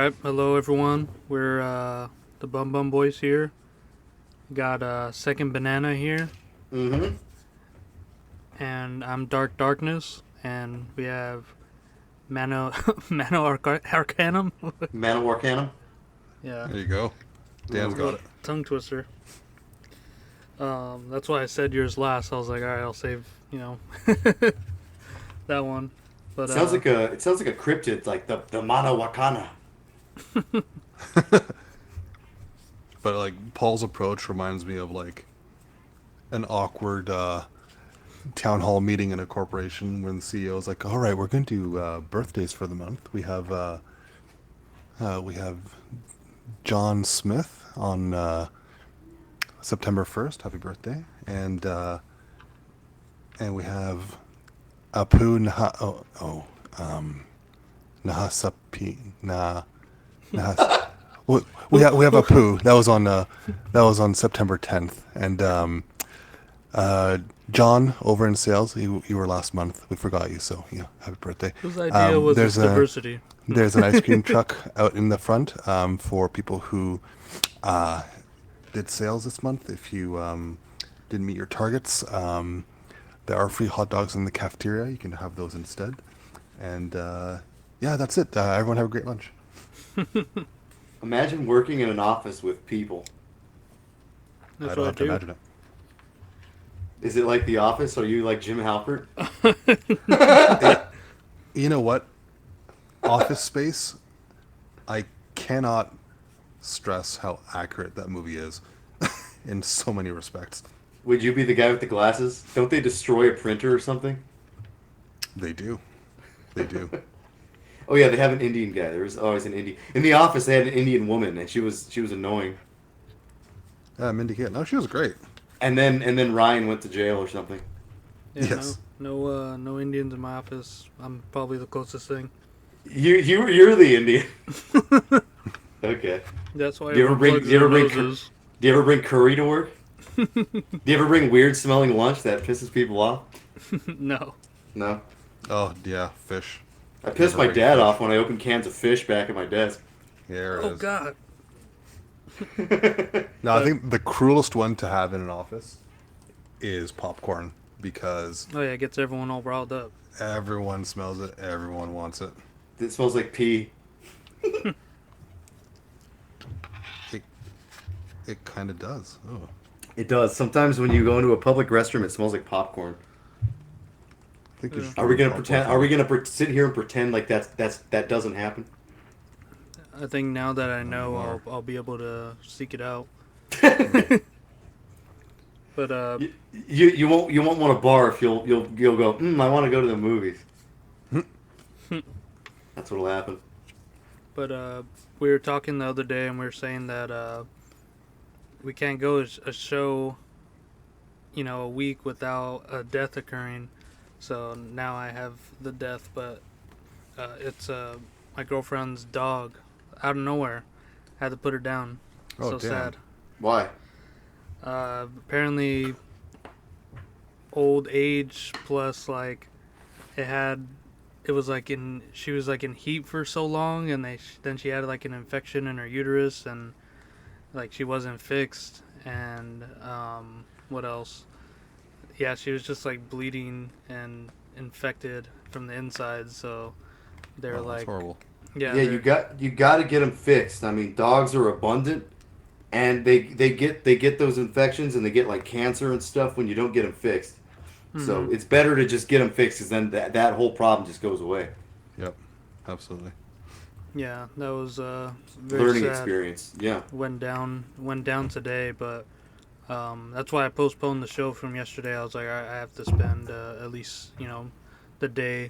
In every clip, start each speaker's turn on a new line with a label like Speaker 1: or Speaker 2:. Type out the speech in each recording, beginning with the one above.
Speaker 1: right, hello everyone. We're the Bun Bun Boys here. Got second banana here,
Speaker 2: Mm-hmm.
Speaker 1: and I'm Dark Darkness, and we have Mano Arckanum.
Speaker 2: Man of Arckanum.
Speaker 1: Yeah,
Speaker 3: There you go. Dan's
Speaker 2: Ooh.
Speaker 3: got
Speaker 1: little
Speaker 3: it.
Speaker 1: tongue twister. That's why I said yours last. I was like, all right, I'll save that one. But
Speaker 2: It sounds like a cryptid, like the Mana Wakana.
Speaker 3: But like Paul's approach reminds me of like an awkward town hall meeting in a corporation when the CEO is like, "All right, we're going to do birthdays for the month. We have John Smith on September 1st. Happy birthday!" And we have Apu Nahasapi Nahas. We have Apu. That was on September 10th, and uh, John over in sales. You were last month. We forgot you, so yeah, happy birthday.
Speaker 1: whose idea was this
Speaker 3: There's a
Speaker 1: diversity?
Speaker 3: there's an ice cream truck out in the front for people who uh, did sales this month. If you didn't meet your targets, there are free hot dogs in the cafeteria. You can have those instead. And yeah, that's it. Everyone have a great lunch.
Speaker 2: Imagine working in an office with people.
Speaker 1: That's
Speaker 3: I don't
Speaker 1: what I
Speaker 3: have to
Speaker 1: do.
Speaker 3: imagine it.
Speaker 2: Is it like The Office? Are you like Jim Halpert?
Speaker 3: You know what? Office Space, I cannot stress how accurate that movie is in so many respects.
Speaker 2: Would you be the guy with the glasses? Don't they destroy a printer or something?
Speaker 3: They do. They do.
Speaker 2: Oh yeah, they have an Indian guy. There was always an Indian. In The Office, they had an Indian woman, and she was annoying.
Speaker 3: Mindy Kaling. No, she was great.
Speaker 2: And then Ryan went to jail or something.
Speaker 1: Yeah,
Speaker 3: Yes.
Speaker 1: no Indians in my office. I'm probably the closest thing.
Speaker 2: You're the Indian. Okay.
Speaker 1: That's why
Speaker 2: Do you ever
Speaker 1: everyone
Speaker 2: bring
Speaker 1: plugs
Speaker 2: do you ever
Speaker 1: their
Speaker 2: bring cur-
Speaker 1: noses.
Speaker 2: do you ever bring curry to work? Do you ever bring weird smelling lunch that pisses people off?
Speaker 1: No.
Speaker 2: No.
Speaker 3: Oh yeah, fish.
Speaker 2: I
Speaker 3: You
Speaker 2: pissed
Speaker 3: ever
Speaker 2: my
Speaker 3: bring
Speaker 2: dad
Speaker 3: fish?
Speaker 2: off when I opened cans of fish back at my desk.
Speaker 3: There it
Speaker 1: Oh
Speaker 3: is.
Speaker 1: God.
Speaker 3: No, I think the cruelest one to have in an office is popcorn because
Speaker 1: Oh yeah, it gets everyone all riled up.
Speaker 3: everyone smells it, everyone wants it.
Speaker 2: It smells like pee.
Speaker 3: It it kind of does. Oh,
Speaker 2: It does. Sometimes when you go into a public restroom, it smells like popcorn.
Speaker 3: I think you
Speaker 1: Yeah.
Speaker 3: should.
Speaker 2: Are we gonna
Speaker 3: try
Speaker 2: pretend?
Speaker 3: popcorn.
Speaker 2: Are we gonna sit here and pretend like that doesn't happen?
Speaker 1: I think now that I know,
Speaker 3: More.
Speaker 1: I'll be able to seek it out. But
Speaker 2: You won't want a bar if you'll go. I want to go to the movies. That's what'll happen.
Speaker 1: we were talking the other day, and we were saying that we can't go a show, a week without a death occurring. So now I have the death, but it's my girlfriend's dog out of nowhere. Had to put her down.
Speaker 3: Oh,
Speaker 1: So
Speaker 3: damn.
Speaker 1: sad.
Speaker 2: Why?
Speaker 1: Apparently, old age plus like it was like she was like in heat for so long, and then she had like an infection in her uterus, and like she wasn't fixed, and what else? Yeah, she was just like bleeding and infected from the inside. So they're
Speaker 3: Oh, that's
Speaker 1: like,
Speaker 3: horrible.
Speaker 1: yeah,
Speaker 2: Yeah, you got to get them fixed. I mean, dogs are abundant, and they get those infections, and they get like cancer and stuff when you don't get them fixed. So
Speaker 1: Mhm.
Speaker 2: it's better to just get them fixed, because then that whole problem just goes away.
Speaker 3: Yep, absolutely.
Speaker 1: Yeah, that was very
Speaker 2: Learning
Speaker 1: sad.
Speaker 2: experience. Yeah.
Speaker 1: Went down today, but that's why I postponed the show from yesterday. I was like, I have to spend at least the day.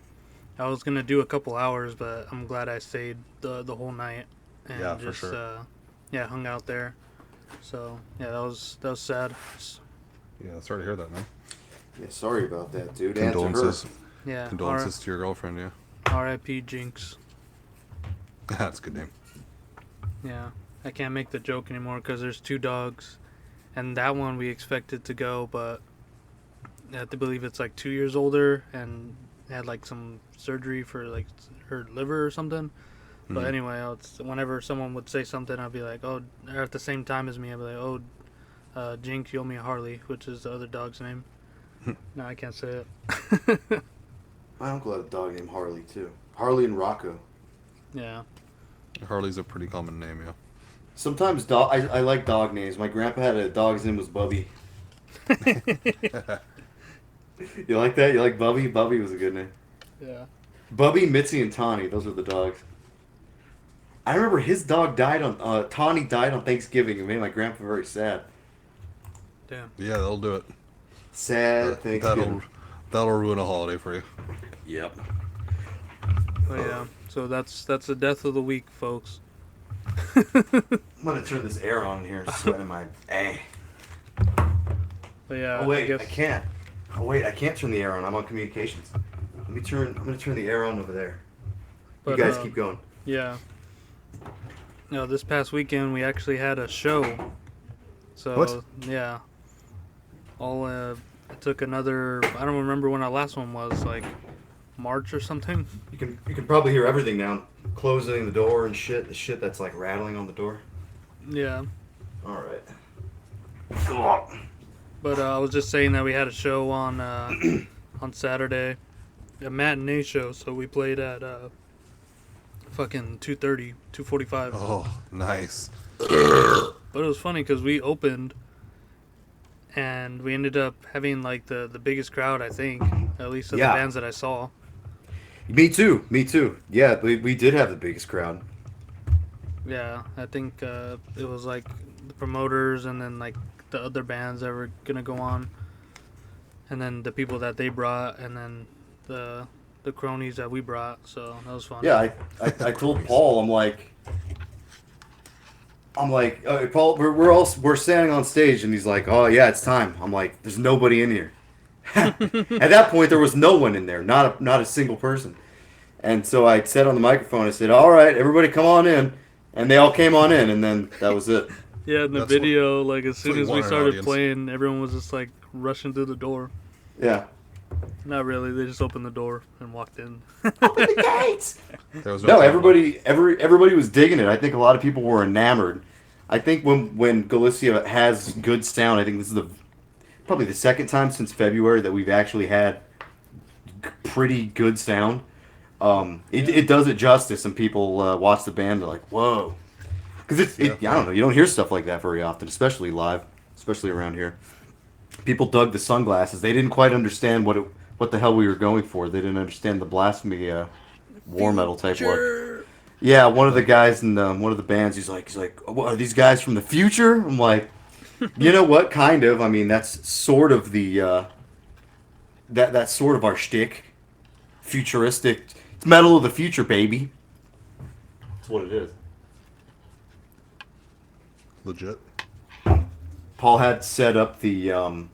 Speaker 1: I was gonna do a couple hours, but I'm glad I stayed the whole night and
Speaker 3: Yeah, for
Speaker 1: just
Speaker 3: sure.
Speaker 1: hung out there. So yeah, that was sad.
Speaker 3: Yeah, sorry to hear that, man.
Speaker 2: Yeah. Sorry about that, dude. And to her.
Speaker 3: Condolences.
Speaker 1: Yeah,
Speaker 3: Condolences to your girlfriend. Yeah,
Speaker 1: R.I.P. Jinx.
Speaker 3: that's a good name.
Speaker 1: Yeah, I can't make the joke anymore because there's two dogs, and that one we expected to go, but I have to believe it's like 2 years older and had like some surgery for like her liver or something. But anyway, whenever someone would say something, I'd be like, oh, or at the same time as me, I'd be like, oh, Jinx, you owe me a Harley, which is the other dog's name. No, I can't say it.
Speaker 2: My uncle had a dog named Harley too. Harley and Rocco.
Speaker 1: Yeah.
Speaker 3: Harley's a pretty common name, yeah.
Speaker 2: Sometimes I like dog names. My grandpa had a dog's name was Bubby. You like that? You like Bubby? Bubby was a good name.
Speaker 1: Yeah.
Speaker 2: Bubby, Mitzi, and Tawny. Those are the dogs. I remember his dog died on Tawny died on Thanksgiving. It made my grandpa very sad.
Speaker 1: Damn.
Speaker 3: Yeah, that'll do it.
Speaker 2: Sad Thanksgiving.
Speaker 3: That'll ruin a holiday for you.
Speaker 2: Yep.
Speaker 1: But yeah, so that's the death of the week, folks.
Speaker 2: I'm gonna turn this air on here. Sweating my
Speaker 1: But yeah.
Speaker 2: Oh wait,
Speaker 1: I
Speaker 2: I
Speaker 1: guess,
Speaker 2: can't. Oh wait, I can't turn the air on. I'm on communications. I'm gonna turn the air on over there.
Speaker 1: but,
Speaker 2: You guys keep going.
Speaker 1: Yeah. No, this past weekend we actually had a show. So
Speaker 3: What?
Speaker 1: yeah. It took another. I don't remember when our last one was, like March or something.
Speaker 2: You can probably hear everything now. Closing the door and shit. The shit that's like rattling on the door.
Speaker 1: Yeah.
Speaker 2: All right.
Speaker 1: But I was just saying that we had a show on on Saturday, a matinee show. So we played at fucking 2:30, 2:45.
Speaker 3: Oh, nice.
Speaker 1: But it was funny because we opened, and we ended up having like the biggest crowd, I think, at least of
Speaker 2: Yeah.
Speaker 1: the bands that I saw.
Speaker 2: Me too. Yeah, we did have the biggest crowd.
Speaker 1: Yeah, I think it was like the promoters and then like the other bands that were gonna go on, and then the people that they brought, and then the cronies that we brought. So that was fun.
Speaker 2: Yeah, I told Paul, I'm like, Paul, we're standing on stage, and he's like, oh yeah, it's time. I'm like, there's nobody in here. At that point, there was no one in there, not a single person. And so I said on the microphone, I said, all right, everybody come on in, and they all came on in, and then that was it.
Speaker 1: Yeah, in the
Speaker 3: That's
Speaker 1: video, like as soon
Speaker 3: what you
Speaker 1: as we
Speaker 3: want in an
Speaker 1: started
Speaker 3: audience.
Speaker 1: playing, everyone was just like rushing through the door.
Speaker 2: Yeah.
Speaker 1: Not really. They just opened the door and walked in.
Speaker 2: Open the gates.
Speaker 3: There was
Speaker 2: No,
Speaker 3: time.
Speaker 2: everybody was digging it. I think a lot of people were enamored. I think when Galicia has good sound, I think this is probably the second time since February that we've actually had pretty good sound. It does it justice, and people watch the band. They're like, whoa, because I don't know, you don't hear stuff like that very often, especially live, especially around here. People dug the sunglasses. They didn't quite understand what the hell we were going for. They didn't understand the blasphemy, war metal type work. Yeah, one of the guys in one of the bands, he's like, what, are these guys from the future? I'm like, you know what? Kind of. I mean, that's sort of the that's sort of our shtick. Futuristic. It's metal of the future, baby. That's what it is.
Speaker 3: Legit.
Speaker 2: Paul had set up the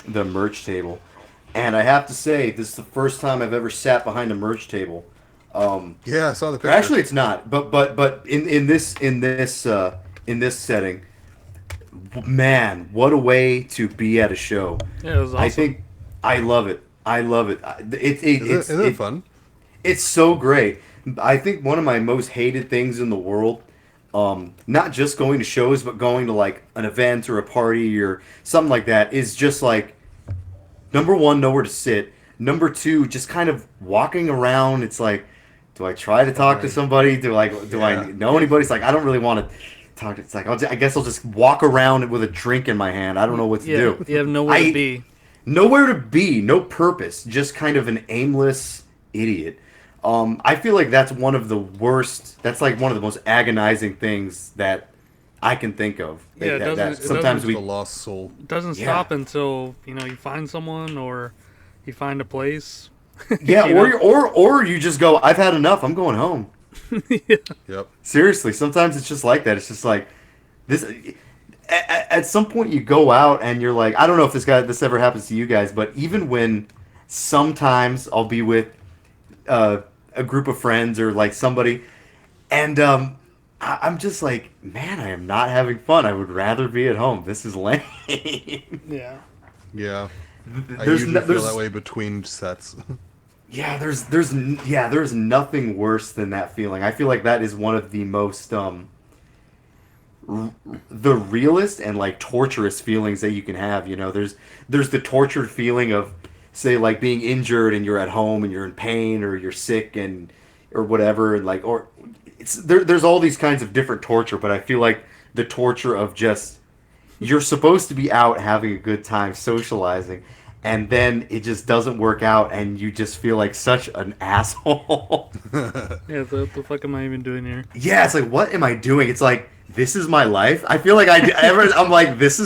Speaker 2: merch table, and I have to say, this is the first time I've ever sat behind a merch table.
Speaker 3: Yeah, I saw the picture.
Speaker 2: Actually, it's not. But in this setting, man, what a way to be at a show.
Speaker 1: Yeah, it was awesome.
Speaker 2: I think I love it.
Speaker 3: Isn't it fun?
Speaker 2: It's so great. I think one of my most hated things in the world, not just going to shows, but going to like an event or a party or something like that, is just like, number one, nowhere to sit. Number two, just kind of walking around. It's like, do I try to talk to somebody? Do I know anybody? It's like, I don't really want to talk. It's like, I guess I'll just walk around with a drink in my hand. I don't know what to do.
Speaker 1: You have nowhere to be.
Speaker 2: Nowhere to be, no purpose, just kind of an aimless idiot. I feel like that's one of the worst. That's like one of the most agonizing things that I can think of.
Speaker 1: Yeah, it doesn't-
Speaker 2: sometimes
Speaker 3: The lost soul.
Speaker 1: It doesn't stop until you find someone or you find a place.
Speaker 2: yeah,
Speaker 1: You know?
Speaker 2: or you just go, I've had enough. I'm going home.
Speaker 1: Yeah.
Speaker 3: Yep.
Speaker 2: Seriously, sometimes it's just like that. It's just like this. At some point, you go out and you're like, I don't know if this ever happens to you guys, but even when sometimes I'll be with a group of friends or like somebody, and I'm just like, man, I am not having fun. I would rather be at home. This is lame.
Speaker 1: Yeah.
Speaker 3: Yeah. I
Speaker 2: There's
Speaker 3: usually feel that way between sets.
Speaker 2: there's nothing worse than that feeling. I feel like that is one of the most the realest and like torturous feelings that you can have. You know, there's the tortured feeling of, say, like being injured and you're at home and you're in pain or you're sick and or whatever, and like, or there's all these kinds of different torture, but I feel like the torture of just, you're supposed to be out having a good time socializing, and then it just doesn't work out and you just feel like such an asshole.
Speaker 1: Yeah, what the fuck am I even doing here?
Speaker 2: Yeah, it's like, what am I doing? It's like, this is my life. I feel like I'm like, this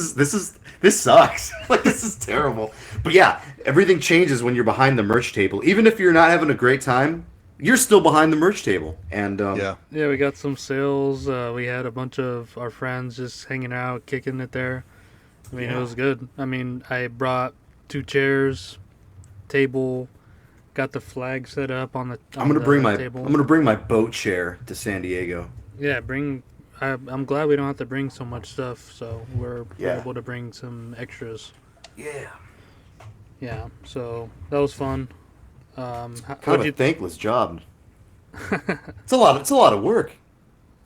Speaker 2: sucks. Like, this is terrible. But yeah, everything changes when you're behind the merch table. Even if you're not having a great time, you're still behind the merch table. And
Speaker 3: Yeah.
Speaker 1: Yeah, we got some sales. We had a bunch of our friends just hanging out, kicking it there. I mean,
Speaker 2: Yeah.
Speaker 1: it was good. I mean, I brought 2 chairs, table, got the flag set up on the
Speaker 2: I'm gonna bring my
Speaker 1: table.
Speaker 2: I'm gonna bring my boat chair to San Diego.
Speaker 1: Yeah, I'm glad we don't have to bring so much stuff, so we're
Speaker 2: Yeah.
Speaker 1: able to bring some extras.
Speaker 2: Yeah.
Speaker 1: Yeah, so that was fun.
Speaker 2: Kind
Speaker 1: What'd
Speaker 2: of a
Speaker 1: you
Speaker 2: thankless job. It's a lot of work.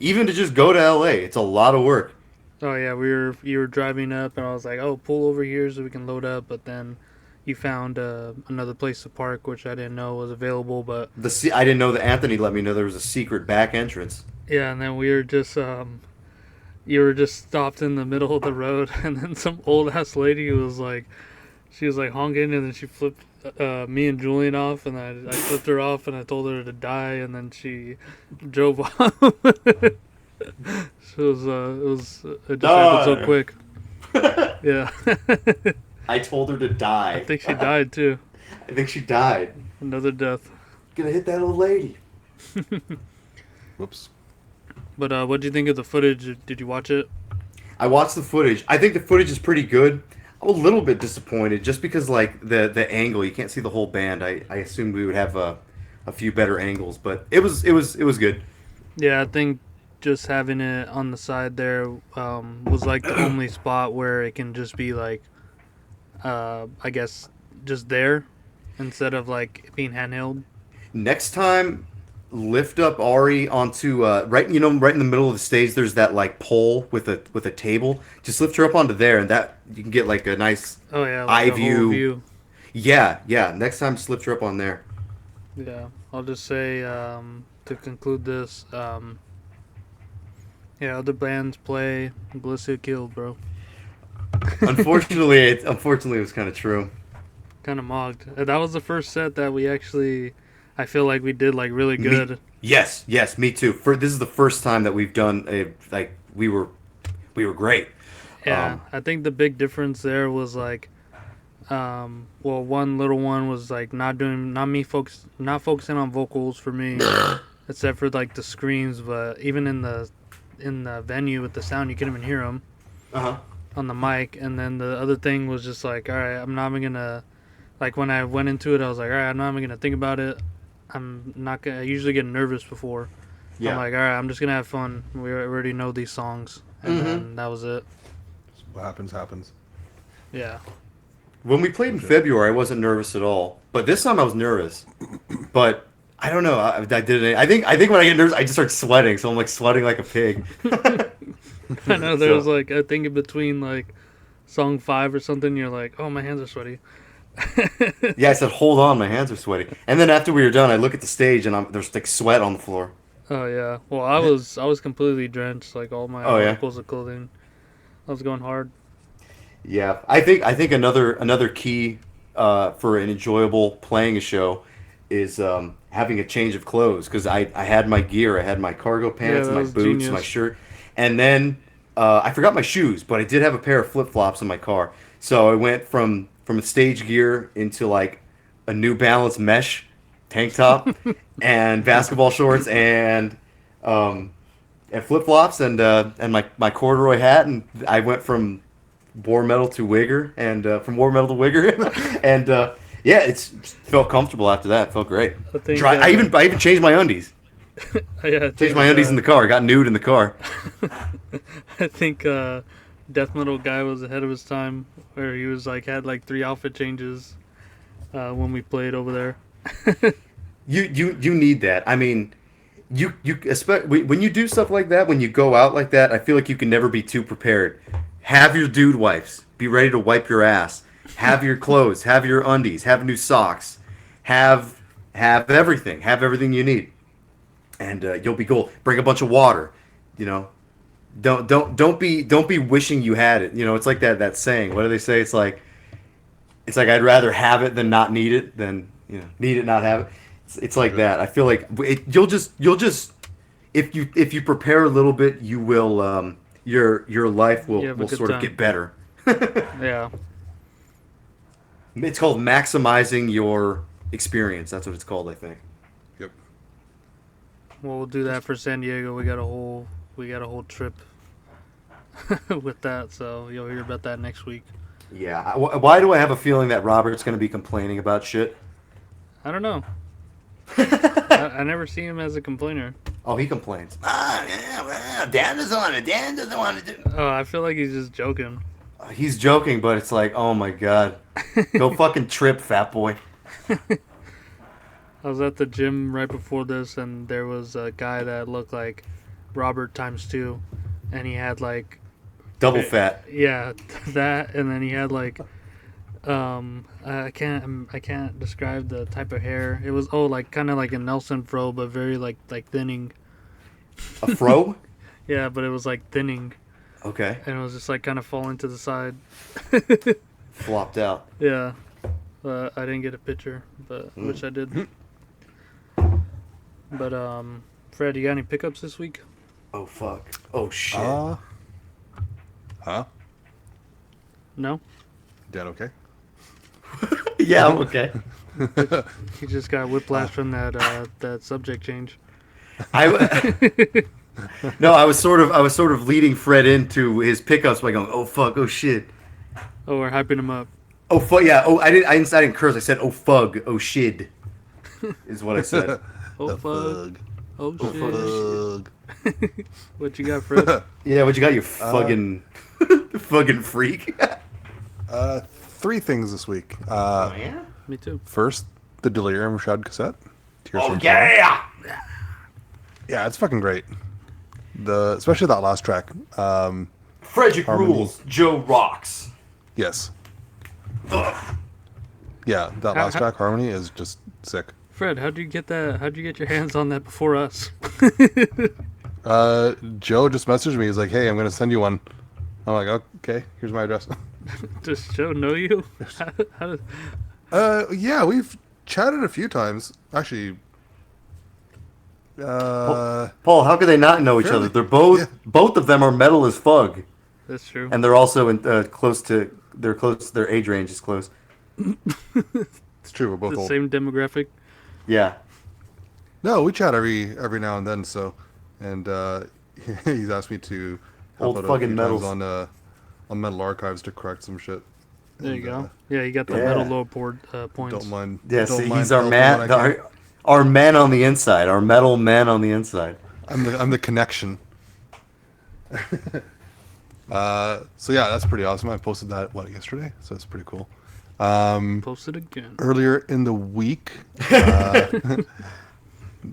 Speaker 2: Even to just go to LA, it's a lot of work.
Speaker 1: Oh yeah, you were driving up, and I was like, "Oh, pull over here so we can load up." But then you found another place to park, which I didn't know was available. But
Speaker 2: I didn't know that Anthony let me know there was a secret back entrance.
Speaker 1: yeah, and then we were just you were just stopped in the middle of the road, and then some old ass lady was like, she was like honking, and then she flipped me and Julian off, and I flipped her off, and I told her to die, and then she drove off. So it just happened so
Speaker 2: Die.
Speaker 1: quick. Yeah.
Speaker 2: I told her to die.
Speaker 1: I think she died too.
Speaker 2: I think she died.
Speaker 1: Another death.
Speaker 2: Gonna hit that old lady.
Speaker 3: Whoops.
Speaker 1: But what do you think of the footage? Did you watch it?
Speaker 2: I watched the footage. I think the footage is pretty good. I'm a little bit disappointed just because, like, the angle, you can't see the whole band. I assumed we would have a few better angles, but it was good.
Speaker 1: Yeah, I think just having it on the side there was like the only spot where it can just be like, I guess, just there instead of like being handheld.
Speaker 2: Next time, lift up Ari onto right in the middle of the stage. There's that like pole with a table. Just lift her up onto there, and that you can get like a nice
Speaker 1: Oh yeah,
Speaker 2: eye
Speaker 1: like the whole
Speaker 2: view. Yeah. Next time, just lift her up on there.
Speaker 1: Yeah, I'll just say to conclude this, yeah, other bands play, Galicia killed, bro.
Speaker 2: Unfortunately, it was kind of true.
Speaker 1: Kind of mogged. That was the first set that we actually, I feel like we did like really good.
Speaker 2: Yes, me too. This is the first time that we've done we were great.
Speaker 1: Yeah, I think the big difference there was like, well, one little one was like not focusing on vocals for me, except for like the screams. But even in the venue with the sound, you couldn't even hear them on the mic. And then the other thing was just like, all right, I'm not even gonna, like when I went into it, I was like, all right, I'm not even gonna think about it. I'm not gonna. I usually get nervous before.
Speaker 2: Yeah.
Speaker 1: I'm like, all right, I'm just gonna have fun. We already know these songs, and then that was it.
Speaker 3: What happens.
Speaker 1: Yeah.
Speaker 2: When we played in February, I wasn't nervous at all. But this time I was nervous. But I don't know. I did it. I think when I get nervous, I just start sweating. So I'm like sweating like a pig.
Speaker 1: I know there was like, I think in between like song 5 or something, you're like, oh, my hands are sweaty.
Speaker 2: Yeah, I said, hold on, my hands are sweaty. And then after we were done, I look at the stage and there's like sweat on the floor.
Speaker 1: Oh yeah. Well, I was completely drenched, like all my articles of clothing. I was going hard.
Speaker 2: Yeah, I think another key for an enjoyable playing a show is having a change of clothes, because I had my gear, I had my cargo pants,
Speaker 1: that
Speaker 2: my
Speaker 1: was
Speaker 2: boots,
Speaker 1: genius.
Speaker 2: my shirt, and then I forgot my shoes, but I did have a pair of flip flops in my car, so I went from a stage gear into like a New Balance mesh tank top and basketball shorts and flip flops and my corduroy hat, and I went from war metal to wigger, and from war metal to wigger, and yeah, it's felt comfortable after that. It felt great.
Speaker 1: I think
Speaker 2: I even changed my undies.
Speaker 1: yeah,
Speaker 2: Changed my undies in the car. Got nude in the car.
Speaker 1: I think death metal guy was ahead of his time, where he was like had like 3 outfit changes when we played over there.
Speaker 2: You need that. I mean, you especially when you do stuff like that, when you go out like that, I feel like you can never be too prepared. Have your dude wipes. Be ready to wipe your ass. Have your clothes. Have your undies. Have new socks. Have everything. Have everything you need, and you'll be cool. Bring a bunch of water. You know, don't be wishing you had it. You know, it's like that saying. What do they say? It's like I'd rather have it than not need it than need it not have it. It's like that. I feel like you'll just if you prepare a little bit, you will your life
Speaker 1: You have a
Speaker 2: will
Speaker 1: good
Speaker 2: sort of
Speaker 1: time.
Speaker 2: get better.
Speaker 1: Yeah.
Speaker 2: It's called maximizing your experience. That's what it's called, I think.
Speaker 3: Yep.
Speaker 1: Well, we'll do that for San Diego. We got a whole trip with that, so you'll hear about that next week.
Speaker 2: Yeah. Why do I have a feeling that Robert's going to be complaining about shit?
Speaker 1: I don't know. I never see him as a complainer.
Speaker 2: Oh, he complains. Dan doesn't want to. Dan doesn't want to do.
Speaker 1: Oh, I feel like he's just joking.
Speaker 2: He's joking, but it's like, oh my god, go fucking trip, fat boy.
Speaker 1: I was at the gym right before this, and there was a guy that looked like Robert times two, and he had like
Speaker 2: Double fat.
Speaker 1: yeah that, and then he had like I can't describe the type of hair. It was like kind of like a Nelson fro, but very like thinning.
Speaker 2: A fro?
Speaker 1: Yeah, but it was like thinning,
Speaker 2: Okay.
Speaker 1: and it was just like kind of falling to the side.
Speaker 2: Flopped out.
Speaker 1: Yeah, I didn't get a picture, but which I did. But Fred, you got any pickups this week?
Speaker 2: Oh fuck. Oh shit.
Speaker 3: Huh?
Speaker 1: No,
Speaker 3: Dan, okay?
Speaker 2: Yeah, I'm okay.
Speaker 1: he just got whiplash from that subject change.
Speaker 2: No, I was sort of leading Fred into his pickups by going, oh fuck, oh shit,
Speaker 1: Oh, we're hyping him up.
Speaker 2: oh fuck, yeah, oh I didn't curse, I said oh fug, oh shit, is what I said.
Speaker 1: Oh
Speaker 3: The
Speaker 1: fuck. Oh
Speaker 3: Fug.
Speaker 1: shit. What you got, Fred?
Speaker 2: Yeah, what you got, you fucking fucking freak?
Speaker 3: 3 things this week.
Speaker 2: Yeah.
Speaker 1: Me too.
Speaker 3: First, the Delirium Shroud cassette. Tears
Speaker 2: Oh
Speaker 3: from
Speaker 2: yeah.
Speaker 3: Sorrow. Yeah, it's fucking great. Especially that last track.
Speaker 2: Frederick
Speaker 3: Harmony.
Speaker 2: rules, Joe rocks.
Speaker 3: Yes.
Speaker 2: Ugh.
Speaker 3: Yeah, that last track, Harmony, is just sick.
Speaker 1: Fred, how'd you get that? How'd you get your hands on that before us?
Speaker 3: Joe just messaged me. He's like, "Hey, I'm gonna send you one." I'm like, "Okay, here's my address."
Speaker 1: Does Joe know you? How
Speaker 3: Yeah, we've chatted a few times. Actually,
Speaker 2: Paul, how could they not know each other?
Speaker 3: Fairly.
Speaker 2: They're both
Speaker 3: Yeah.
Speaker 2: both of them are metal as fug,
Speaker 1: that's true.
Speaker 2: and they're also close to their age range is close.
Speaker 3: it's true. We're both
Speaker 1: The
Speaker 3: old.
Speaker 1: same demographic.
Speaker 2: Yeah.
Speaker 3: No, we chat every now and then. So, and he's asked me to help
Speaker 2: Old
Speaker 3: out
Speaker 2: fucking
Speaker 3: a few
Speaker 2: metals.
Speaker 3: times on Metal Archives to correct some shit.
Speaker 1: There you
Speaker 3: And,
Speaker 1: go. Yeah, you got the
Speaker 2: yeah.
Speaker 1: metal low points.
Speaker 3: Don't mind.
Speaker 2: Yeah,
Speaker 3: don't
Speaker 2: see,
Speaker 3: mind
Speaker 2: he's our
Speaker 3: helping
Speaker 2: man,
Speaker 3: when I can.
Speaker 2: our man on the inside, our metal man on the inside.
Speaker 3: I'm the connection. So yeah, that's pretty awesome. I posted that yesterday, so it's pretty cool.
Speaker 1: Post it again.
Speaker 3: Earlier in the week, I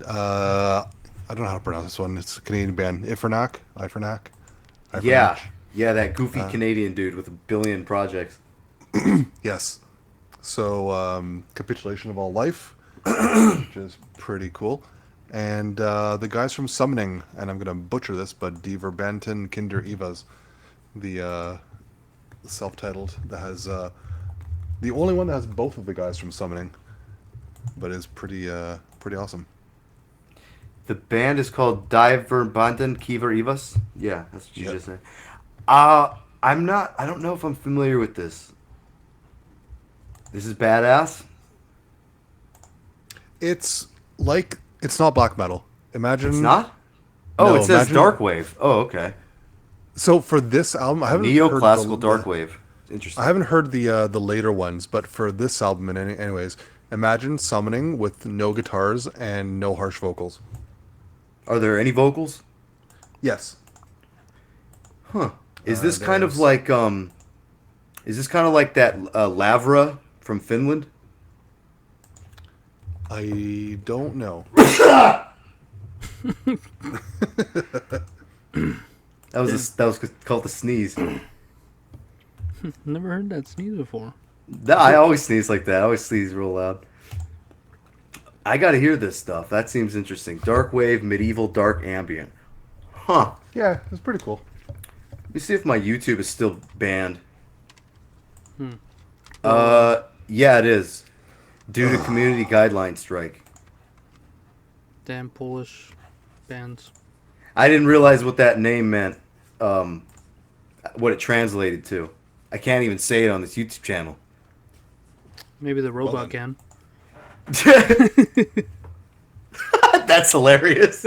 Speaker 3: don't know how to pronounce this one. It's a Canadian band, Ifernak.
Speaker 2: Yeah, yeah, that goofy Canadian dude with a billion projects.
Speaker 3: Yes. So, Capitulation of All Life, which is pretty cool. And the guys from Summoning, and I'm going to butcher this, but Die Verbanten Kinder Evas, the self-titled, that has the only one that has both of the guys from Summoning, but is pretty awesome.
Speaker 2: The band is called Die Verbanten Kinder Evas. Yeah, that's what you
Speaker 3: Yep.
Speaker 2: just said. I don't know if I'm familiar with this. This is badass.
Speaker 3: It's not black metal. Imagine
Speaker 2: It's not? Oh,
Speaker 3: No,
Speaker 2: it says
Speaker 3: imagine-
Speaker 2: darkwave. Oh, okay.
Speaker 3: So for this album, I haven't heard
Speaker 2: Neoclassical
Speaker 3: the-
Speaker 2: darkwave. Interesting.
Speaker 3: I haven't heard the later ones, but for this album, anyways, imagine Summoning with no guitars and no harsh vocals.
Speaker 2: Are there any vocals?
Speaker 3: Yes.
Speaker 2: Huh. Is this
Speaker 3: there's-
Speaker 2: kind of like that Lavra from Finland?
Speaker 3: I don't know.
Speaker 2: That was called a sneeze.
Speaker 1: Never heard that sneeze before.
Speaker 2: I always sneeze like that. I always sneeze real loud. I gotta hear this stuff. That seems interesting. Dark wave, medieval, dark ambient. Huh.
Speaker 3: Yeah, it's pretty cool.
Speaker 2: Let me see if my YouTube is still banned.
Speaker 1: Hmm.
Speaker 2: Yeah, it is. Due to community guideline strike.
Speaker 1: Damn Polish bands.
Speaker 2: I didn't realize what that name meant. What it translated to. I can't even say it on this YouTube channel.
Speaker 1: Maybe the robot can.
Speaker 2: That's hilarious.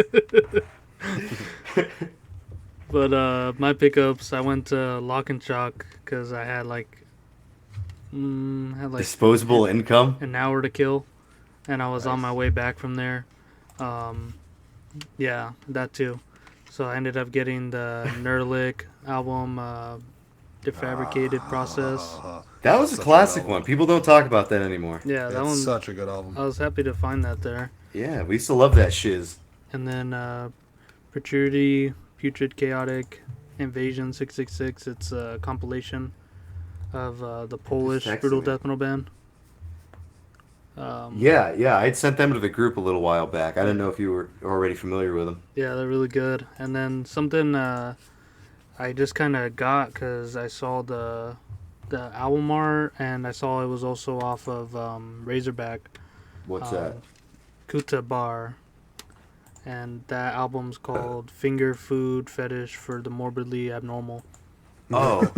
Speaker 1: But my pickups, I went to Lock and Shock because I had like
Speaker 2: Disposable income.
Speaker 1: an hour to kill, and I was on my way back from there. Yeah, that too. So I ended up getting the Nerlick album, Defabricated Process.
Speaker 2: That was a
Speaker 3: Such a
Speaker 2: classic
Speaker 3: good
Speaker 2: one.
Speaker 3: album.
Speaker 2: People don't talk about that anymore.
Speaker 1: Yeah, that
Speaker 3: It's
Speaker 1: one.
Speaker 3: such a good album.
Speaker 1: I was happy to find that there.
Speaker 2: Yeah, we used to love that shiz.
Speaker 1: And then Futurity, Putrid Chaotic, Invasion 666. It's a compilation of the Polish
Speaker 2: texted
Speaker 1: brutal
Speaker 2: me.
Speaker 1: death metal band.
Speaker 2: Yeah, I'd sent them to the group a little while back. I didn't know if you were already familiar with them.
Speaker 1: Yeah, they're really good. And then something I just kind of got because I saw the album art and I saw it was also off of Razorback.
Speaker 2: What's that?
Speaker 1: Kuta Bar. And that album's called Finger Food Fetish for the Morbidly Abnormal.
Speaker 2: Oh,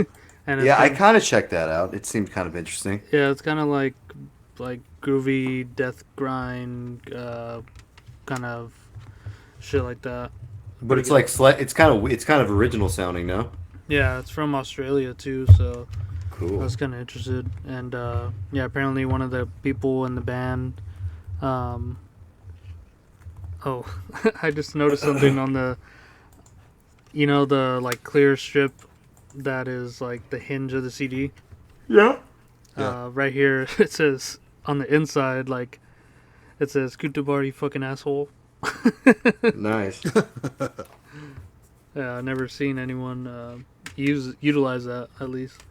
Speaker 1: And it's
Speaker 2: yeah, I
Speaker 1: kind-
Speaker 2: kind of checked that out. It seemed kind of interesting.
Speaker 1: yeah, it's kind of like groovy death grind, kind of shit like that.
Speaker 2: But it's
Speaker 1: Pretty
Speaker 2: like it's kind of original sounding, no?
Speaker 1: Yeah, it's from Australia too, so I
Speaker 2: Cool.
Speaker 1: was kind of interested. And yeah, apparently one of the people in the band. Oh, I just noticed something on the, the like clear strip that is like the hinge of the CD.
Speaker 2: Yeah.
Speaker 3: Yeah.
Speaker 1: Right here it says on the inside, like it says "Kutabar, you fucking asshole."
Speaker 2: Nice.
Speaker 1: Yeah, I've never seen anyone utilize that at least.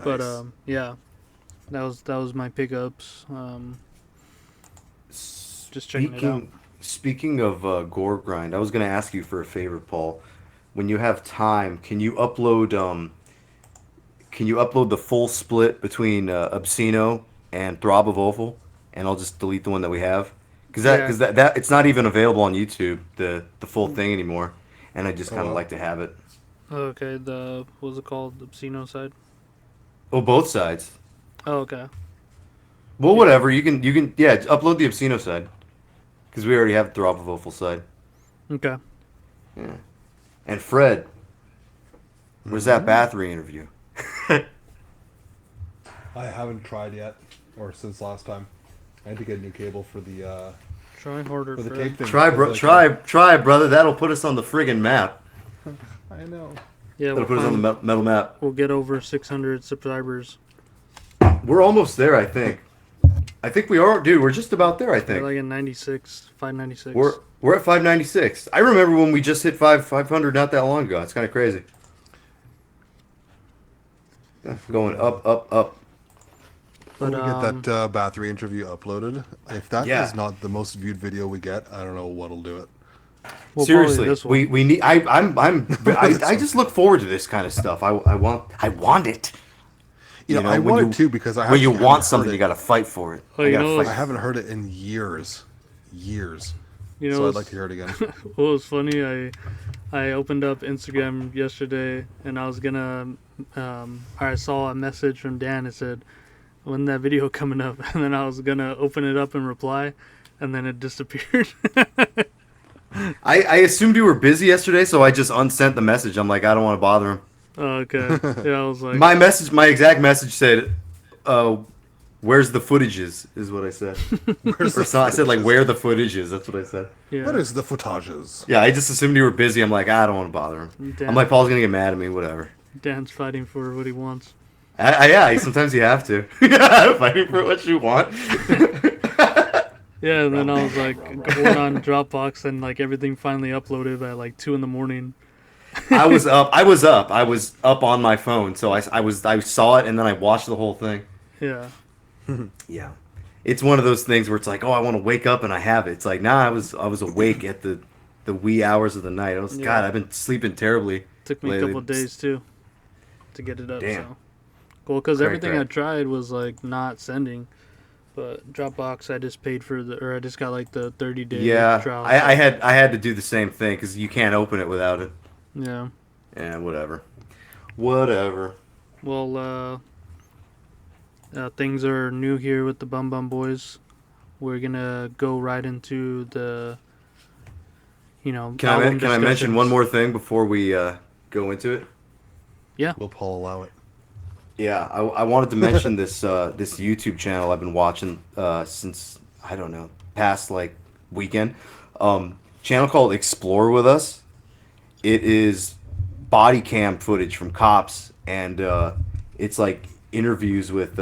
Speaker 1: But
Speaker 3: Nice.
Speaker 1: yeah, that was my pickups. Just checking it out.
Speaker 2: Speaking of gore grind, I was going to ask you for a favor, Paul. When you have time, can you upload the full split between Obsceno and Throb of Awful, and I'll just delete the one that we have because that it's not even available on YouTube the full thing anymore, and I just kind of like to have it.
Speaker 1: Okay, what's it called? The Obsceno side.
Speaker 2: Oh, both sides.
Speaker 1: Oh, okay.
Speaker 2: Well, whatever. You can upload the Obsceno side because we already have Throb of Awful side.
Speaker 1: Okay.
Speaker 2: Yeah. And Fred, where's that Bathory interview?
Speaker 3: I haven't tried yet, or since last time. I had to get a new cable for the
Speaker 1: Try harder,
Speaker 3: for the
Speaker 1: Fred.
Speaker 3: tape thing.
Speaker 2: Try, bro. Try, brother. That'll put us on the friggin' map.
Speaker 3: I know.
Speaker 1: Yeah,
Speaker 2: That'll put us on the metal map.
Speaker 1: we'll get over 600 subscribers.
Speaker 2: We're almost there, I think. I think we are, dude. We're just about there, I
Speaker 1: We're
Speaker 2: think.
Speaker 1: like at 96, 596.
Speaker 2: We're at 596. I remember when we just hit 500 not that long ago. It's kind of crazy. Yeah, going up.
Speaker 1: But
Speaker 3: We'll get that Bathory interview uploaded. If that is
Speaker 2: Yeah.
Speaker 3: not the most viewed video we get, I don't know what'll do it.
Speaker 1: well,
Speaker 2: Seriously,
Speaker 1: probably this one.
Speaker 2: we need. I just look forward to this kind of stuff. I want it.
Speaker 3: You know, I
Speaker 2: when
Speaker 3: want it too because I
Speaker 2: when you
Speaker 3: actually
Speaker 2: want
Speaker 3: haven't
Speaker 2: something,
Speaker 3: heard
Speaker 2: you
Speaker 3: it.
Speaker 2: got to fight for it.
Speaker 1: Oh,
Speaker 2: I
Speaker 1: you
Speaker 2: gotta
Speaker 1: know,
Speaker 3: I
Speaker 2: fight.
Speaker 3: haven't heard it in years.
Speaker 1: You know,
Speaker 3: So I'd
Speaker 1: what's-
Speaker 3: like to hear it again.
Speaker 1: what was funny? I opened up Instagram yesterday and I was gonna, I saw a message from Dan. It said, "When that video coming up?" And then I was gonna open it up and reply, and then it disappeared.
Speaker 2: I assumed you were busy yesterday, so I just unsent the message. I'm like, I don't want to bother him.
Speaker 1: Oh, okay. Yeah, I was like,
Speaker 2: My exact message said, "Where's the footages?" is what I said.
Speaker 3: Where's
Speaker 2: Or so I said like, "Where the footage is?" That's what I said.
Speaker 1: yeah.
Speaker 3: What is the footages?
Speaker 2: Yeah, I just assumed you were busy. I'm like, I don't want to bother him.
Speaker 1: Dan,
Speaker 2: I'm like, Paul's gonna get mad at me. Whatever.
Speaker 1: Dan's fighting for what he wants.
Speaker 2: Yeah, sometimes you have to. Fighting for what you want.
Speaker 1: Yeah, and then I was like going on Dropbox and like everything finally uploaded by like 2 in the morning.
Speaker 2: I was up. I was up. I was up on my phone, so I saw it and then I watched the whole thing.
Speaker 1: Yeah.
Speaker 2: Yeah, it's one of those things where it's like, oh, I want to wake up and I have it. It's like, nah, I was awake at the wee hours of the night. I was,
Speaker 1: Yeah.
Speaker 2: God, I've been sleeping terribly.
Speaker 1: Took me a
Speaker 2: lately.
Speaker 1: couple days too to get it up.
Speaker 2: Damn.
Speaker 1: So. Well, because
Speaker 2: Cray,
Speaker 1: everything
Speaker 2: cray.
Speaker 1: I tried was like not sending. But Dropbox, I just paid for I just got like the 30-day
Speaker 2: Yeah,
Speaker 1: trial.
Speaker 2: I had to do the same thing because you can't open it without it.
Speaker 1: Yeah.
Speaker 2: Yeah, whatever.
Speaker 1: Well, things are new here with the Bun Bun Boys. We're gonna go right into the, album
Speaker 2: Can I mention
Speaker 1: discussions.
Speaker 2: one more thing before we go into it?
Speaker 3: Will Paul allow it?
Speaker 2: Yeah, I wanted to mention this this YouTube channel I've been watching since, I don't know, past like weekend. Channel called Explore With Us. It is body cam footage from cops, and it's like interviews with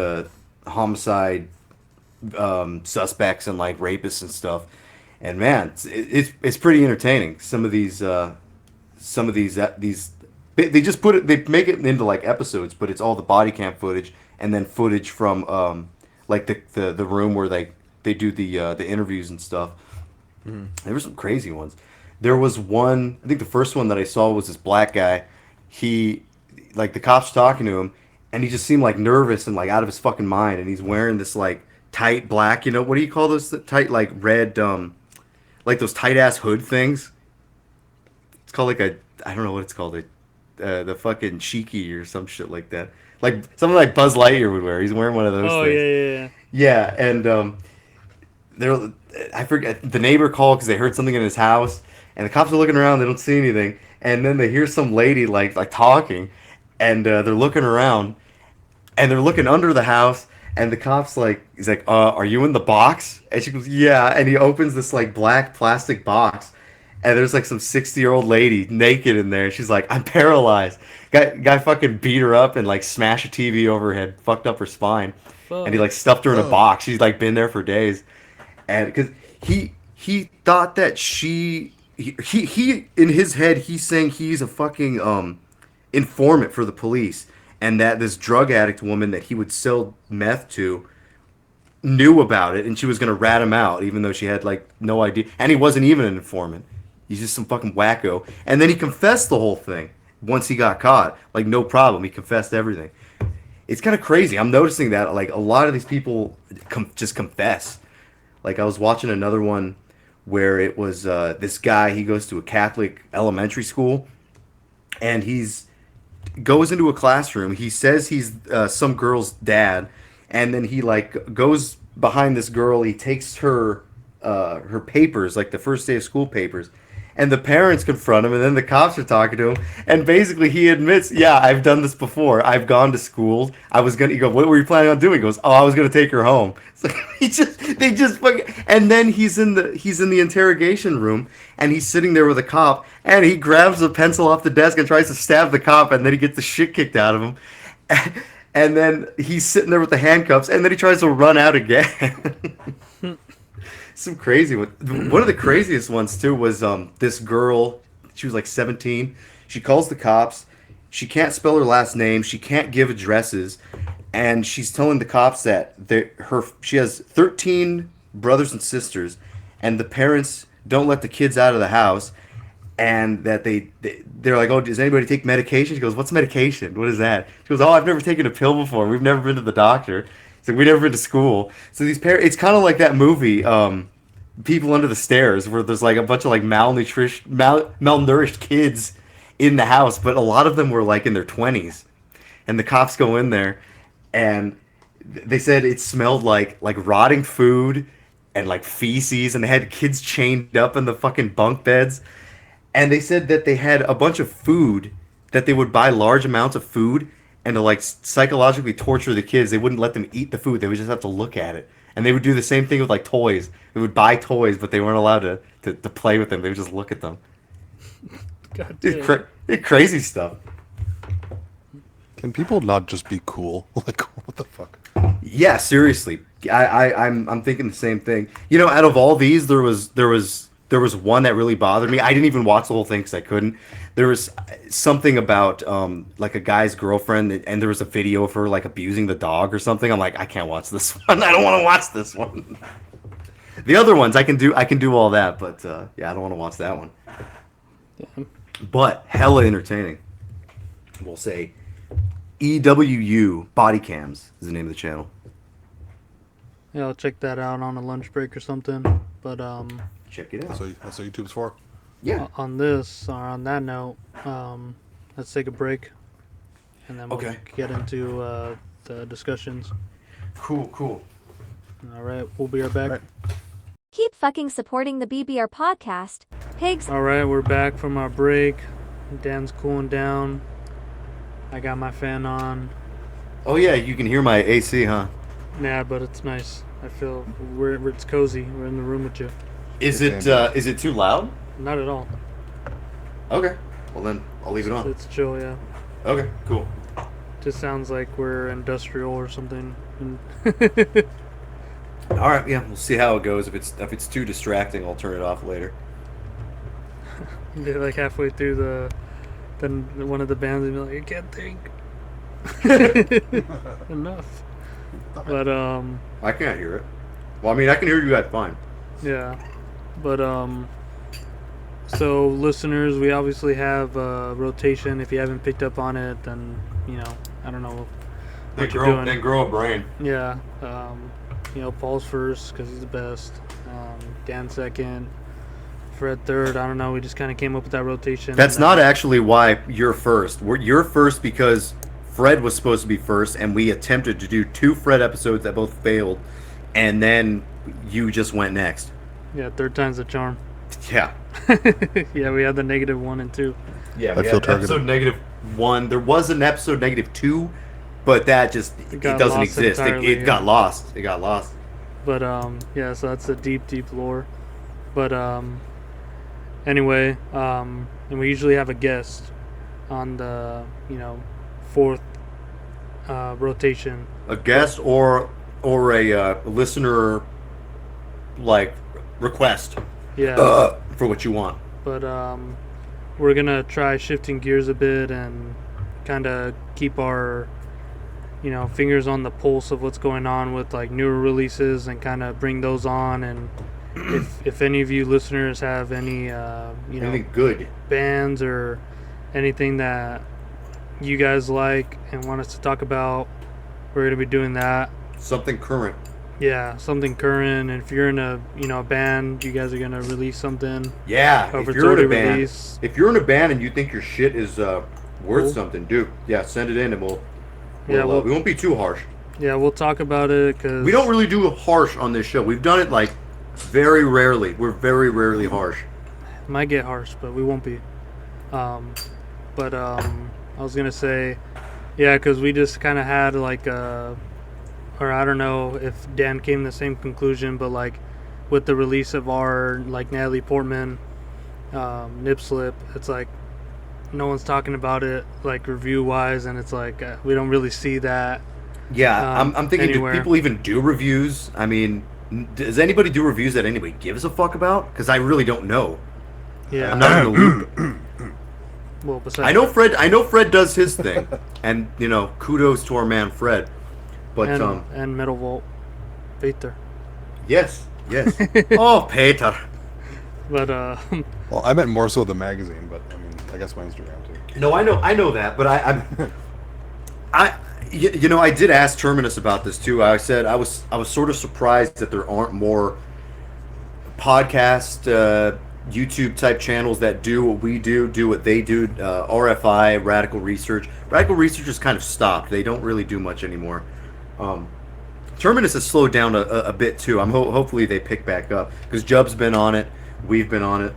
Speaker 2: homicide suspects and like rapists and stuff. And man, it's pretty entertaining. Some of these they just put it, they make it into like episodes, but it's all the body cam footage and then footage from like the room where they do the interviews and stuff. There were some crazy ones. There was one, I think the first one that I saw was this black guy. He, like, the cops talking to him, and he just seemed like nervous and like out of his fucking mind, and he's wearing this like tight black, what do you call those tight, like red, like those tight ass hood things? It's called like I don't know what it's called, the fucking cheeky or some shit like that. Like something like Buzz Lightyear would wear. He's wearing one of those
Speaker 1: Oh
Speaker 2: things.
Speaker 1: yeah.
Speaker 2: Yeah, and they're, I forget, the neighbor called because they heard something in his house, and the cops are looking around. They don't see anything, and then they hear some lady like talking, and they're looking around, and they're looking under the house, and the cops he's like, are you in the box? And she goes, yeah, and he opens this like black plastic box, and there's like some 60-year-old lady naked in there. She's like, I'm paralyzed. Guy fucking beat her up and like smashed a TV over her head, fucked up her spine, and he like stuffed her in a box. She's like been there for days. And because he thought that he in his head, he's saying he's a fucking informant for the police, and that this drug addict woman that he would sell meth to knew about it, and she was gonna rat him out even though she had like no idea, and he wasn't even an informant. He's just some fucking wacko. And then he confessed the whole thing once he got caught, like no problem. He confessed everything. It's kind of crazy. I'm noticing that like a lot of these people just confess. Like I was watching another one where it was this guy. He goes to a Catholic elementary school, and goes into a classroom. He says he's some girl's dad, and then he like goes behind this girl. He takes her papers, like the first day of school papers, and the parents confront him, and then the cops are talking to him, and basically he admits, yeah, I've done this before. I've gone to schools. You go, what were you planning on doing? He goes, oh, I was gonna take her home. So they just fucking, and then he's in the interrogation room, and he's sitting there with a cop, and he grabs a pencil off the desk and tries to stab the cop, and then he gets the shit kicked out of him. And then he's sitting there with the handcuffs, and then he tries to run out again. Some crazy one. One of the craziest ones too was this girl. She was like 17. She calls the cops. She can't spell her last name. She can't give addresses, and she's telling the cops that she has 13 brothers and sisters, and the parents don't let the kids out of the house, and that they're like, oh, does anybody take medication? She goes, what's medication? What is that? She goes, oh, I've never taken a pill before. We've never been to the doctor. So we never been to school. So these parents, it's kind of like that movie, People Under the Stairs, where there's like a bunch of like malnourished kids in the house, but a lot of them were like in their 20s. And the cops go in there, and they said it smelled like rotting food and like feces, and they had kids chained up in the fucking bunk beds. And they said that they had a bunch of food, that they would buy large amounts of food, and to like psychologically torture the kids. They wouldn't let them eat the food. They would just have to look at it. And they would do the same thing with like toys. They would buy toys, but they weren't allowed to play with them. They would just look at them.
Speaker 1: God damn.
Speaker 2: It's crazy stuff.
Speaker 3: Can people not just be cool? Like, what the fuck?
Speaker 2: Yeah, seriously. I'm thinking the same thing. You know, out of all these, there was one that really bothered me. I didn't even watch the whole thing because I couldn't. There was something about like a guy's girlfriend, and there was a video of her like abusing the dog or something. I'm like, I can't watch this one. I don't want to watch this one. The other ones I can do all that, but yeah, I don't want to watch that one. But hella entertaining. We'll say EWU Body Cams is the name of the channel.
Speaker 1: Yeah, I'll check that out on a lunch break or something. But
Speaker 2: Check it out.
Speaker 3: So that's what YouTube's for.
Speaker 2: Yeah.
Speaker 1: on this, or on that note, let's take a break, and then we'll
Speaker 2: Okay.
Speaker 1: get into the discussions.
Speaker 2: Cool.
Speaker 1: All right, we'll be right back.
Speaker 3: Right.
Speaker 4: Keep fucking supporting the BBR podcast. Pigs.
Speaker 1: All right, we're back from our break. Dan's cooling down. I got my fan on.
Speaker 2: Oh yeah, you can hear my AC, huh?
Speaker 1: Yeah, but it's nice. I feel it's cozy. We're in the room with you.
Speaker 2: Is it too loud?
Speaker 1: Not at all.
Speaker 2: Okay. Well then, I'll leave it on.
Speaker 1: It's chill, yeah.
Speaker 2: Okay, cool.
Speaker 1: Just sounds like we're industrial or something.
Speaker 2: All right, yeah, we'll see how it goes. If it's too distracting, I'll turn it off later.
Speaker 1: Get like halfway through then one of the bands will be like, I can't think. Enough. But
Speaker 2: I can't hear it. Well, I mean, I can hear you guys fine.
Speaker 1: yeah. But so listeners, we obviously have rotation. If you haven't picked up on it, then I don't know what you're doing.
Speaker 2: Then grow a brain.
Speaker 1: Yeah. Paul's first because he's the best. Dan second. Fred third. I don't know. We just kind of came up with that rotation.
Speaker 2: That's not actually why you're first. You're first because Fred was supposed to be first, and we attempted to do 2 Fred episodes that both failed, and then you just went next.
Speaker 1: Yeah, third time's the charm.
Speaker 2: Yeah.
Speaker 1: Yeah, we had the -1 and 2.
Speaker 2: Yeah,
Speaker 3: I
Speaker 2: we
Speaker 3: feel
Speaker 2: had episode -1. There was an episode -2, but that just it
Speaker 1: got
Speaker 2: doesn't
Speaker 1: lost
Speaker 2: exist.
Speaker 1: entirely,
Speaker 2: It
Speaker 1: yeah.
Speaker 2: got lost. It got lost.
Speaker 1: But yeah, so that's a deep lore. But anyway, and we usually have a guest on the fourth rotation.
Speaker 2: A guest or a listener like request
Speaker 1: Yeah.
Speaker 2: for what you want.
Speaker 1: But we're gonna try shifting gears a bit and kind of keep our fingers on the pulse of what's going on with like newer releases and kind of bring those on. And if any of you listeners have any
Speaker 2: Anything good?
Speaker 1: bands or anything that you guys like and want us to talk about, we're gonna be doing that.
Speaker 2: Something current.
Speaker 1: Yeah, something current. And if you're in a a band, you guys are gonna release something.
Speaker 2: Yeah,
Speaker 1: However,
Speaker 2: if
Speaker 1: it's
Speaker 2: you're in a
Speaker 1: already
Speaker 2: band,
Speaker 1: released.
Speaker 2: if you're in a band and you think your shit is worth
Speaker 1: Cool.
Speaker 2: something, dude, yeah, send it in and we'll
Speaker 1: we'll
Speaker 2: we won't be too harsh.
Speaker 1: Yeah, we'll talk about it because
Speaker 2: We don't really do harsh on this show. We've done it like very rarely. We're very rarely harsh.
Speaker 1: might get harsh, but we won't be. I was gonna say, yeah, because we just kind of had like or I don't know if Dan came to the same conclusion, but like with the release of our like Natalie Portman nip slip, it's like no one's talking about it like review wise, and it's like we don't really see that.
Speaker 2: Yeah, I'm thinking,
Speaker 1: anywhere.
Speaker 2: do people even do reviews? I mean, does anybody do reviews that anybody gives a fuck about? Because I really don't know.
Speaker 1: Yeah,
Speaker 2: I'm not in the loop.
Speaker 1: well, besides
Speaker 2: I know Fred does his thing, and kudos to our man Fred. But
Speaker 1: and Metal Vault, Peter.
Speaker 2: yes. Oh, Peter.
Speaker 1: But
Speaker 3: Well, I meant more so the magazine, but I mean, I guess my Instagram too.
Speaker 2: No, I know that, but I did ask Terminus about this too. I said I was sort of surprised that there aren't more podcast YouTube type channels that do what we do what they do. RFI, Radical Research. Radical Research has kind of stopped. They don't really do much anymore. Terminus has slowed down a bit too. I'm hopefully they pick back up because Jub's been on it. We've been on it.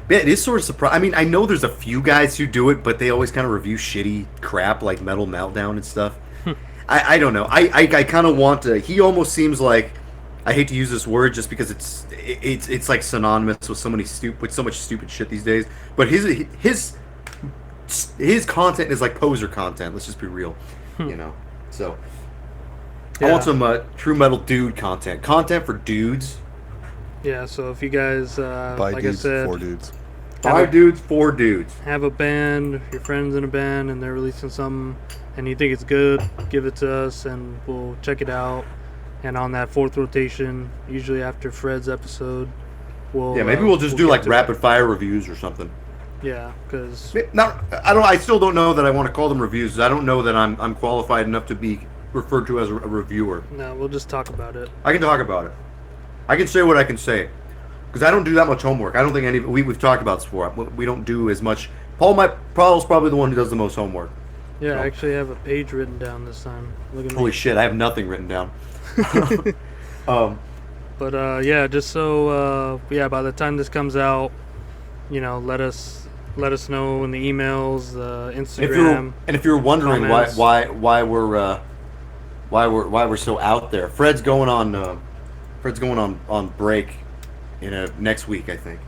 Speaker 2: Yeah, it is sort of surprising. I mean, I know there's a few guys who do it, but they always kind of review shitty crap like Metal Meltdown and stuff. I don't know. I kind of want to. He almost seems like, I hate to use this word just because it's like synonymous with so much stupid shit these days. But his content is like poser content. Let's just be real, So I want
Speaker 1: Yeah.
Speaker 2: some true metal dude content. Content for dudes.
Speaker 1: Yeah, so if you guys,
Speaker 3: By
Speaker 1: like
Speaker 3: dudes,
Speaker 1: I said,
Speaker 3: for dudes.
Speaker 2: Five dudes, four dudes.
Speaker 1: have a band, your friends in a band, and they're releasing something, and you think it's good, give it to us, and we'll check it out. And on that fourth rotation, usually after Fred's episode,
Speaker 2: Yeah, maybe we'll just do
Speaker 1: get
Speaker 2: like
Speaker 1: to
Speaker 2: rapid fire reviews or something.
Speaker 1: Yeah, because
Speaker 2: Not, I don't. I still don't know that I want to call them reviews. I don't know that I'm qualified enough to be referred to as a reviewer.
Speaker 1: no, we'll just talk about it.
Speaker 2: I can talk about it. I can say what I can say because I don't do that much homework. I don't think we've talked about this before. We don't do as much. Paul's probably the one who does the most homework.
Speaker 1: Yeah,
Speaker 2: So.
Speaker 1: I actually have a page written down this time. Look at
Speaker 2: Holy
Speaker 1: me.
Speaker 2: shit! I have nothing written down.
Speaker 1: But yeah, just so by the time this comes out, let us know in the emails, Instagram.
Speaker 2: If you're wondering
Speaker 1: comments.
Speaker 2: why we're so out there, Fred's going on break next week, I think,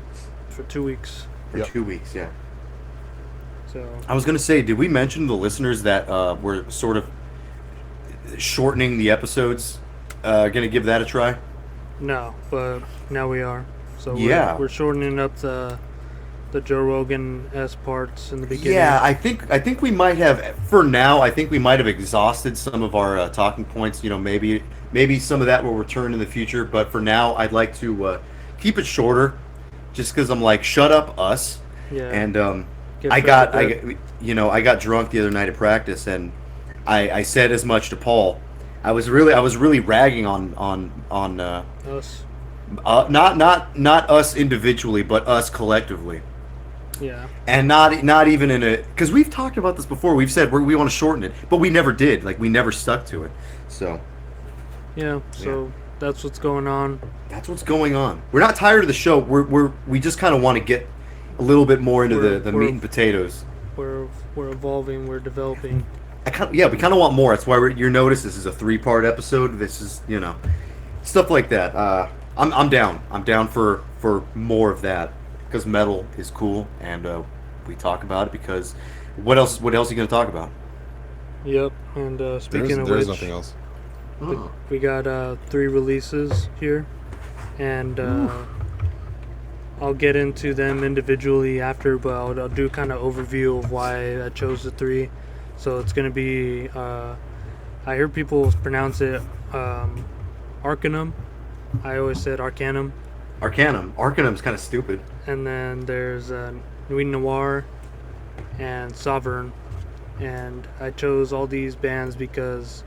Speaker 1: for 2 weeks.
Speaker 2: for
Speaker 3: Yep.
Speaker 2: 2 weeks. Yeah.
Speaker 1: So
Speaker 2: I was gonna say, did we mention to the listeners that we're sort of shortening the episodes? Gonna give that a try.
Speaker 1: no, but now we are. So
Speaker 2: Yeah.
Speaker 1: we're shortening up the Joe Rogan S parts in the beginning.
Speaker 2: Yeah, I think we might have, for now. I think we might have exhausted some of our talking points. Maybe some of that will return in the future. But for now, I'd like to keep it shorter, just because I'm like, shut up, us.
Speaker 1: Yeah.
Speaker 2: And
Speaker 1: Get
Speaker 2: I
Speaker 1: Fred
Speaker 2: got
Speaker 1: to bed.
Speaker 2: I got drunk the other night at practice, and I said as much to Paul. I was really ragging on
Speaker 1: Us.
Speaker 2: not us individually, but us collectively.
Speaker 1: Yeah.
Speaker 2: And not even in a, because we've talked about this before. We've said we want to shorten it, but we never did. Like, we never stuck to it. So
Speaker 1: Yeah. So that's what's going on.
Speaker 2: that's what's going on. We're not tired of the show. We just kind of want to get a little bit more into the
Speaker 1: We're-
Speaker 2: meat and potatoes.
Speaker 1: We're evolving. We're developing.
Speaker 2: We kind of want more. That's why your notice. This is a 3-part episode. This is stuff like that. I'm down. I'm down for more of that, because metal is cool, and we talk about it because what else are you gonna talk about?
Speaker 1: Yep. And speaking of
Speaker 3: There's
Speaker 1: which,
Speaker 3: nothing else.
Speaker 1: we got 3 releases here, and I'll get into them individually after, but I'll do kind of overview of why I chose the 3. So it's gonna be I hear people pronounce it Arckanum. I always said Arckanum.
Speaker 2: Arckanum's kind of stupid.
Speaker 1: And then there's Nuit Noire and Sovereign. And I chose all these bands because,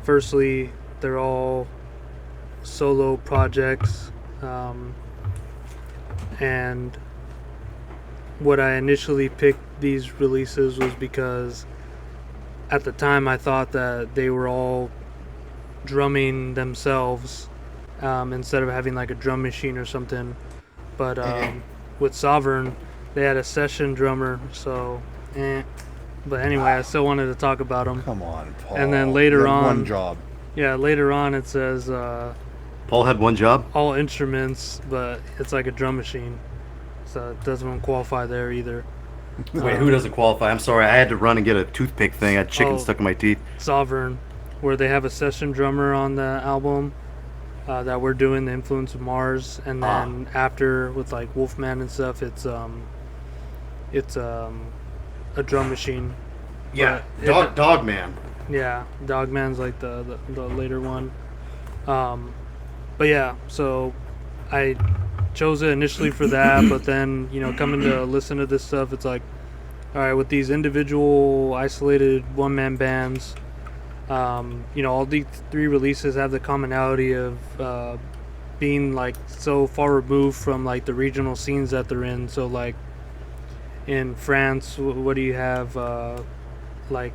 Speaker 1: firstly, they're all solo projects. And what I initially picked these releases was because at the time I thought that they were all drumming themselves instead of having like a drum machine or something. But with Sovereign, they had a session drummer, so But anyway, I still wanted to talk about them.
Speaker 3: Come on, Paul.
Speaker 1: And then later
Speaker 3: You had
Speaker 1: on-
Speaker 3: one job.
Speaker 1: Yeah, later on it says
Speaker 2: Paul had one job.
Speaker 1: all instruments, but it's like a drum machine, so it doesn't qualify there either.
Speaker 2: Wait, who doesn't qualify? I'm sorry, I had to run and get a toothpick thing. I had chicken
Speaker 1: Oh.
Speaker 2: stuck in my teeth.
Speaker 1: Sovereign, where they have a session drummer on the album that we're doing, The Influence of Mars, and then after with like Wolfman and stuff, it's a drum machine.
Speaker 2: Yeah,
Speaker 1: But
Speaker 2: Dogman.
Speaker 1: Yeah, Dogman's like the later one. But yeah, so I chose it initially for that, but then, coming to listen to this stuff, it's like, all right, with these individual isolated one-man bands, all these 3 releases have the commonality of being like so far removed from like the regional scenes that they're in. So like in France, what do you have? Like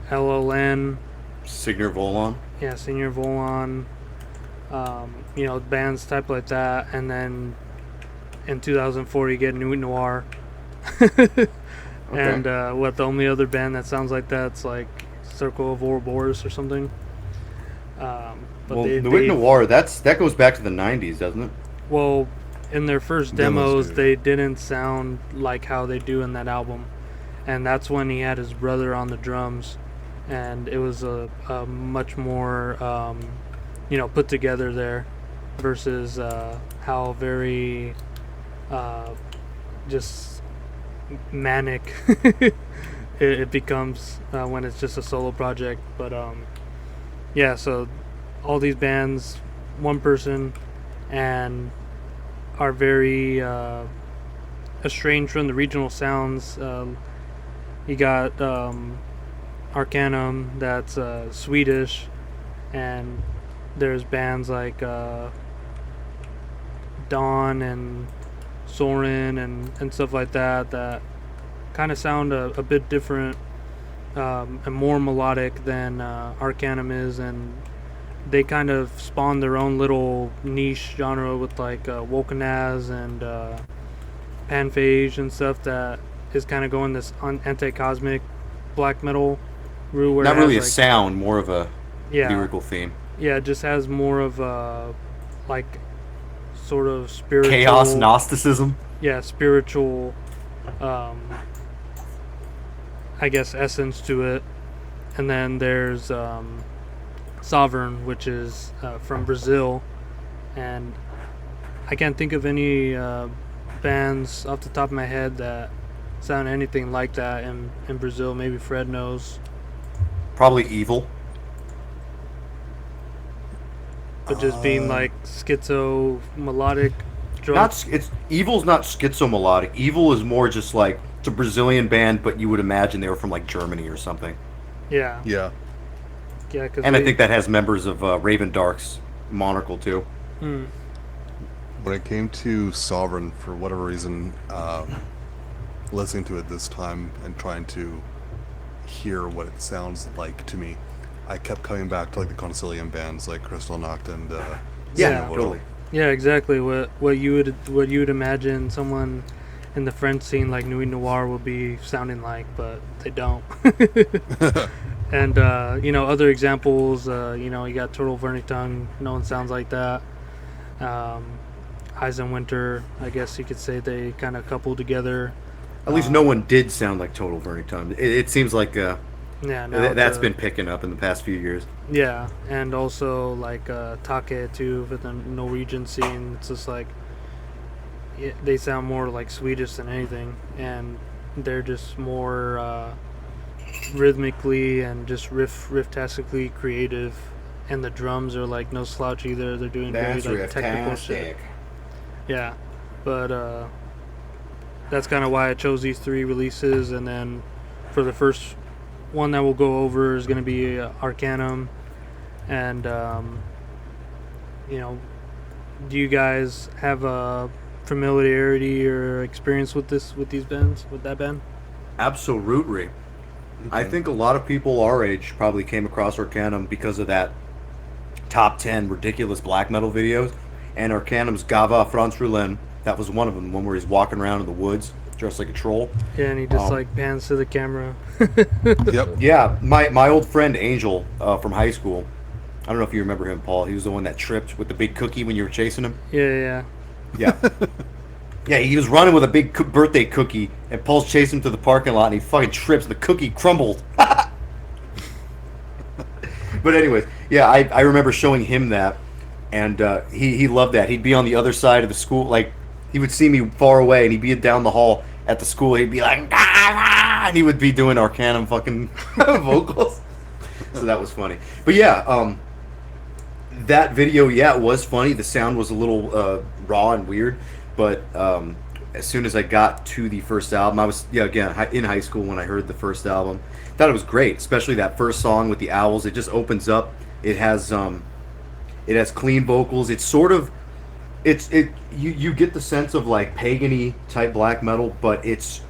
Speaker 1: LLN,
Speaker 2: Signor Volon.
Speaker 1: yeah, Senior Volon, bands type like that, and then in 2004 you get Nuit Noire, and the only other band that sounds like that's like Circle of Ouroboros or something. But
Speaker 2: Well,
Speaker 1: they
Speaker 2: Nuit Noire, that goes back to the 90s, doesn't it?
Speaker 1: well, in their first
Speaker 3: Demos
Speaker 1: demos,
Speaker 3: do.
Speaker 1: they didn't sound like how they do in that album, and that's when he had his brother on the drums. and it was a much more put together there versus how very just manic it becomes when it's just a solo project. But yeah, so all these bands, one person, and are very estranged from the regional sounds. You got Arckanum, that's Swedish, and there's bands like Dawn and Soren and stuff like that kind of sound a bit different and more melodic than Arckanum is, and they kind of spawn their own little niche genre with like Wokenaz and Panphage and stuff that is kind of going this anti-cosmic black metal route. Where
Speaker 2: Not
Speaker 1: it
Speaker 2: really a
Speaker 1: has, like,
Speaker 2: sound, more of a
Speaker 1: yeah,
Speaker 2: lyrical theme.
Speaker 1: yeah, it just has more of a like sort of spiritual
Speaker 2: Chaos Gnosticism.
Speaker 1: yeah, spiritual I guess essence to it. And then there's Sovereign, which is from Brazil, and I can't think of any bands off the top of my head that sound anything like that in Brazil. Maybe Fred knows,
Speaker 2: Probably Evil.
Speaker 1: but just being like schizo melodic drum.
Speaker 2: Evil's not schizo-melodic. Evil is more just like, it's a Brazilian band, but you would imagine they were from like Germany or something.
Speaker 1: Yeah,
Speaker 3: Yeah.
Speaker 1: yeah, cause
Speaker 2: And I think that has members of Raven Dark's Monocle too.
Speaker 1: Mm,
Speaker 3: When it came to Sovereign, for whatever reason, listening to it this time and trying to hear what it sounds like to me, I kept coming back to like the Concilium bands like Crystal Nacht and
Speaker 1: Yeah,
Speaker 2: totally.
Speaker 1: yeah, exactly. What you would imagine someone in the French scene like Nuit Noire would be sounding like, but they don't. And other examples, you got Total Vernitung. No one sounds like that. Eisenwinter, I guess you could say they kind of coupled together.
Speaker 2: At least no one did sound like Total Vernitung. It seems like
Speaker 1: Yeah, now
Speaker 2: that's
Speaker 1: the-
Speaker 2: been picking up in the past few years.
Speaker 1: Yeah, and also like Take too for the Norwegian scene. It's just like they sound more like Swedish than anything, and they're just more rhythmically and just riff-tastically creative. And the drums are like no slouch either. They're doing very like technical shit. Yeah, but that's kind of why I chose these three releases. And then for the first one that we'll go over is going to be Arckanum. And do you guys have a familiarity or experience with these bands, with that band?
Speaker 2: Absolutely. I think a lot of people our age probably came across Arckanum because of that top 10 ridiculous black metal videos. And Arckanum's Gava Franz Roulin, that was one of them, one where he's walking around in the woods dressed like a troll.
Speaker 1: Yeah, and he just like pans to the camera.
Speaker 3: Yep.
Speaker 2: Yeah, my old friend Angel from high school, I don't know if you remember him, Paul. He was the one that tripped with the big cookie when you were chasing him.
Speaker 1: Yeah.
Speaker 2: Yeah. Yeah, he was running with a big birthday cookie, and Paul's chasing him to the parking lot, and he fucking trips, and the cookie crumbled. But anyways, yeah, I remember showing him that, and he loved that. He'd be on the other side of the school, like, he would see me far away, and he'd be down the hall at the school, he'd be like, and he would be doing Arckanum fucking vocals. So that was funny. But yeah, that video, yeah, it was funny. The sound was a little raw and weird, but as soon as I got to the first album, I was, again, in high school when I heard the first album. Thought it was great, especially that first song with the owls. It just opens up. It has clean vocals. It's sort of, you get the sense of like pagan-y type black metal, but it's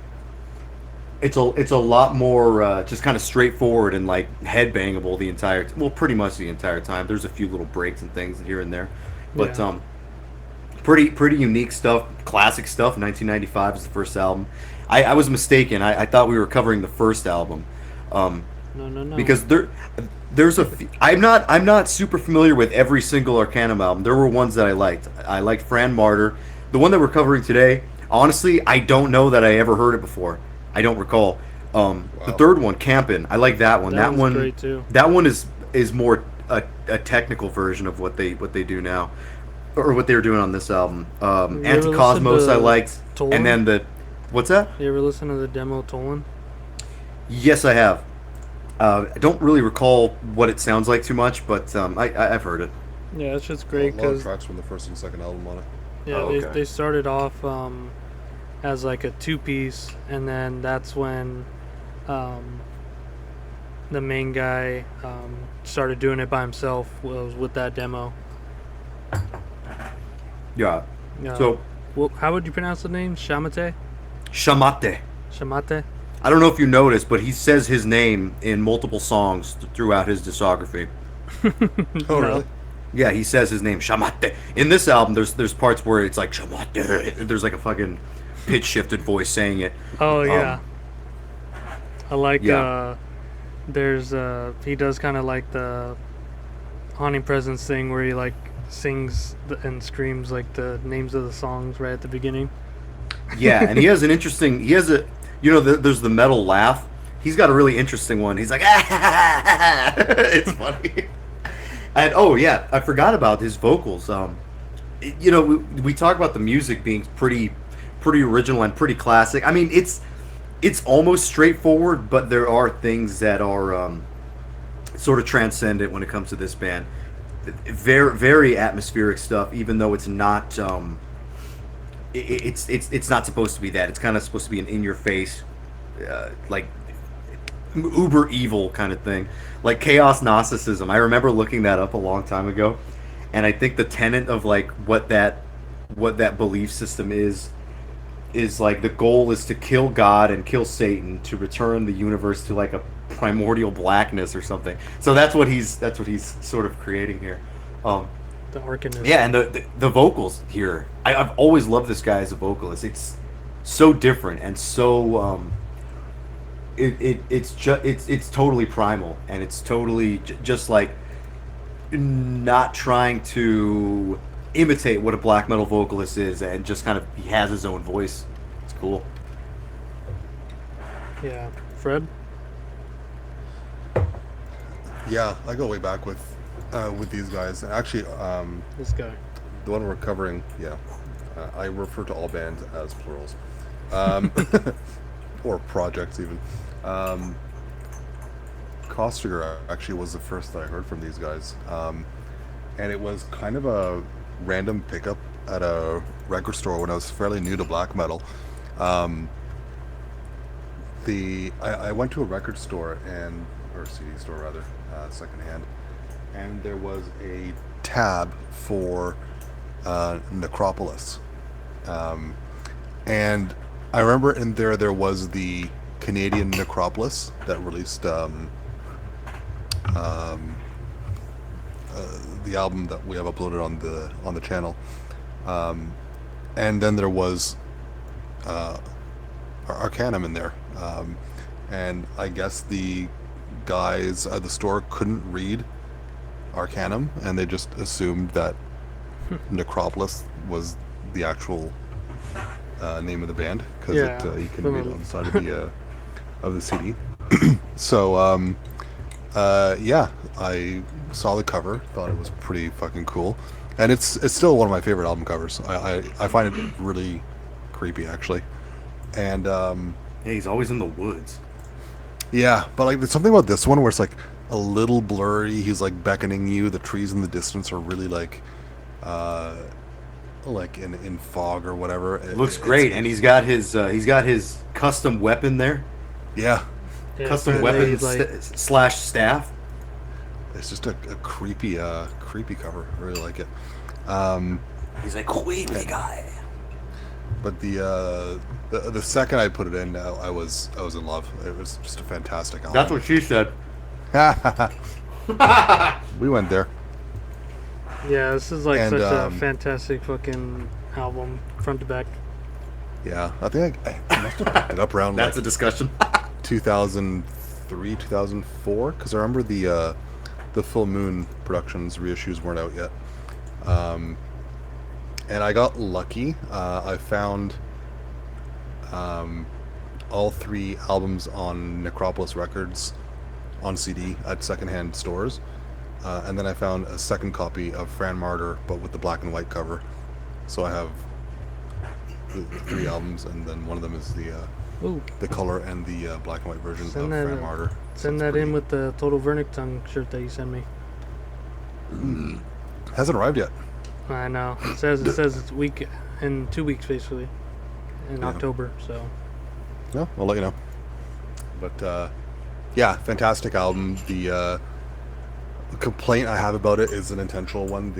Speaker 2: a lot more just kind of straightforward and like headbangable the entire pretty much the entire time. There's a few little breaks and things here and there, but
Speaker 1: Yeah.
Speaker 2: pretty unique stuff, classic stuff. 1995 is the first album. I was mistaken. I thought we were covering the first album.
Speaker 1: No.
Speaker 2: Because there's I'm not super familiar with every single Arckanum album. There were ones that I liked. I liked Fran Martyr. The one that we're covering today, honestly, I don't know that I ever heard it before. I don't recall. The third one, Campin', I like that one.
Speaker 1: That
Speaker 2: That
Speaker 1: one's
Speaker 2: one,
Speaker 1: great, too.
Speaker 2: That one is more a technical version of what they do now, or what they were doing on this album.
Speaker 1: You ever
Speaker 2: Anti-Cosmos
Speaker 1: listen to
Speaker 2: I liked,
Speaker 1: Tolan?
Speaker 2: and then what's that?
Speaker 1: You ever listen to the demo Tolan?
Speaker 2: Yes, I have. I don't really recall what it sounds like too much, but I've heard it.
Speaker 1: Yeah, it's just
Speaker 3: A
Speaker 1: great
Speaker 3: lot of
Speaker 1: because
Speaker 3: tracks from the first and second album on it.
Speaker 1: yeah,
Speaker 2: Oh, okay.
Speaker 1: they started off as like a 2-piece, and then that's when the main guy started doing it by himself. Was with that demo.
Speaker 2: Yeah.
Speaker 1: Uh,
Speaker 2: So
Speaker 1: well, how would you pronounce the name? Shamate?
Speaker 2: Shamate.
Speaker 1: Shamate?
Speaker 2: I don't know if you noticed, but he says his name in multiple songs throughout his discography.
Speaker 3: Oh,
Speaker 1: No.
Speaker 3: really?
Speaker 2: Yeah, he says his name, Shamate. In this album, there's parts where it's like Shamate. There's like a fucking pitch shifted voice saying it.
Speaker 1: Oh yeah. I like
Speaker 2: yeah.
Speaker 1: there's he does kind of like the Haunting Presence thing where he like sings and screams like the names of the songs right at the beginning.
Speaker 2: Yeah, and he has there's the metal laugh. He's got a really interesting one. He's like, it's funny. And oh yeah, I forgot about his vocals. We talk about the music being pretty original and pretty classic. I mean, it's almost straightforward, but there are things that are sort of transcendent when it comes to this band. Very very atmospheric stuff, even though it's not. It's not supposed to be that. It's kind of supposed to be an in your face, like uber evil kind of thing, like chaos Gnosticism. I remember looking that up a long time ago, and I think the tenet of like what that belief system is like the goal is to kill God and kill Satan to return the universe to like a primordial blackness or something. So that's what he's sort of creating here.
Speaker 1: The Arckanum.
Speaker 2: Yeah, and the vocals here, I've always loved this guy as a vocalist. It's so different and so it's totally primal, and it's totally just like not trying to imitate what a black metal vocalist is, and just kind of he has his own voice. It's cool.
Speaker 1: Yeah. Fred?
Speaker 3: Yeah, I go way back with these guys. And actually,
Speaker 1: This guy.
Speaker 3: the one we're covering, yeah, I refer to all bands as plurals, or projects even. Costiger actually was the first that I heard from these guys, and it was kind of a random pickup at a record store when I was fairly new to black metal. I went to a record store or CD store rather, secondhand, and there was a tab for Necropolis, and I remember in there was the Canadian Necropolis that released the album that we have uploaded on the channel, and then there was Arckanum in there, and I guess the guys at the store couldn't read Arckanum, and they just assumed that Necropolis was the actual name of the band because
Speaker 1: Yeah.
Speaker 3: you can read it on the side of the CD. So yeah, I saw the cover, thought it was pretty fucking cool, and it's still one of my favorite album covers. I find it really creepy actually, and
Speaker 2: Yeah, he's always in the woods.
Speaker 3: yeah, but like there's something about this one where it's like a little blurry. He's like beckoning you. The trees in the distance are really like in fog or whatever.
Speaker 2: It looks great, and he's got his custom weapon there.
Speaker 3: Yeah,
Speaker 1: Yeah,
Speaker 2: Custom
Speaker 1: Fred
Speaker 2: weapon
Speaker 1: made, like,
Speaker 2: slash staff.
Speaker 3: it's just a creepy cover. I really like it.
Speaker 2: He's like creepy guy.
Speaker 3: But the second I put it in, I was in love. It was just a fantastic album.
Speaker 2: That's what she said.
Speaker 3: We went there.
Speaker 1: Yeah, this is like
Speaker 3: And,
Speaker 1: such a fantastic fucking album, front to back.
Speaker 3: Yeah, I think I must have picked it up around
Speaker 2: That's a
Speaker 3: like
Speaker 2: discussion.
Speaker 3: 2003, 2004, because I remember the Full Moon Productions reissues weren't out yet. And I got lucky. I found a all 3 albums on Necropolis Records on CD at secondhand stores. And then I found a second copy of Fran Martyr, but with the black and white cover. So I have the 3 albums, and then one of them is
Speaker 1: Ooh,
Speaker 3: the color and the black and white version
Speaker 1: Send
Speaker 3: of
Speaker 1: that,
Speaker 3: Fran Martyr.
Speaker 1: send that in with the Total Vernic Tongue shirt that you sent me.
Speaker 3: Hasn't arrived yet.
Speaker 1: I know. It says it's week in 2 weeks basically, in
Speaker 3: Yeah.
Speaker 1: October. So
Speaker 3: No, I'll let you know. But yeah, fantastic album. The complaint I have about it is an intentional one.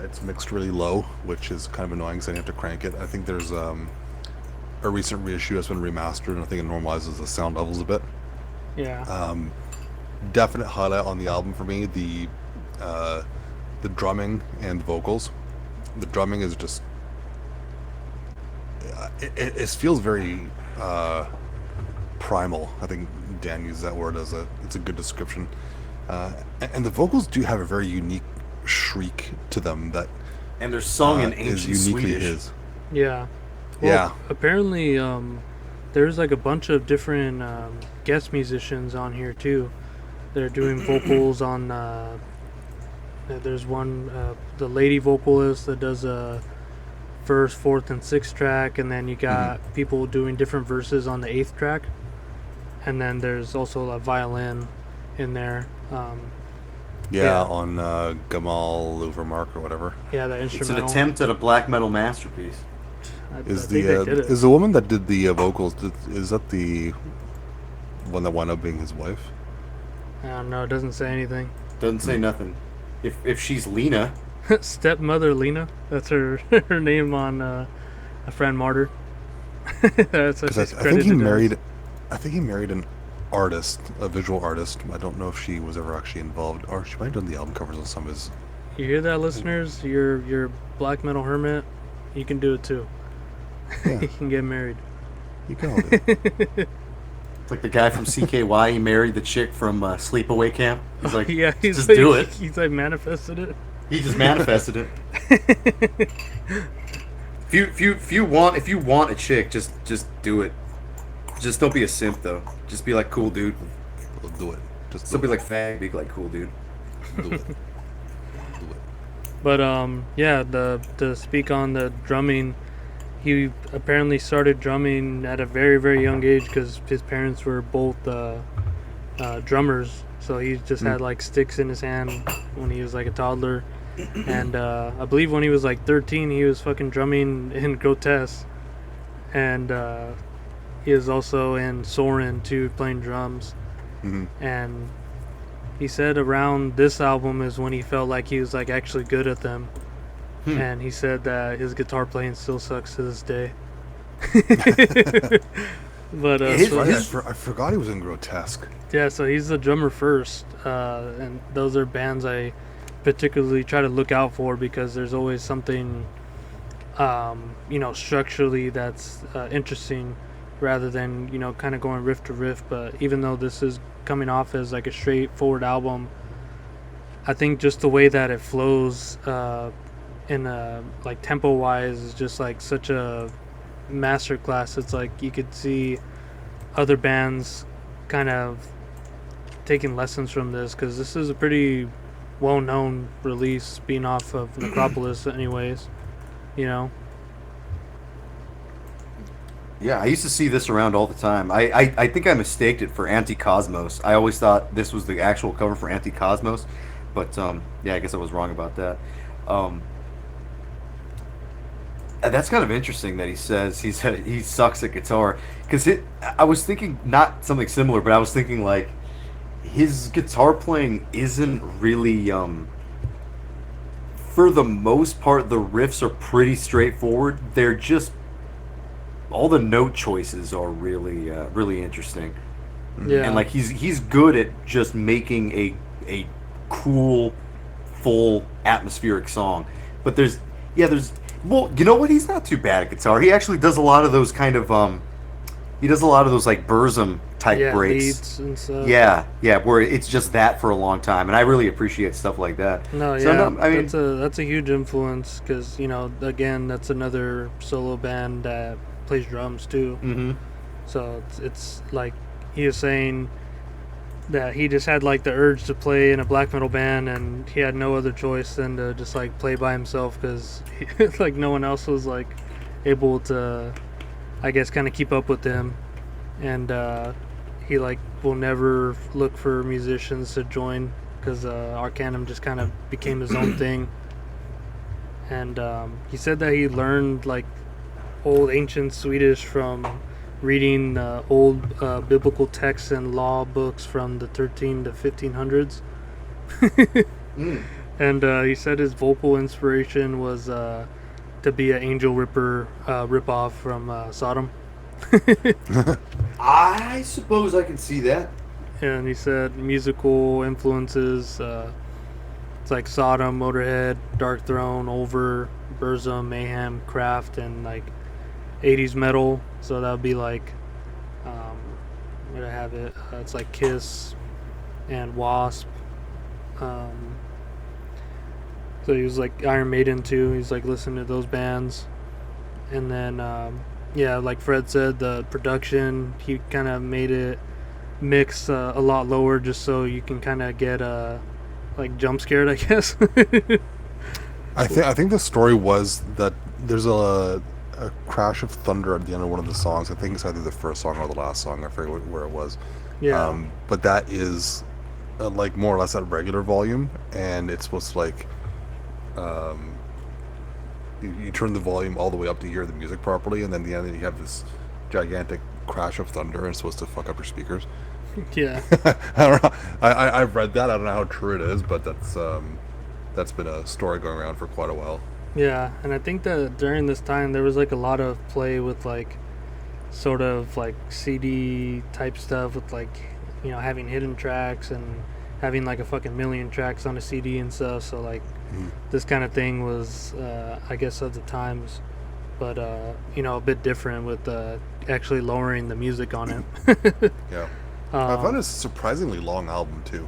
Speaker 3: It's mixed really low, which is kind of annoying because I have to crank it. I think there's a recent reissue that's been remastered, and I think it normalizes the sound levels a bit.
Speaker 1: yeah,
Speaker 3: Definite highlight on the album for me, the drumming and vocals. The drumming is just it feels very primal. I think Dan used that word it's a good description. And the vocals do have a very unique shriek to them that
Speaker 2: And they're sung in
Speaker 3: is
Speaker 2: ancient
Speaker 3: uniquely
Speaker 2: Swedish.
Speaker 3: his.
Speaker 1: yeah. Well,
Speaker 3: Yeah.
Speaker 1: Apparently, there's like a bunch of different guest musicians on here too. They're doing vocals on. There's one, the lady vocalist that does first, fourth, and sixth track, and then you got people doing different verses on the 8th track, and then there's also a violin in there. Yeah.
Speaker 3: On Gamal Luvermark or whatever.
Speaker 1: Yeah, the
Speaker 2: It's an
Speaker 1: instrumental.
Speaker 2: attempt at a black metal masterpiece.
Speaker 1: I
Speaker 3: Is
Speaker 1: think they did it.
Speaker 3: is the woman that did the vocals? Is that the one that wound up being his wife?
Speaker 1: I don't know. It doesn't say anything.
Speaker 2: Doesn't say nothing. If she's Lena,
Speaker 1: Stepmother Lena. That's her her name on a Fran Martyr. That's what
Speaker 3: Because I
Speaker 1: she's
Speaker 3: think
Speaker 1: credited
Speaker 3: he
Speaker 1: as.
Speaker 3: married. I think he married an artist, a visual artist. I don't know if she was ever actually involved, or she might have done the album covers on some of his.
Speaker 1: You hear that, listeners? You're black metal hermit. You can do it too.
Speaker 3: Yeah,
Speaker 1: You can get married.
Speaker 3: you can all do it.
Speaker 2: it's like the guy from CKY. He married the chick from Sleepaway Camp. He's like,
Speaker 1: Yeah, he's
Speaker 2: just
Speaker 1: like,
Speaker 2: do it.
Speaker 1: He's like manifested it.
Speaker 2: He just manifested it. If you want a chick, just do it. Just don't be a simp though. Just be like cool dude.
Speaker 3: We'll do it. Just
Speaker 2: Still
Speaker 3: do
Speaker 2: be
Speaker 3: it.
Speaker 2: like fag. Be like cool dude.
Speaker 3: Do it. Do it.
Speaker 1: But yeah, to speak on the drumming, he apparently started drumming at a very very young age because his parents were both drummers. So he just had like sticks in his hand when he was like a toddler, and I believe when he was like 13, he was fucking drumming in Grotesque, and he was also in Soren too, playing drums.
Speaker 3: Mhm.
Speaker 1: And he said around this album is when he felt like he was like actually good at them. And he said that his guitar playing still sucks to this day. But
Speaker 2: His-
Speaker 1: so-
Speaker 3: I forgot he was in Grotesque.
Speaker 1: yeah, so he's the drummer first, and those are bands I particularly try to look out for because there's always something, structurally that's interesting, rather than kind of going riff to riff. But even though this is coming off as like a straightforward album, I think just the way that it flows, in like tempo wise, is just like such a masterclass. It's like you could see other bands kind of taking lessons from this, because this is a pretty well-known release, being off of Necropolis anyways,
Speaker 2: Yeah, I used to see this around all the time. I think I mistaked it for Anti-Cosmos. I always thought this was the actual cover for Anti-Cosmos, but yeah, I guess I was wrong about that. That's kind of interesting that he says he sucks at guitar, because I was thinking not something similar, but I was thinking like his guitar playing isn't really for the most part, the riffs are pretty straightforward. They're just all the note choices are really really interesting.
Speaker 1: Yeah.
Speaker 2: And like he's good at just making a cool, full atmospheric song. But there's well, you know what? He's not too bad at guitar. He actually does a lot of those kind of he does a lot of those like Burzum type breaks.
Speaker 1: Leads and stuff.
Speaker 2: Yeah, where it's just that for a long time, and I really appreciate stuff like that.
Speaker 1: No,
Speaker 2: So,
Speaker 1: yeah,
Speaker 2: no, I mean,
Speaker 1: that's a huge influence, because again, that's another solo band that plays drums too.
Speaker 2: mhm.
Speaker 1: So it's like he was saying that he just had like the urge to play in a black metal band, and he had no other choice than to just like play by himself because like no one else was like able to, I guess, kind of keep up with him. And he like will never look for musicians to join because Arckanum just kind of became his own thing. And he said that he learned like old ancient Swedish from reading old biblical texts and law books from the 13 to 1500s. And he said his vocal inspiration was to be an Angel Ripper ripoff from Sodom.
Speaker 2: I suppose I can see that.
Speaker 1: And he said musical influences, it's like Sodom, Motorhead, Dark Throne, Over, Burzum, Mayhem, Kraft, and like 80s metal. So that would be like, where do I have it? It's like Kiss and Wasp. So he was like Iron Maiden too. He's like listening to those bands. And then, yeah, like Fred said, the production, he kind of made it mix a lot lower just so you can kind of get like jump scared, I guess.
Speaker 3: I think the story was that there's a crash of thunder at the end of one of the songs. I think it's either the first song or the last song. I forget where it was.
Speaker 1: Yeah.
Speaker 3: But that is like more or less at regular volume, and it's supposed to like you turn the volume all the way up to hear the music properly, and then at the end you have this gigantic crash of thunder, and it's supposed to fuck up your speakers.
Speaker 1: Yeah.
Speaker 3: I don't know. I've read that. I don't know how true it is, but that's been a story going around for quite a while.
Speaker 1: Yeah, and I think that during this time there was like a lot of play with like sort of like CD type stuff with like, you know, having hidden tracks and having like a fucking million tracks on a CD and stuff. So like this kind of thing was I guess of the times, but you know, a bit different with actually lowering the music on it.
Speaker 3: Yeah. I found it's a surprisingly long album too.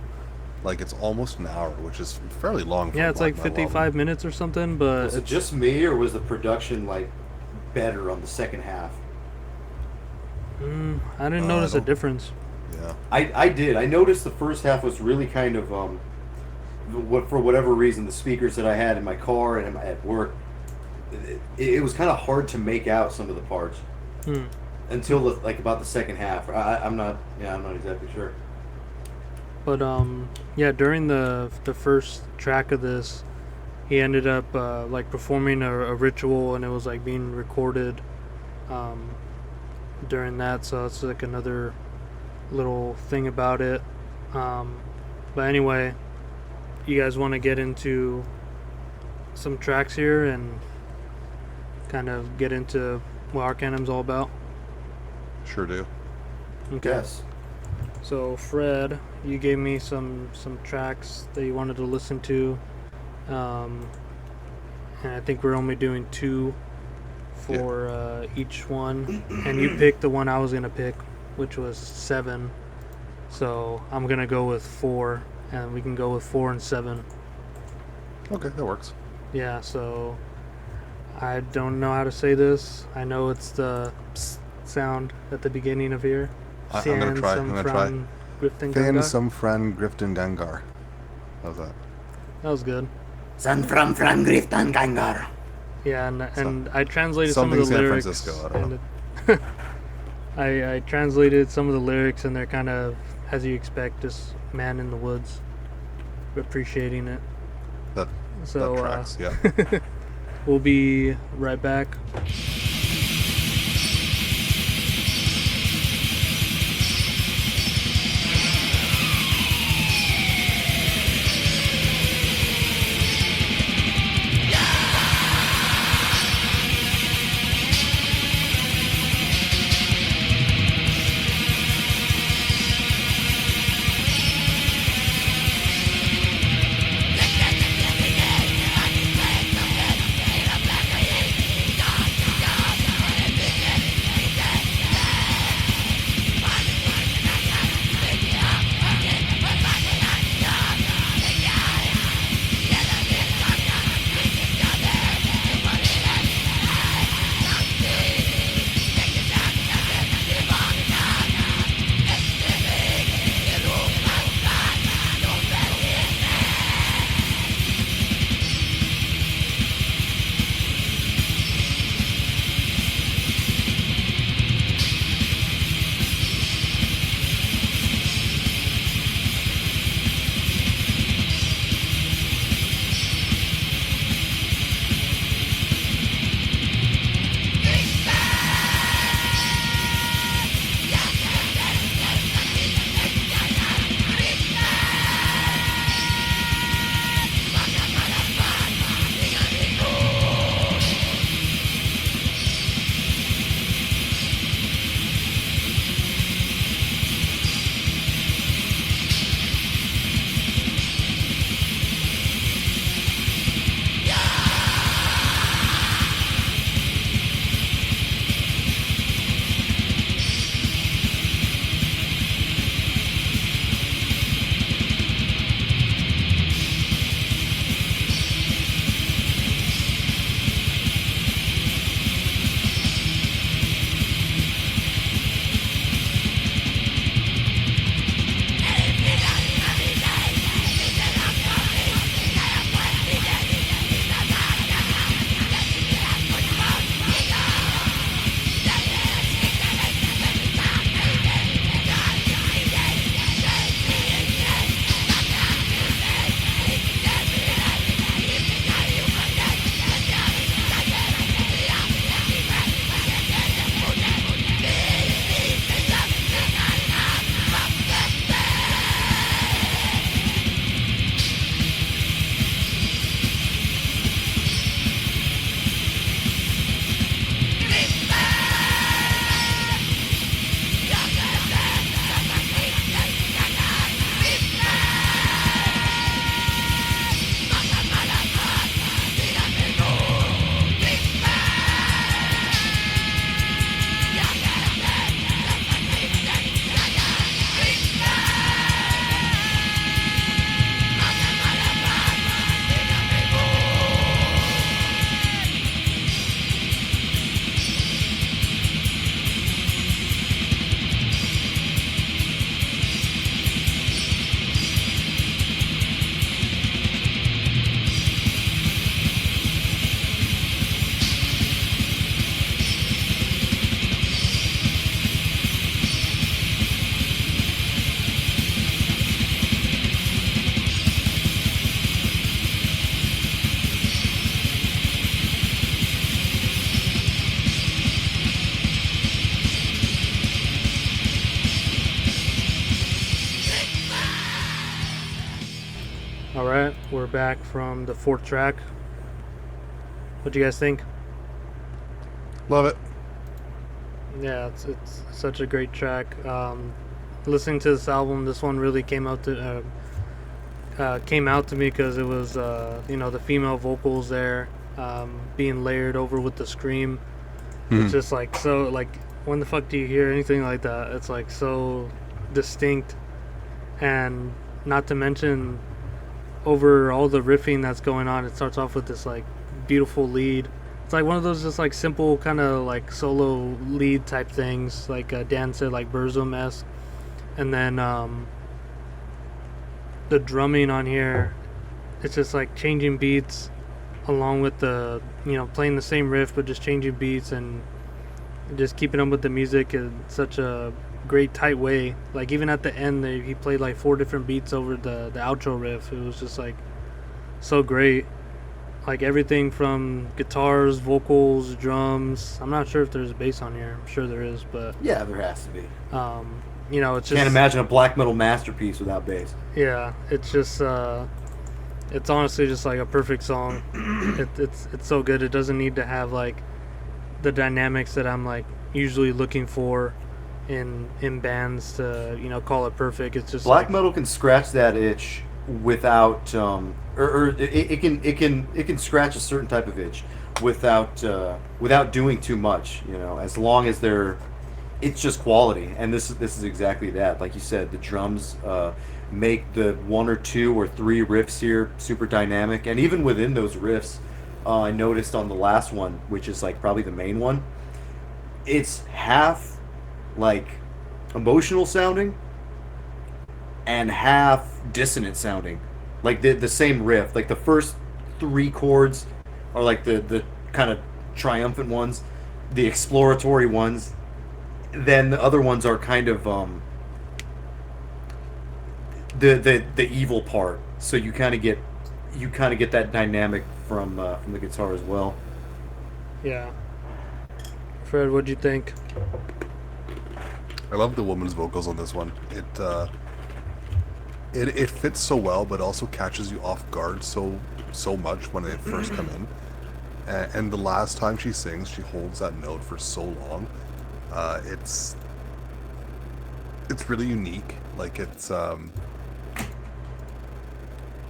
Speaker 3: Like it's almost an hour, which is fairly long. For
Speaker 1: Yeah,
Speaker 3: a
Speaker 1: it's like
Speaker 3: black metal
Speaker 1: 55
Speaker 3: album.
Speaker 1: minutes or something, but
Speaker 2: Was it just me, or was the production like better on the second half?
Speaker 1: I didn't notice a difference.
Speaker 3: Yeah.
Speaker 2: I did. I noticed the first half was really kind of for whatever reason, the speakers that I had in my car and at work, it was kind of hard to make out some of the parts until like about the second half. I'm not exactly sure.
Speaker 1: But yeah, during the first track of this, he ended up like performing a ritual, and it was like being recorded during that. So it's like another little thing about it. But anyway, you guys want to get into some tracks here and kind of get into what Arckanum's all about?
Speaker 3: Sure do.
Speaker 1: Okay.
Speaker 2: Yes.
Speaker 1: So Fred, you gave me some tracks that you wanted to listen to, and I think we're only doing 2 for each one, and you picked the one I was gonna pick, which was 7. So I'm gonna go with 4, and we can go with 4 and 7.
Speaker 3: Okay, that works.
Speaker 1: Yeah. So I don't know how to say this. I know it's the psst sound at the beginning of here.
Speaker 3: I'm gonna try. Fan some friend Grifton Gangar. How's that?
Speaker 1: That was good.
Speaker 2: San Fran Griftan Gangar.
Speaker 1: Yeah, and I translated some of the
Speaker 3: San
Speaker 1: lyrics.
Speaker 3: Francisco, I don't know.
Speaker 1: And I translated some of the lyrics, and they're kind of, as you expect, just man in the woods, appreciating it.
Speaker 3: That tracks, yeah.
Speaker 1: We'll be right back.
Speaker 5: Yeah.
Speaker 1: All right, we're back from the fourth track. What do you guys think?
Speaker 3: Love it.
Speaker 1: Yeah, it's such a great track. Listening to this album, this one really came out to me because it was the female vocals there, being layered over with the scream. It's just like so like when the fuck do you hear anything like that? It's like so distinct, and not to mention over all the riffing that's going on, it starts off with this like beautiful lead. It's like one of those just like simple kind of like solo lead type things, like Dan said, like Burzum-esque. And then the drumming on here, it's just like changing beats along with the, playing the same riff but just changing beats and just keeping up with the music in such a great tight way. Like even at the end he played like 4 different beats over the outro riff. It was just like so great. Like everything from guitars, vocals, drums. I'm not sure if there's bass on here. I'm sure there is, but
Speaker 2: Yeah, there has to be.
Speaker 1: it's just
Speaker 2: Can't imagine a black metal masterpiece without bass.
Speaker 1: Yeah, it's just it's honestly just like a perfect song. It's so good. It doesn't need to have like the dynamics that I'm like usually looking for in bands to call it perfect. It's just
Speaker 2: Black metal can scratch that itch without or it can scratch a certain type of itch without doing too much, as long as it's just quality. And this is exactly that. Like you said, the drums make the 1 or 2 or 3 riffs here super dynamic, and even within those riffs, I noticed on the last one, which is like probably the main one, it's half like emotional sounding and half dissonant sounding. Like the same riff, like the first 3 chords are like the kind of triumphant ones, the exploratory ones. Then the other ones are kind of the evil part. So you kind of get that dynamic from the guitar as well.
Speaker 1: Yeah. Fred, what'd you think?
Speaker 3: I love the woman's vocals on this one. It fits so well, but also catches you off guard so much when they first come in. And the last time she sings, she holds that note for so long. It's really unique. Like it's I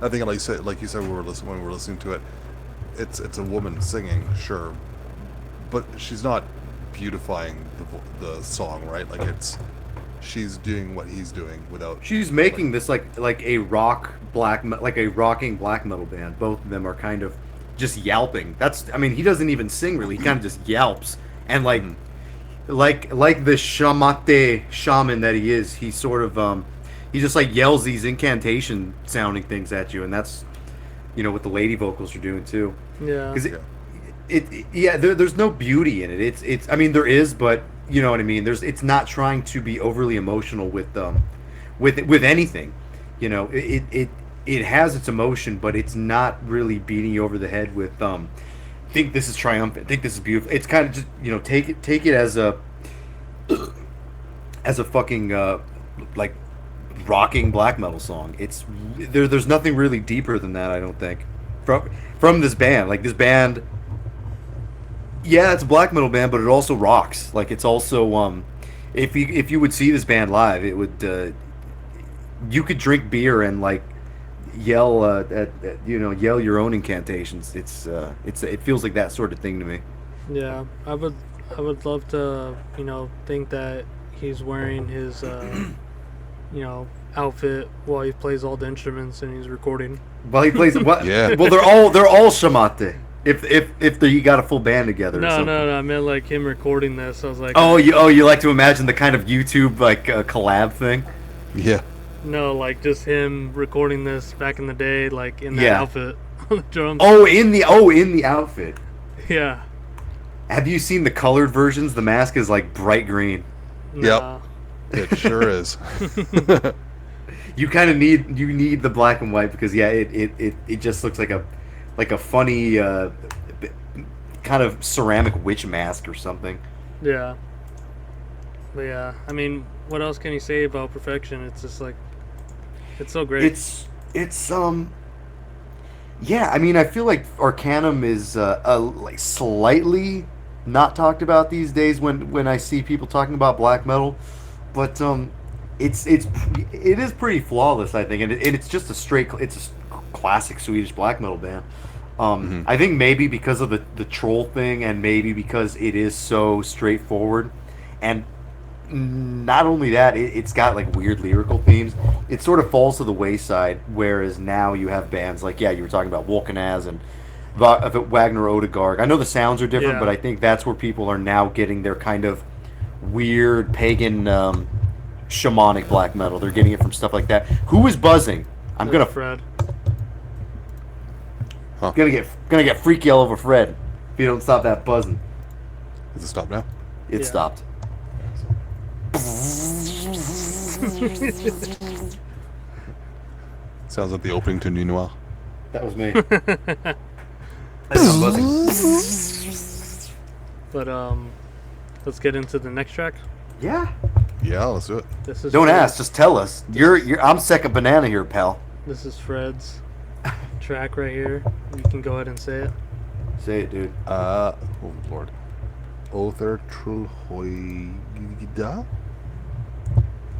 Speaker 3: think like you said when we were listening to it, it's a woman singing, sure, but she's not beautifying the song, right? Like she's doing what he's doing without.
Speaker 2: She's making this like a rocking black metal band. Both of them are kind of just yelping. He doesn't even sing really. He kind of just yelps, and like the shamate shaman that he is, he sort of he just like yells these incantation sounding things at you, and that's what the lady vocals are doing too.
Speaker 1: Yeah.
Speaker 2: Because there's no beauty in it. It's there is, but you know what I mean. It's not trying to be overly emotional with anything. It has its emotion, but it's not really beating you over the head with think this is triumphant, think this is beautiful. It's kind of just take it as a fucking like rocking black metal song. There's nothing really deeper than that, I don't think, from this band. Like this band, yeah, it's a black metal band, but it also rocks. Like it's also if you would see this band live, it would you could drink beer and like yell yell your own incantations. It feels like that sort of thing to me.
Speaker 1: Yeah, I would love to think that he's wearing his outfit while he plays all the instruments and he's recording.
Speaker 2: While he plays what?
Speaker 3: Yeah.
Speaker 2: Well, they're all shamate. If you got a full band together.
Speaker 1: No, I meant like him recording this. I was like,
Speaker 2: you like to imagine the kind of YouTube like collab thing.
Speaker 3: Yeah.
Speaker 1: No, like just him recording this back in the day, like in that outfit on the drums.
Speaker 2: In the outfit.
Speaker 1: Yeah.
Speaker 2: Have you seen the colored versions? The mask is like bright green.
Speaker 1: Nah.
Speaker 3: Yep. It sure is.
Speaker 2: You kind of need the black and white because it just looks like a funny kind of ceramic witch mask or something.
Speaker 1: Yeah. But yeah, what else can you say about Perfection? It's just like, it's so great.
Speaker 2: It's Yeah, I mean, I feel like Arckanum is like slightly not talked about these days when I see people talking about black metal, but it is pretty flawless, I think, and it's just it's a classic Swedish black metal band.
Speaker 3: Hmm.
Speaker 2: I think maybe because of the troll thing, and maybe because it is so straightforward, and not only that, it's got like weird lyrical themes. It sort of falls to the wayside. Whereas now you have bands like, yeah, you were talking about Volkanaz and Wagner Odegaard. I know the sounds are different, but
Speaker 1: Yeah.
Speaker 2: I think that's where people are now getting their kind of weird pagan shamanic black metal. They're getting it from stuff like that. Who is buzzing? I'm gonna
Speaker 1: Fred.
Speaker 3: Huh.
Speaker 2: gonna get freaky all over Fred if you don't stop that buzzing.
Speaker 3: Is it stopped now?
Speaker 2: It
Speaker 1: Yeah.
Speaker 2: stopped.
Speaker 3: Sounds like the opening to Nuit.
Speaker 2: That was me. That's not buzzing.
Speaker 1: But let's get into the next track.
Speaker 2: Yeah.
Speaker 3: Yeah, let's do it.
Speaker 1: This is
Speaker 2: Don't
Speaker 1: Fred's-
Speaker 2: ask, just tell us. I'm second banana here, pal.
Speaker 1: This is Fred's track right here. You can go ahead and say it.
Speaker 2: Say it, dude.
Speaker 3: Oh Lord. Other Trulhoida?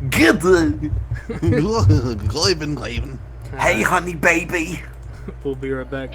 Speaker 2: Good.
Speaker 3: Gleiben.
Speaker 2: Hey, honey, baby.
Speaker 1: We'll be right back.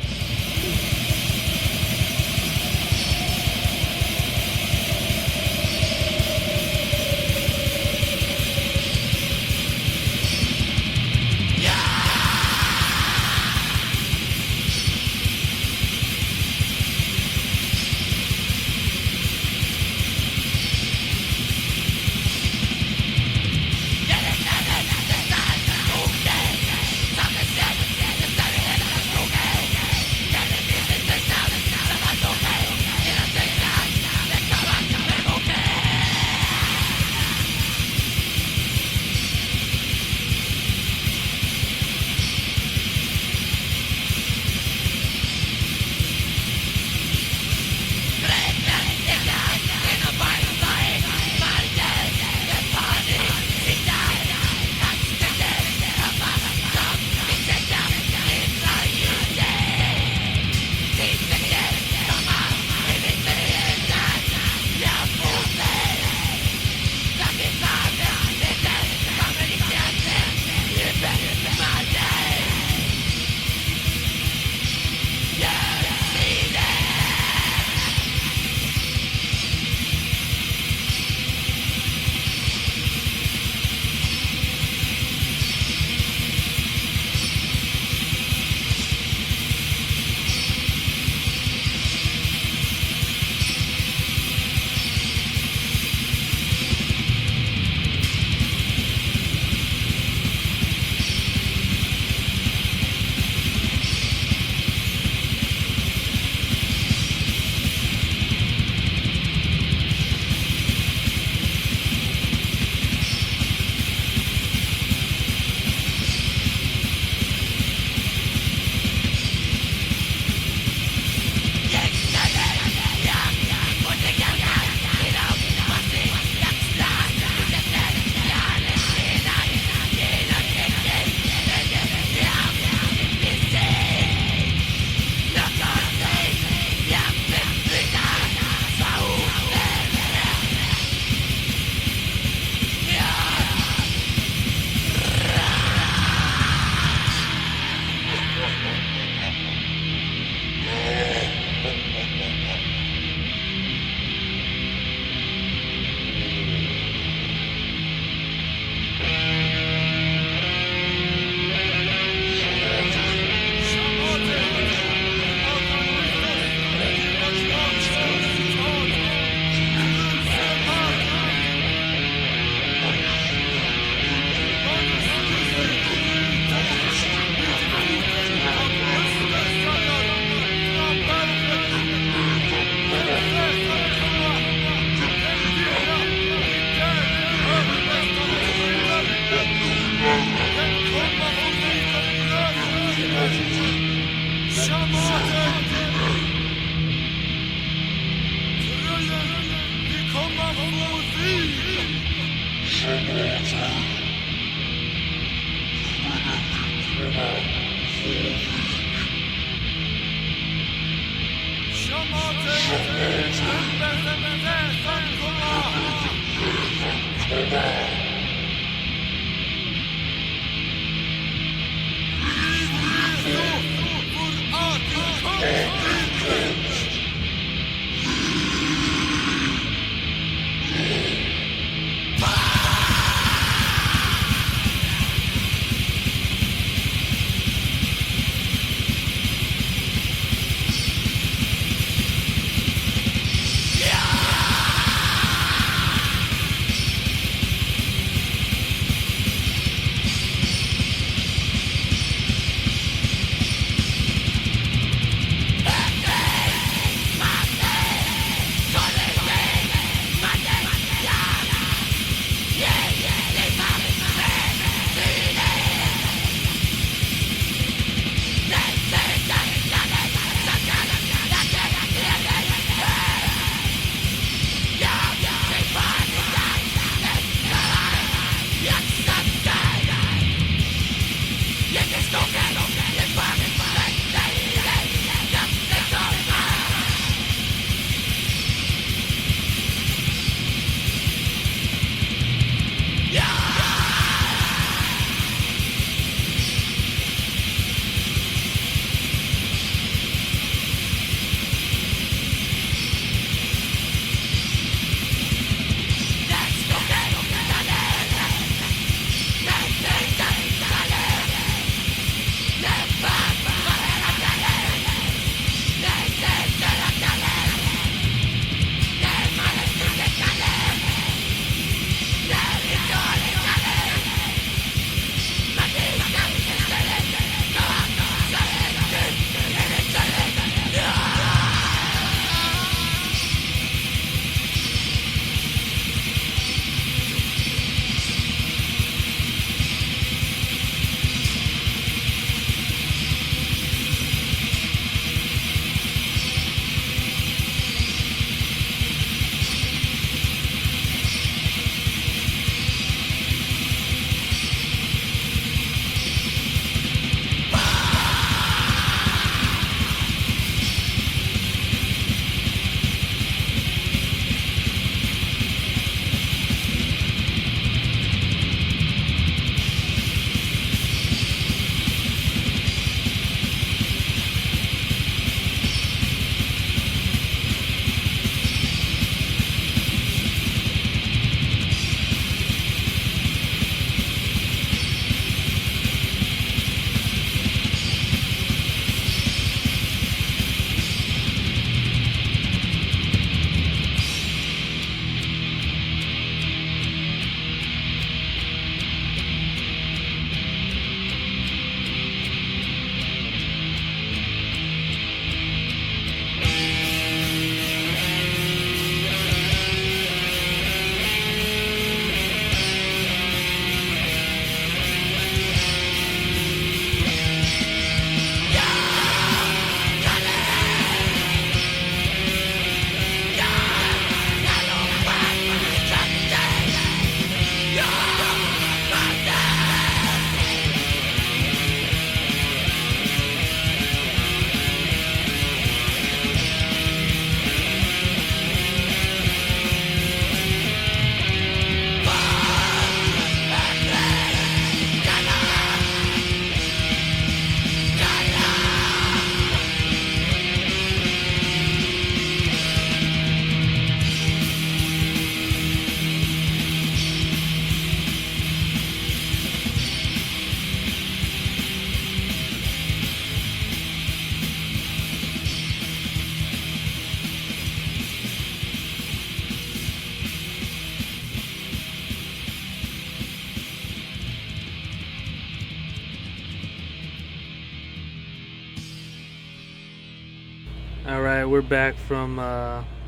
Speaker 1: All right, we're back from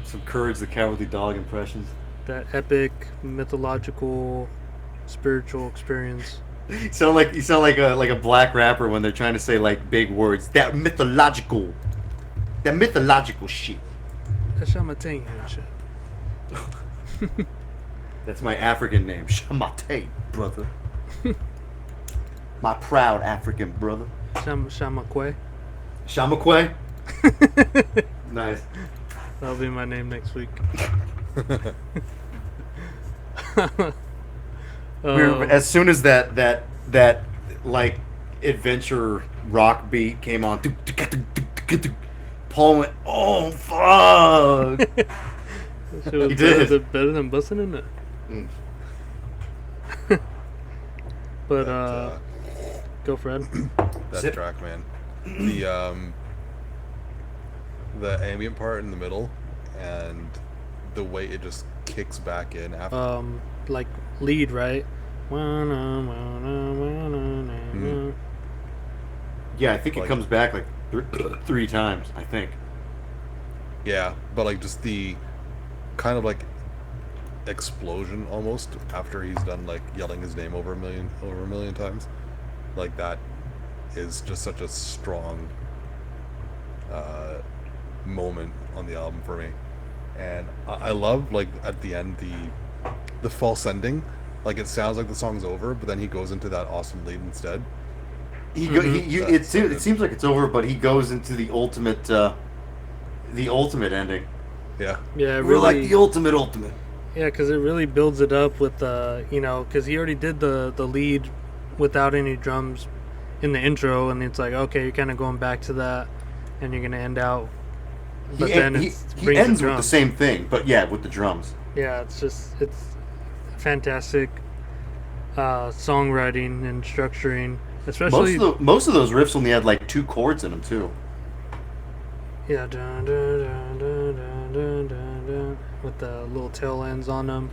Speaker 2: Some Courage the Cowardly Dog impressions.
Speaker 1: that epic mythological spiritual experience.
Speaker 2: You sound like a black rapper when they're trying to say like big words. That mythological shit.
Speaker 1: That's Shamatane and shit.
Speaker 2: That's my African name, Shamate, brother. My proud African brother.
Speaker 1: Shamakwe.
Speaker 2: Shamakwe. Nice.
Speaker 1: That'll be my name next week.
Speaker 2: As soon as that like adventure rock beat came on, Paul went, "Oh fuck!"
Speaker 1: Shit was
Speaker 2: He did.
Speaker 1: better than busting in it.
Speaker 2: Mm.
Speaker 1: But
Speaker 3: That,
Speaker 1: go Fred.
Speaker 3: that
Speaker 2: Sit.
Speaker 3: track, man. The ambient part in the middle, and the way it just kicks back in after.
Speaker 1: Like lead, right?
Speaker 2: Yeah, I think it
Speaker 3: Like-
Speaker 2: comes back like three times. I think.
Speaker 3: Yeah, but like just the kind of like explosion almost after he's done like yelling his name over a million times, like that is just such a strong moment on the album for me. And I love like at the end the false ending, like it sounds like the song's over, but then he goes into that awesome lead instead.
Speaker 2: It seems like it's over, but he goes into the ultimate ending.
Speaker 3: Yeah,
Speaker 1: Yeah,
Speaker 2: We're like
Speaker 1: really.
Speaker 2: the ultimate.
Speaker 1: Yeah, because it really builds it up with because he already did the lead without any drums in the intro, and it's like, okay, you're kind of going back to that, and you're gonna end out. But
Speaker 2: he
Speaker 1: then
Speaker 2: he
Speaker 1: it
Speaker 2: he
Speaker 1: brings
Speaker 2: ends
Speaker 1: the
Speaker 2: with the
Speaker 1: drums.
Speaker 2: same thing, but yeah, with the drums.
Speaker 1: Yeah, it's fantastic songwriting and structuring, especially
Speaker 2: Most of those riffs only had like 2 chords in them too.
Speaker 1: yeah, dun, dun, dun, dun, dun, dun, dun, dun, with the little tail ends on them.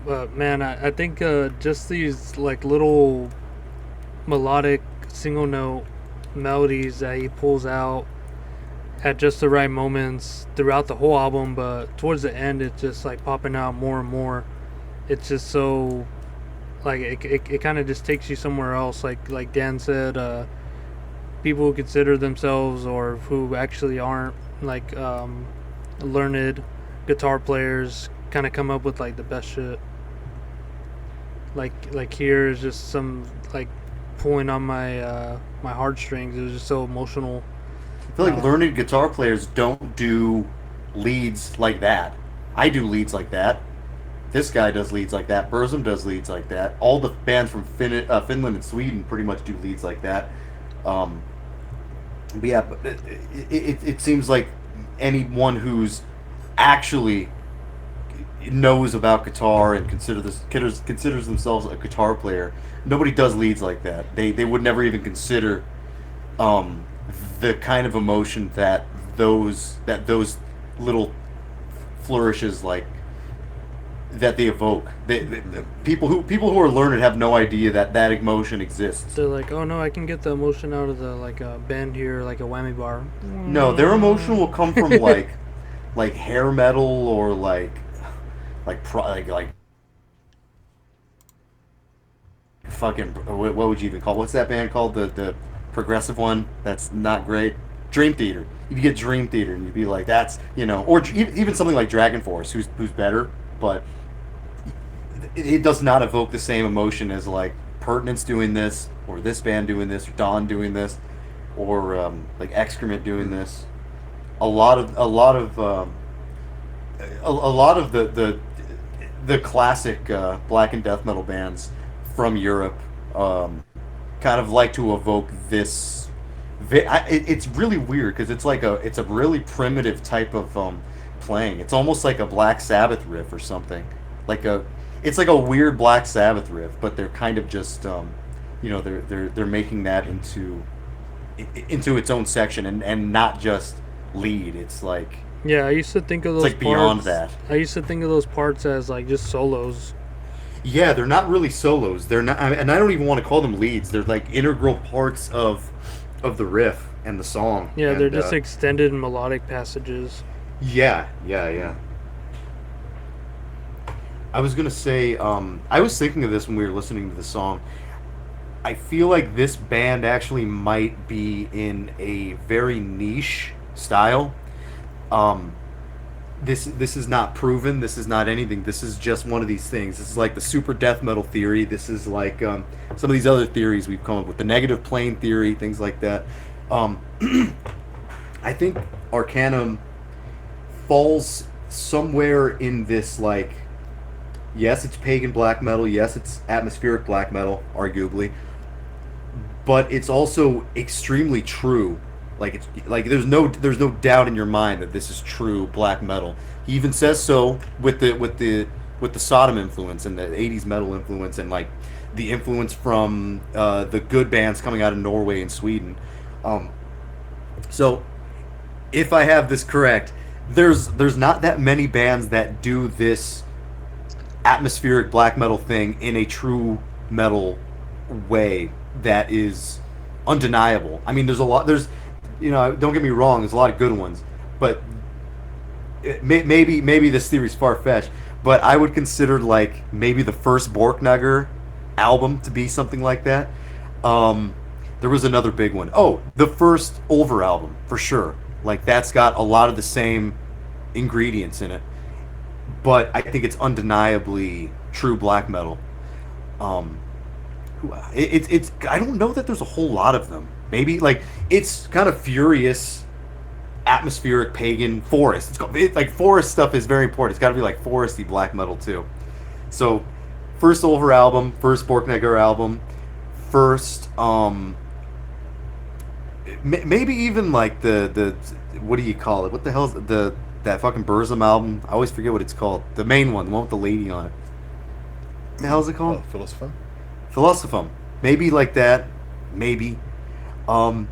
Speaker 1: But man, I think just these like little melodic single note melodies that he pulls out at just the right moments throughout the whole album, but towards the end it's just like popping out more and more. It's just so like it kind of just takes you somewhere else, like Dan said. People who consider themselves or who actually aren't like learned guitar players kind of come up with like the best shit. Like here is just some like pulling on my my heartstrings. It was just so emotional.
Speaker 2: I feel like learned guitar players don't do leads like that. I do leads like that. This guy does leads like that. Burzum does leads like that. All the bands from Finland and Sweden pretty much do leads like that. But yeah, but it seems like anyone who's actually knows about guitar and considers themselves a guitar player, nobody does leads like that. They would never even consider the kind of emotion that those little flourishes like that they evoke. The people who are learned have no idea that emotion exists.
Speaker 1: They're like, oh no, I can get the emotion out of the like a bend here, like a whammy bar.
Speaker 2: No, their emotion will come from like hair metal or like fucking what would you even call, what's that band called, the progressive one that's not great, Dream Theater. You get Dream Theater and you'd be like, that's, or even something like Dragon Force, who's better, but it does not evoke the same emotion as like Pertinence doing this, or this band doing this, or Dawn doing this, or like Excrement doing this. A lot of the classic black and death metal bands from Europe kind of like to evoke this. It's really weird because it's a really primitive type of playing. It's almost like a Black Sabbath riff or something. It's like a weird Black Sabbath riff, but they're kind of just they're making that into its own section and not just lead. It's like,
Speaker 1: Yeah, I used to think of those
Speaker 2: like beyond
Speaker 1: parts.
Speaker 2: that.
Speaker 1: I used to think of those parts as like just solos.
Speaker 2: Yeah, they're not really solos. They're not, and I don't even want to call them leads. They're like integral parts of the riff and the song.
Speaker 1: Yeah,
Speaker 2: and,
Speaker 1: they're just extended melodic passages.
Speaker 2: Yeah. I was gonna say, I was thinking of this when we were listening to the song. I feel like this band actually might be in a very niche style. This is not proven. This is not anything. This is just one of these things. This is like the super death metal theory. This is like some of these other theories we've come up with, the negative plane theory, things like that. I think Arckanum falls somewhere in this, like, yes, it's pagan black metal, yes, it's atmospheric black metal, arguably, but it's also extremely true. Like, it's like there's no doubt in your mind that this is true black metal. He even says so with the Sodom influence and the '80s metal influence, and like the influence from the good bands coming out of Norway and Sweden. Um, so if I have this correct, there's not that many bands that do this atmospheric black metal thing in a true metal way that is undeniable. I mean, there's a lot. Don't get me wrong. There's a lot of good ones, but maybe this theory's far fetched. But I would consider like maybe the first Borknagar album to be something like that. There was another big one. Oh, the first Ulver album for sure. Like that's got a lot of the same ingredients in it, but I think it's undeniably true black metal. It's I don't know that there's a whole lot of them. Maybe like it's kind of furious, atmospheric pagan forest. Like forest stuff is very important. It's got to be like foresty black metal too. So, first Ulver album, first Borknagar album, first maybe even like the what do you call it? What the hell's that fucking Burzum album? I always forget what it's called. The main one, the one with the lady on it. What the hell's it called?
Speaker 3: Philosophum?
Speaker 2: Philosophum. Maybe like that. Maybe. Am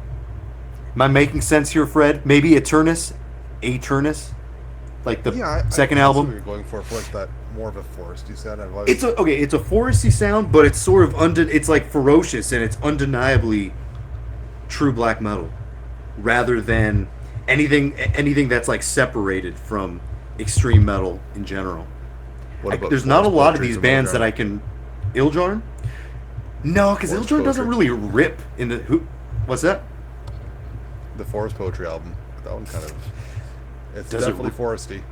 Speaker 2: I making sense here, Fred? Maybe Eternus? Like the second album?
Speaker 3: What you're going for like that more of a foresty sound.
Speaker 2: It's a foresty sound, but it's sort of it's like ferocious and it's undeniably true black metal, rather than anything that's like separated from extreme metal in general. There's not a lot of these bands that I can. Ildjarn? No, because Ildjarn doesn't really rip in the. What's that?
Speaker 3: The Forest Poetry album. That one kind of. It's definitely foresty.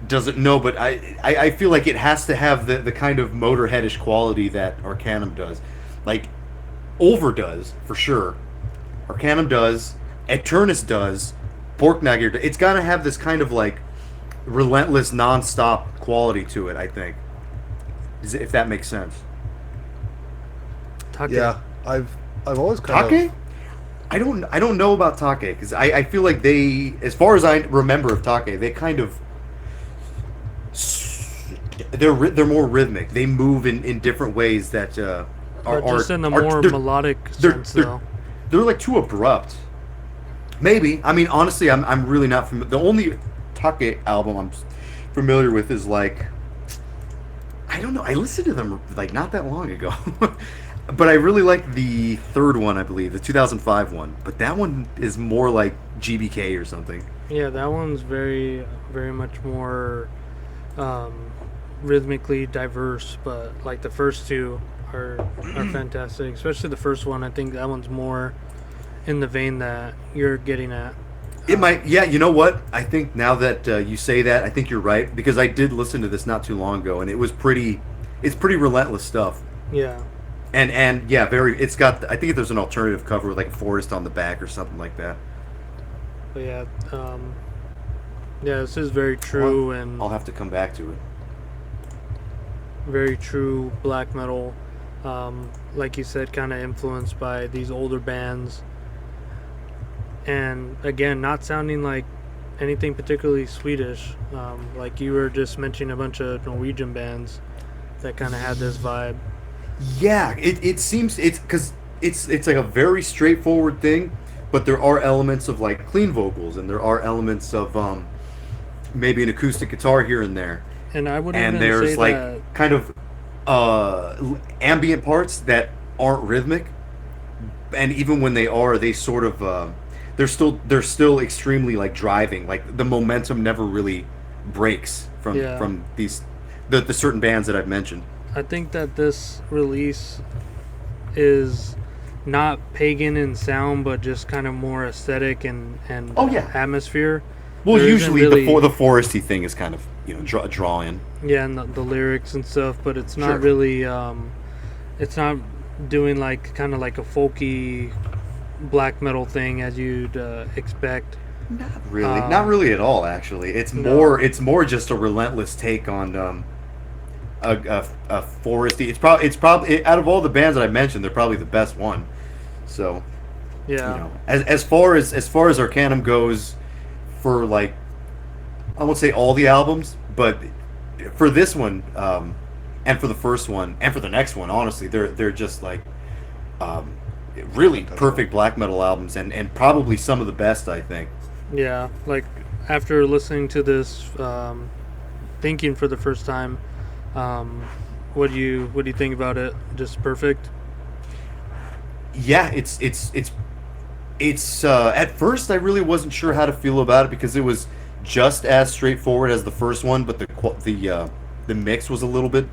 Speaker 2: Doesn't know, but I feel like it has to have the kind of Motorheadish quality that Arckanum does. Like, Ulver does, for sure. Arckanum does. Eternus does. Borknagar does. It's got to have this kind of, like, relentless, non-stop quality to it, I think. If that makes sense.
Speaker 1: Take.
Speaker 3: Yeah, I've always kind
Speaker 2: Take?
Speaker 3: of...
Speaker 2: I don't know about Take, because I feel like they, as far as I remember of Take, they kind of... They're more rhythmic. They move in different ways that
Speaker 1: are just in the more melodic sense, though.
Speaker 2: They're like too abrupt. Maybe. I mean, honestly, I'm really not familiar. The only Take album I'm familiar with is like, I don't know. I listened to them like not that long ago, but I really like the third one. I believe the 2005 one. But that one is more like GBK or something.
Speaker 1: Yeah, that one's very, very much more rhythmically diverse. But like the first two are fantastic, especially the first one. I think that one's more in the vein that you're getting at.
Speaker 2: It might, yeah. You know what? I think now that you say that, I think you're right, because I did listen to this not too long ago, and it's pretty relentless stuff.
Speaker 1: Yeah.
Speaker 2: And yeah, it's got. I think there's an alternative cover with like a forest on the back or something like that.
Speaker 1: But yeah, this is very true, and
Speaker 2: I'll have to come back to it.
Speaker 1: Very true black metal, like you said, kind of influenced by these older bands. And again, not sounding like anything particularly Swedish. Like you were just mentioning a bunch of Norwegian bands that kind of had this vibe.
Speaker 2: Yeah, it seems because it's like a very straightforward thing, but there are elements of like clean vocals, and there are elements of maybe an acoustic guitar here and there.
Speaker 1: And I would
Speaker 2: and
Speaker 1: even
Speaker 2: there's
Speaker 1: say
Speaker 2: like
Speaker 1: that
Speaker 2: kind of ambient parts that aren't rhythmic, and even when they are, they sort of they're still extremely like driving. Like the momentum never really breaks from these the certain bands that I've mentioned.
Speaker 1: I think that this release is not pagan in sound, but just kind of more aesthetic and atmosphere.
Speaker 2: Well,
Speaker 1: There
Speaker 2: usually
Speaker 1: isn't really,
Speaker 2: the foresty thing is kind of draw in.
Speaker 1: Yeah, and the lyrics and stuff, but it's not really. It's not doing like kind of like a folky black metal thing as you'd expect.
Speaker 2: Not really at all. Actually, it's
Speaker 1: No.
Speaker 2: more just a relentless take on a foresty. It's probably out of all the bands that I mentioned, they're probably the best one. So,
Speaker 1: Yeah.
Speaker 2: as far as Arckanum goes, for like, I won't say all the albums, but for this one, and for the first one, and for the next one, honestly, they're just like, um, really perfect black metal albums, and probably some of the best, I think.
Speaker 1: Yeah. Like after listening to this, thinking for the first time, what do you think about it? Just perfect.
Speaker 2: Yeah, it's at first I really wasn't sure how to feel about it because it was just as straightforward as the first one, but the mix was a little bit.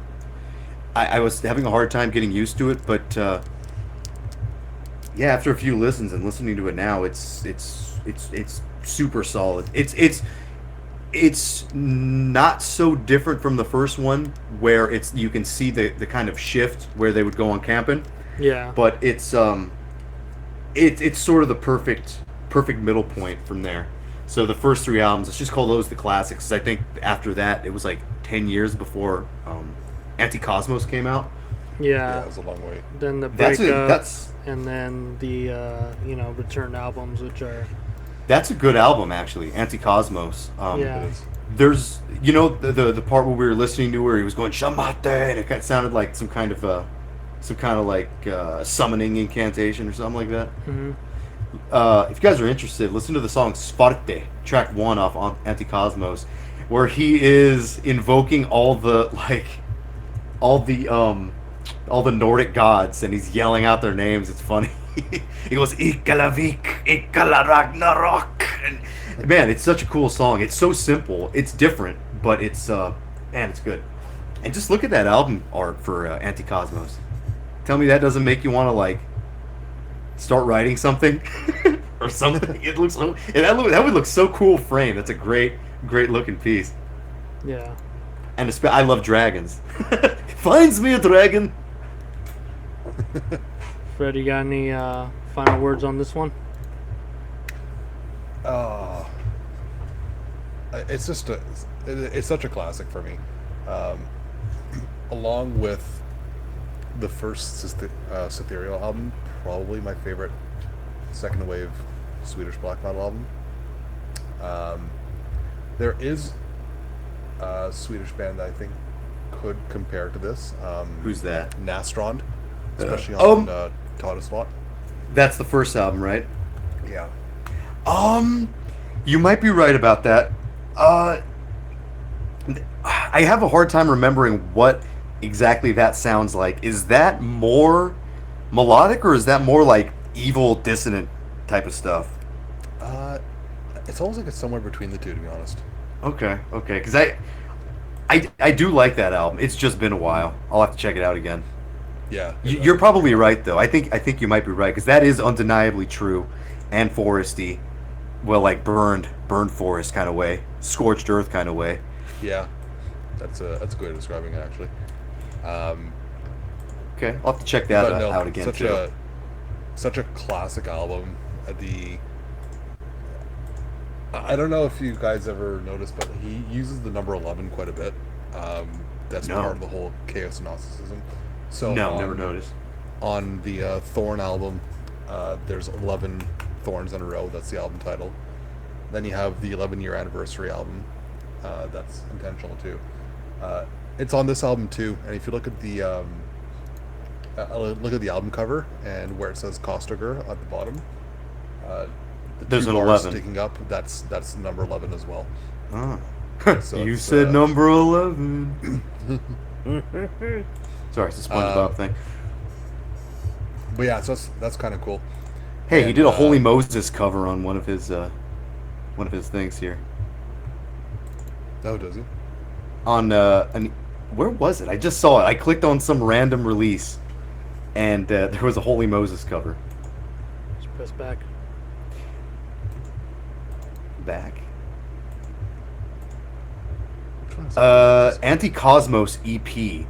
Speaker 2: I was having a hard time getting used to it, but yeah, after a few listens and listening to it now, it's super solid. It's not so different from the first one, where you can see the kind of shift where they would go on camping,
Speaker 1: Yeah.
Speaker 2: but it's sort of the perfect middle point from there. So the first three albums, let's just call those the classics. 'Cause I think after that, it was like 10 years before Anti-Cosmos came out.
Speaker 1: Yeah.
Speaker 3: it was a long way.
Speaker 1: Then the
Speaker 2: That's
Speaker 1: breakup,
Speaker 2: that's
Speaker 1: and then the return albums, which are
Speaker 2: that's a good album actually, Anti-Cosmos.
Speaker 1: Yeah.
Speaker 3: It is.
Speaker 2: There's the part where we were listening to where he was going Shamate, and it kind of sounded like some kind of like summoning incantation or something like that.
Speaker 1: mhm.
Speaker 2: If you guys are interested, listen to the song Sparte, track 1 off Anti-Cosmos, where he is invoking all the all the Nordic gods, and he's yelling out their names. It's funny. He goes Ikalavik, Ikala Ragnarok. And man, it's such a cool song. It's so simple. It's different, but it's it's good. And just look at that album art for Anti-Cosmos. Tell me that doesn't make you want to like start writing something or something. It looks that would look so cool framed. That's a great looking piece.
Speaker 1: Yeah.
Speaker 2: And I love dragons. Finds me a dragon.
Speaker 1: Fred, you got any final words on this one?
Speaker 3: It's just it's such a classic for me. Along with the first Cythereal album, probably my favorite second wave Swedish black metal album. There is a Swedish band that I think could compare to this.
Speaker 2: Who's that?
Speaker 3: Nastrond, especially
Speaker 2: oh.
Speaker 3: on Taudaslot.
Speaker 2: That's the first album, right?
Speaker 3: Yeah.
Speaker 2: You might be right about that. I have a hard time remembering what exactly that sounds like. Is that more melodic, or is that more like evil, dissonant type of stuff?
Speaker 3: It's almost like it's somewhere between the two, to be honest.
Speaker 2: Okay, because I do like that album. It's just been a while. I'll have to check it out again.
Speaker 3: Yeah.
Speaker 2: You're probably right, though. I think you might be right, because that is undeniably true and foresty. Well, like burned forest kind of way, scorched earth kind of way.
Speaker 3: Yeah. That's a good way of describing it, actually.
Speaker 2: Okay, I'll have to check that out again too.
Speaker 3: Such a classic album. I don't know if you guys ever noticed, but he uses the number 11 quite a bit. That's
Speaker 2: No.
Speaker 3: part of the whole Chaos Gnosticism. So
Speaker 2: No, never noticed.
Speaker 3: On the Thorn album, there's 11 Thorns in a row. That's the album title. Then you have the 11-year anniversary album. That's intentional too. It's on this album too. And if you look at the album cover and where it says Kostiger at the bottom,
Speaker 2: There's
Speaker 3: two
Speaker 2: an
Speaker 3: bars
Speaker 2: 11.
Speaker 3: sticking up. That's number 11 as well.
Speaker 2: Oh.
Speaker 3: So
Speaker 2: You
Speaker 3: it's,
Speaker 2: said number 11. Sorry, it's a SpongeBob thing.
Speaker 3: But yeah, so that's kind of cool.
Speaker 2: Hey, he
Speaker 3: and,
Speaker 2: did a Holy Moses cover on one of his things here.
Speaker 3: Oh, does he?
Speaker 2: On where was it? I just saw it. I clicked on some random release, and there was a Holy Moses cover.
Speaker 1: Just press back.
Speaker 2: Back.
Speaker 3: Which one is that?
Speaker 2: Anti-Cosmos EP,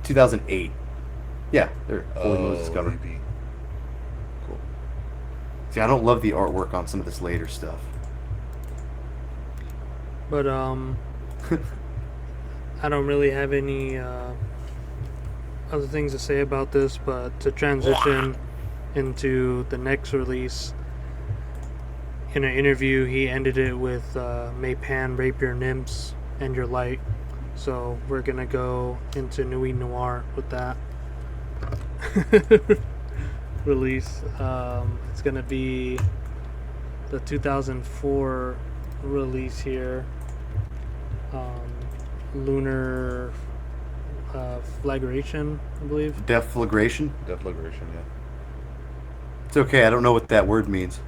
Speaker 2: 2008. Yeah, there. Holy Moses cover.
Speaker 3: EP. Cool.
Speaker 2: See, I don't love the artwork on some of this later stuff.
Speaker 1: But I don't really have any other things to say about this, but to transition into the next release, in an interview, he ended it with May Pan rape your nymphs and your light. So we're going to go into Nuit Noire with that release. It's going to be the 2004 release here. Lunar Flagration, I believe.
Speaker 2: Deflagration?
Speaker 3: Deflagration, yeah.
Speaker 2: It's okay, I don't know what that word means.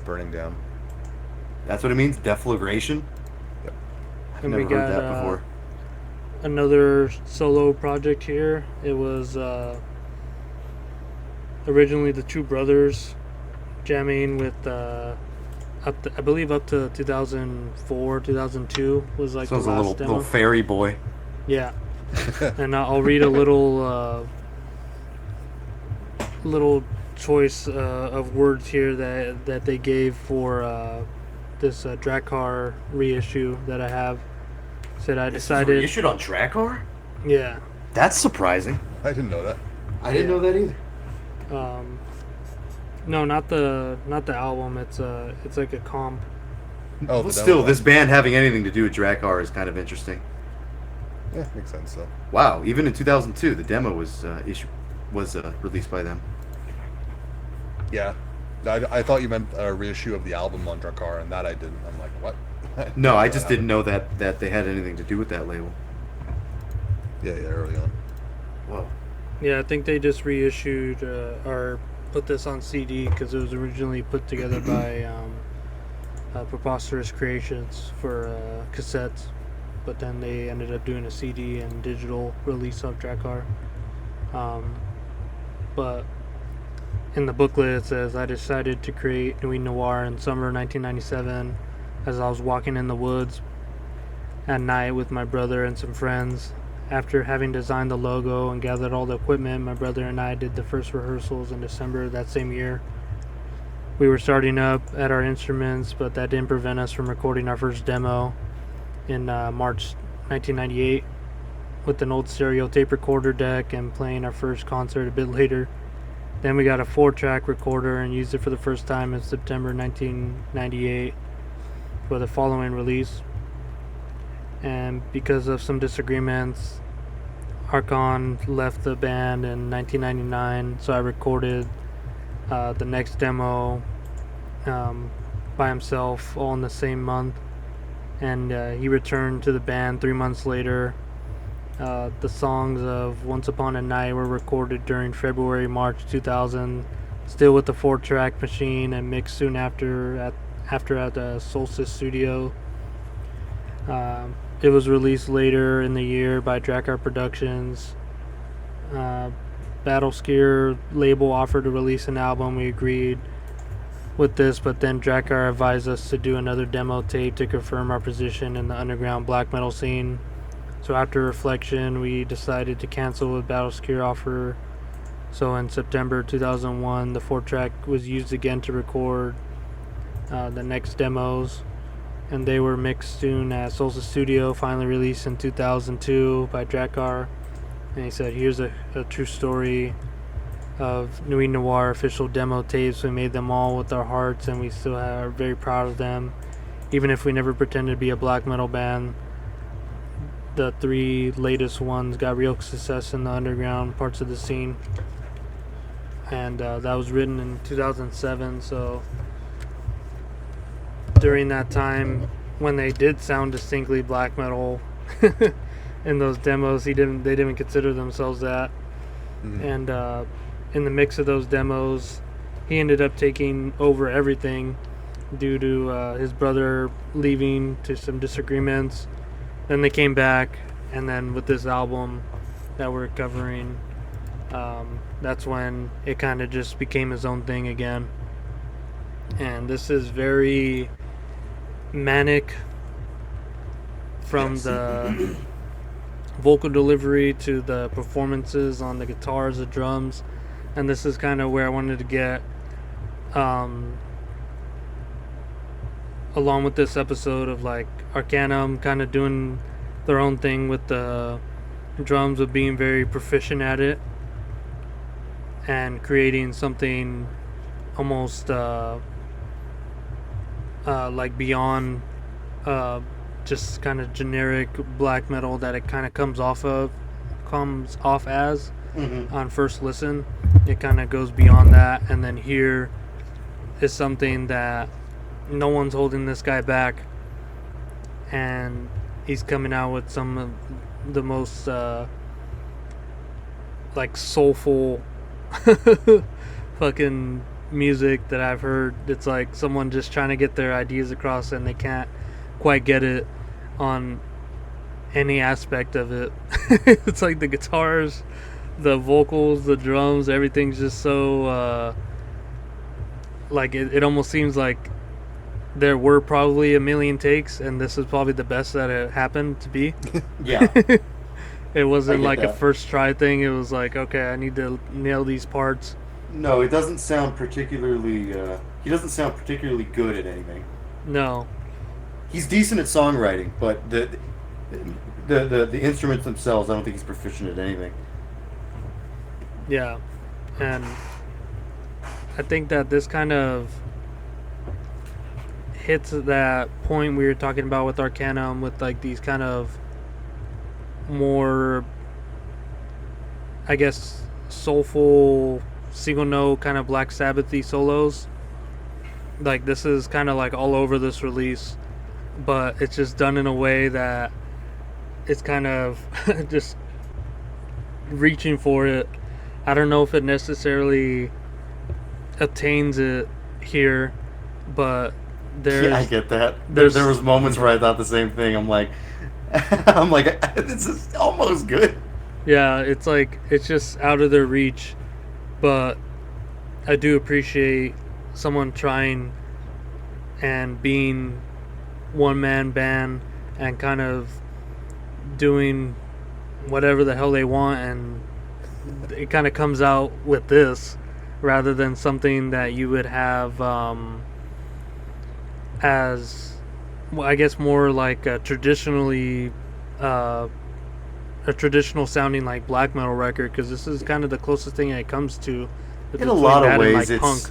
Speaker 3: Burning down.
Speaker 2: That's what it means? Deflagration?
Speaker 3: Yep.
Speaker 2: I've
Speaker 1: And
Speaker 2: never
Speaker 1: we
Speaker 2: heard
Speaker 1: got,
Speaker 2: that before.
Speaker 1: Another solo project here. It was originally the two brothers jamming with I believe up to 2004, 2002 was like
Speaker 2: Sounds
Speaker 1: the
Speaker 2: a
Speaker 1: last
Speaker 2: little,
Speaker 1: demo.
Speaker 2: little fairy boy.
Speaker 1: Yeah. And I'll read a little choice of words here that they gave for this Drakkar reissue that I have. Said I decided.
Speaker 2: Issued on Drakkar?
Speaker 1: Yeah.
Speaker 2: That's surprising.
Speaker 3: I didn't know that.
Speaker 2: I didn't know that either.
Speaker 1: No, not the album. It's like a comp.
Speaker 3: Oh,
Speaker 2: But
Speaker 3: the
Speaker 2: still,
Speaker 3: demo.
Speaker 2: this band having anything to do with Drakkar is kind of interesting.
Speaker 3: Yeah, makes sense though.
Speaker 2: Wow, even in 2002, the demo was released by them.
Speaker 3: Yeah. I thought you meant a reissue of the album on Drakkar, and that I didn't. I'm like, what?
Speaker 2: No, I just didn't know that they had anything to do with that label.
Speaker 3: Yeah, early on.
Speaker 2: Whoa.
Speaker 1: Yeah, I think they just reissued or put this on CD because it was originally put together by Preposterous Creations for cassettes, but then they ended up doing a CD and digital release of Drakkar. But in the booklet it says, I decided to create Nuit Noire in summer 1997 as I was walking in the woods at night with my brother and some friends. After having designed the logo and gathered all the equipment, my brother and I did the first rehearsals in December that same year. We were starting up at our instruments, but that didn't prevent us from recording our first demo in March 1998 with an old stereo tape recorder deck and playing our first concert a bit later. Then we got a 4-track recorder and used it for the first time in September 1998 for the following release. And because of some disagreements, Arckanum left the band in 1999, so I recorded the next demo by himself all in the same month, and he returned to the band 3 months later. The songs of Once Upon a Night were recorded during February-March 2000, still with the 4-track machine, and mixed soon after at the Solstice Studio. It was released later in the year by Drakkar Productions. Battleskier label offered to release an album. We agreed with this, but then Drakkar advised us to do another demo tape to confirm our position in the underground black metal scene. So after reflection, we decided to cancel the Battleskier offer. So in September 2001, the 4-track was used again to record the next demos, and they were mixed soon at Solstice Studio, finally released in 2002 by Drakkar. And he said, here's a true story of Nuit Noire official demo tapes. We made them all with our hearts, and we still are very proud of them. Even if we never pretended to be a black metal band, the 3 latest ones got real success in the underground parts of the scene. And that was written in 2007, so during that time when they did sound distinctly black metal in those demos, they didn't consider themselves that.
Speaker 3: Mm-hmm.
Speaker 1: And in the mix of those demos, he ended up taking over everything due to his brother leaving to some disagreements. Then they came back, and then with this album that we're covering, that's when it kind of just became his own thing again. And this is very manic, from the vocal delivery to the performances on the guitars, the drums. And this is kind of where I wanted to get along with this episode of like Arckanum kind of doing their own thing with the drums, of being very proficient at it and creating something almost like beyond just kind of generic black metal that it kind of comes off as on first listen. It kind of goes beyond that, and then here is something that no one's holding this guy back, and he's coming out with some of the most like soulful fucking music that I've heard. It's like someone just trying to get their ideas across and they can't quite get it on any aspect of it. It's like the guitars, the vocals, the drums, everything's just so like it almost seems like there were probably a million takes and this is probably the best that it happened to be.
Speaker 2: Yeah.
Speaker 1: It wasn't like a
Speaker 2: that.
Speaker 1: first try thing. It was like, okay, I need to nail these parts.
Speaker 2: No, it doesn't sound particularly. He doesn't sound particularly good at anything.
Speaker 1: No.
Speaker 2: He's decent at songwriting, but the instruments themselves, I don't think he's proficient at anything.
Speaker 1: Yeah. And I think that this kind of hits that point we were talking about with Arckanum, with like these kind of more, I guess, soulful single note kind of Black Sabbath-y solos. Like this is kind of like all over this release, but it's just done in a way that it's kind of just reaching for it. I don't know if it necessarily attains it here, but there's
Speaker 2: Yeah, I get that.
Speaker 1: there's-
Speaker 2: There was moments where I thought the same thing. I'm like, this is almost good.
Speaker 1: yeah, it's like it's just out of their reach, but I do appreciate someone trying and being one-man band and kind of doing whatever the hell they want, and it kind of comes out with this rather than something that you would have as, well, I guess more like a traditional sounding like black metal record, because this is kind of the closest thing it comes to.
Speaker 2: In a lot of ways,
Speaker 1: like
Speaker 2: it's
Speaker 1: punk.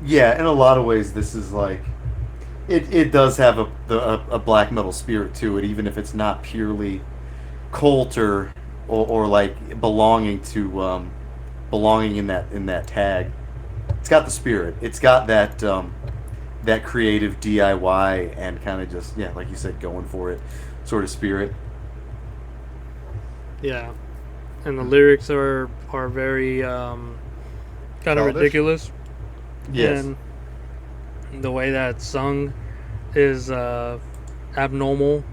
Speaker 2: yeah. In a lot of ways, this is like it does have a black metal spirit to it, even if it's not purely cult or like belonging in that tag. It's got the spirit. It's got that creative DIY and kind of just, yeah, like you said, going for it sort of spirit.
Speaker 1: Yeah, and the lyrics are very kind of
Speaker 3: Childish?
Speaker 1: ridiculous.
Speaker 2: Yes.
Speaker 1: And the way that it's sung is abnormal.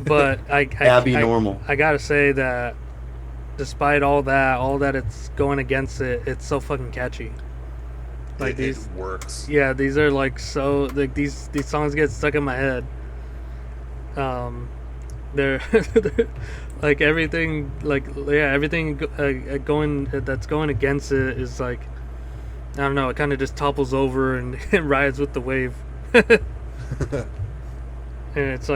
Speaker 1: But
Speaker 2: Abby normal.
Speaker 1: I gotta say that despite all that it's going against it, it's so fucking catchy. Like
Speaker 3: it
Speaker 1: these,
Speaker 3: works.
Speaker 1: yeah, these are like so like these songs get stuck in my head. They're like everything, like yeah, everything going that's going against it is like, I don't know, it kind of just topples over and it rides with the wave. And it's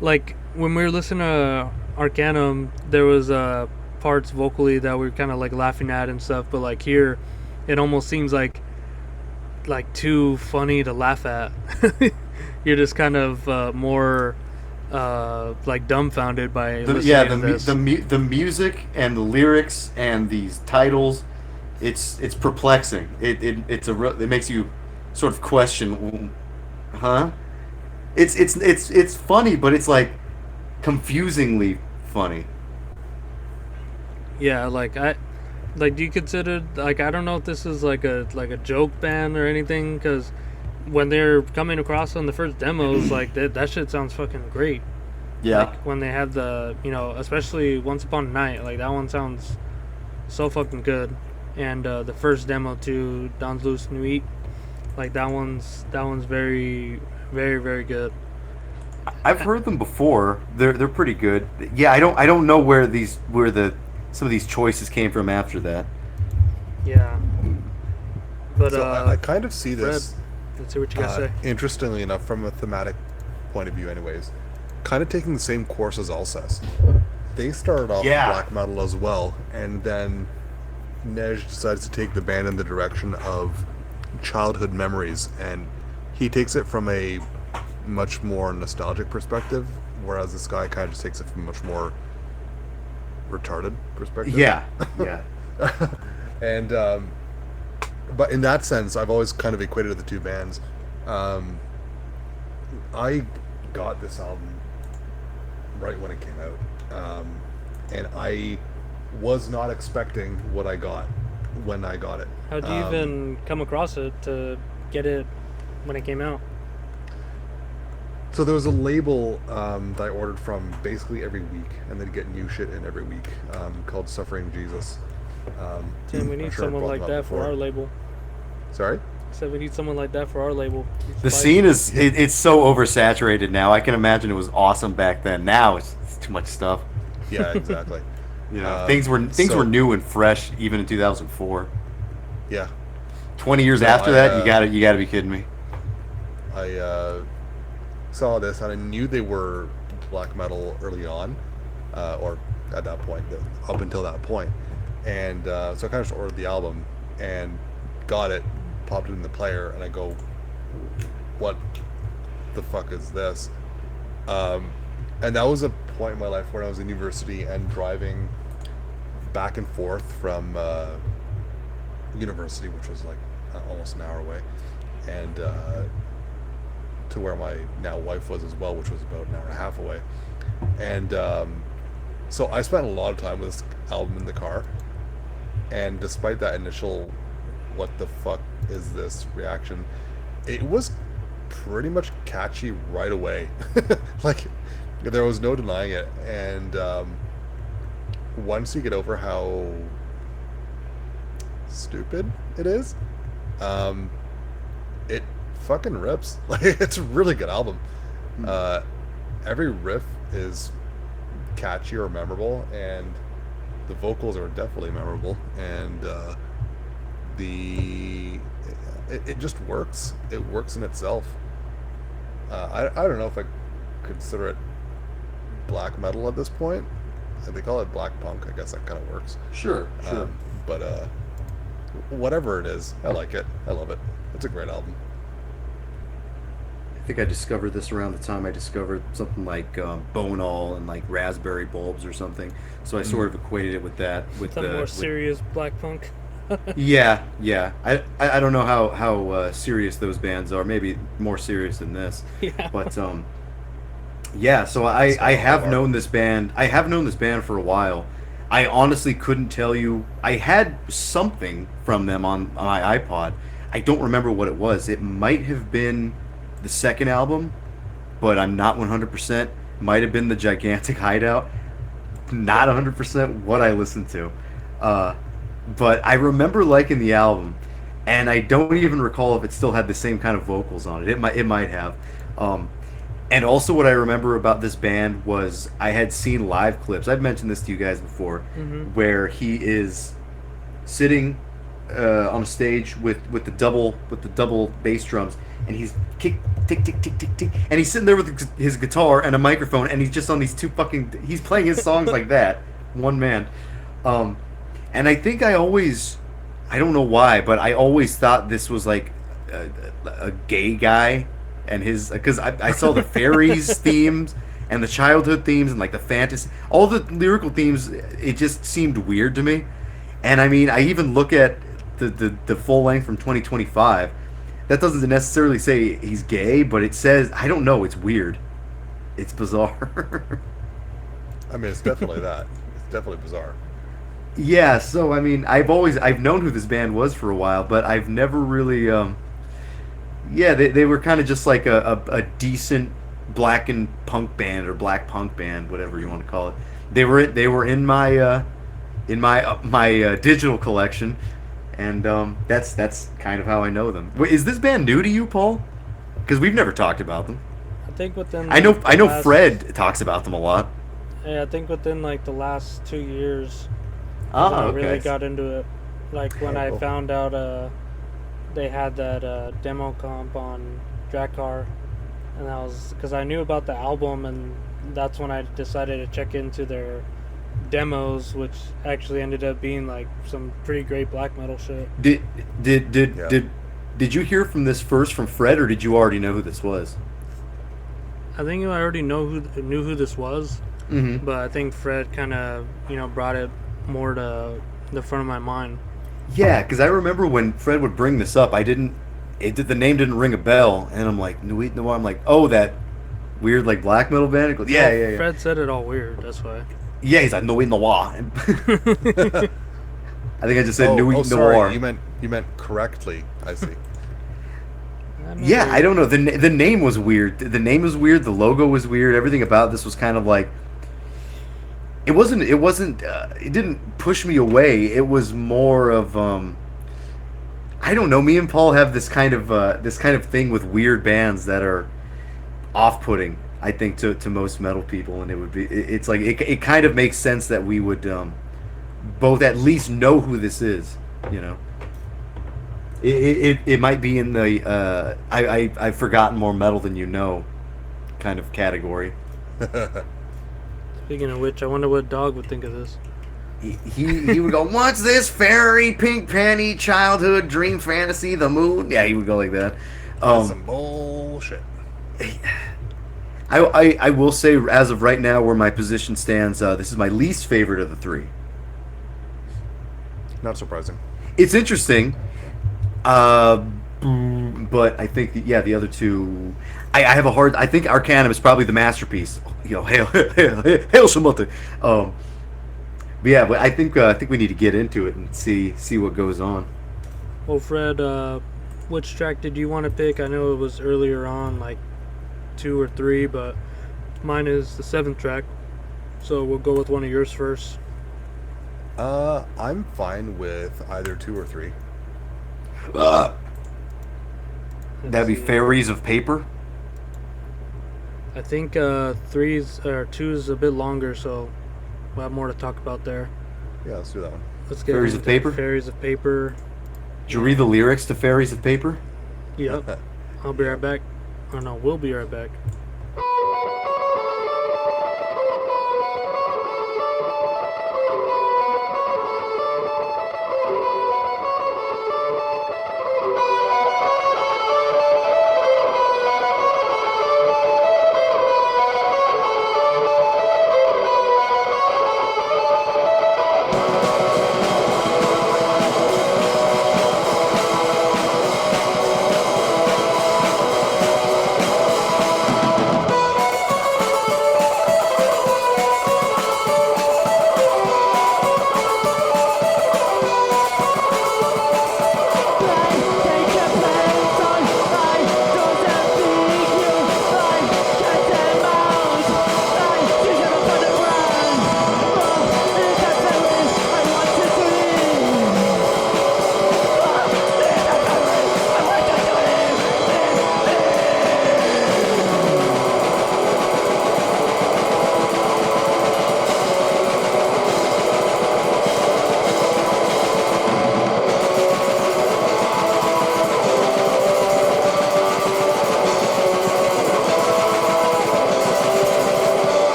Speaker 1: like when we were listening to Arckanum, there was parts vocally that we were kind of like laughing at and stuff, but like here, it almost seems like too funny to laugh at. You're just kind of more like dumbfounded by listening to this.
Speaker 2: The music and the lyrics and these titles, it's perplexing. It makes you sort of question, huh? It's funny, but it's like confusingly funny.
Speaker 1: Yeah, do you consider, like, I don't know if this is like a joke band or anything, because when they're coming across on the first demos, like that shit sounds fucking great.
Speaker 2: Yeah.
Speaker 1: Like when they have the, especially Once Upon a Night, like that one sounds so fucking good. And the first demo too, Dans Loose Nuit, like that one's very, very, very good.
Speaker 2: I've heard them before. They're pretty good. Yeah, I don't know where some of these choices came from after that.
Speaker 1: Yeah. But
Speaker 3: So I kind of see this
Speaker 1: Let's see what you guys say.
Speaker 3: Interestingly enough, from a thematic point of view anyways, kind of taking the same course as Alcest. They started off black metal as well, and then Nej decides to take the band in the direction of childhood memories, and he takes it from a much more nostalgic perspective, whereas this guy kind of just takes it from a much more retarded perspective.
Speaker 2: Yeah.
Speaker 3: And but in that sense, I've always kind of equated the two bands. I got this album right when it came out, and I was not expecting what I got when I got it.
Speaker 5: How'd you even come across it to get it when it came out?
Speaker 3: So there was a label that I ordered from basically every week, and they'd get new shit in every week, called Suffering Jesus.
Speaker 5: Tim, we need someone like that for our label.
Speaker 3: Sorry?
Speaker 5: Said we need someone like that for our label.
Speaker 2: The scene is it's so oversaturated now. I can imagine it was awesome back then. Now it's too much stuff.
Speaker 3: Yeah, exactly.
Speaker 2: You know, things were new and fresh even in 2004.
Speaker 3: Yeah.
Speaker 2: 20 years after that, you gotta be kidding me.
Speaker 3: I saw this and I knew they were black metal early on, or at that point, up until that point. And so I kind of just ordered the album and got it, popped it in the player, and I go, what the fuck is this? And that was a point in my life where I was in university and driving back and forth from university, which was like almost an hour away, and to where my now wife was as well, which was about an hour and a half away. And so I spent a lot of time with this album in the car, and despite that initial what the fuck is this reaction, it was pretty much catchy right away. Like, there was no denying it. And once you get over how stupid it is, it fucking rips. Like, it's a really good album. Every riff is catchy or memorable, and the vocals are definitely memorable, and it just works. It works in itself. I don't know if I consider it black metal at this point. They call it black punk. I guess that kind of works.
Speaker 2: Sure.
Speaker 3: But whatever it is, I like it. I love it. It's a great album.
Speaker 2: I think I discovered this around the time I discovered something like Bonal and like Raspberry Bulbs or something. So I sort of equated it with that. With
Speaker 5: Some more serious black punk.
Speaker 2: Yeah. I don't know how serious those bands are. Maybe more serious than this.
Speaker 5: Yeah.
Speaker 2: But yeah. So I have known this band. I have known this band for a while. I honestly couldn't tell you. I had something from them on my iPod. I don't remember what it was. It might have been the second album, but I'm not 100%. Might have been the Gigantic Hideout. Not 100% what I listened to. But I remember liking the album, and I don't even recall if it still had the same kind of vocals on it. It might have. And also what I remember about this band was I had seen live clips. I've mentioned this to you guys before, where he is sitting on a stage with the double bass drums, and he's tick tick tick tick tick, and he's sitting there with his guitar and a microphone, and he's just on these he's playing his songs like that, one man. And I think I don't know why, but I always thought this was like a gay guy and his, because I saw the fairies themes and the childhood themes and like the fantasy, all the lyrical themes. It just seemed weird to me. And I mean, I even look at the full length from 2025. That doesn't necessarily say he's gay, but it says, I don't know, it's weird. It's bizarre. I
Speaker 3: mean, it's definitely that. It's definitely bizarre.
Speaker 2: Yeah, so I mean, I've known who this band was for a while, but I've never really they were kind of just like a decent black and punk band, or black punk band, whatever you want to call it. They were in my digital collection, and that's kind of how I know them. Wait, is this band new to you, Paul? Because we've never talked about them.
Speaker 5: I think within
Speaker 2: I know Fred talks about them a lot.
Speaker 5: Yeah, I think within like the last 2 years,
Speaker 2: Oh,
Speaker 5: I
Speaker 2: okay.
Speaker 5: really got into it. Like when I found out they had that demo comp on Drakkar, and that was because I knew about the album, and that's when I decided to check into their demos, which actually ended up being like some pretty great black metal shit.
Speaker 2: Did you hear from this first from Fred, or did you already know who this was?
Speaker 5: I think I already knew who this was, but I think Fred kind of brought it more to the front of my mind.
Speaker 2: Yeah, because I remember when Fred would bring this up, the name didn't ring a bell, and I'm like, Nuit, Noire. I'm like, oh, that weird like black metal band. He goes, yeah.
Speaker 5: Fred said it all weird. That's why.
Speaker 2: Yeah, he's like Nuit Noire. I think I just said Nuit
Speaker 3: sorry.
Speaker 2: Noire.
Speaker 3: You meant correctly. I see.
Speaker 2: Yeah, I don't know. The name was weird. The name was weird. The logo was weird. Everything about this was kind of like. It wasn't. It didn't push me away. It was more of. I don't know. Me and Paul have this kind of thing with weird bands that are off-putting. I think to most metal people, and it's like it kind of makes sense that we would both at least know who this is. It might be in the I've forgotten more metal than you know kind of category.
Speaker 5: Speaking of which, I wonder what Dog would think of this.
Speaker 2: He would go, "What's this fairy pink panty childhood dream fantasy? The moon?" Yeah, he would go like that.
Speaker 3: That's some bullshit.
Speaker 2: I will say, as of right now, where my position stands, this is my least favorite of the three.
Speaker 3: Not surprising.
Speaker 2: It's interesting, but I think the other two, I have a hard. I think Arckanum is probably the masterpiece. Hail Shamuta. But I think we need to get into it and see what goes on.
Speaker 5: Well, Fred, which track did you want to pick? I know it was earlier on, like 2 or 3, but mine is the 7th track. So we'll go with one of yours first.
Speaker 3: I'm fine with either 2 or 3.
Speaker 2: That'd be Fairies of Paper.
Speaker 5: I think 2 is a bit longer, so we'll have more to talk about there.
Speaker 3: Yeah, let's do that one.
Speaker 5: Let's get
Speaker 2: Fairies of Paper?
Speaker 5: Fairies of Paper.
Speaker 2: Did you read the lyrics to Fairies of Paper?
Speaker 5: Yep. I'll be right back. Oh no, we'll be right back.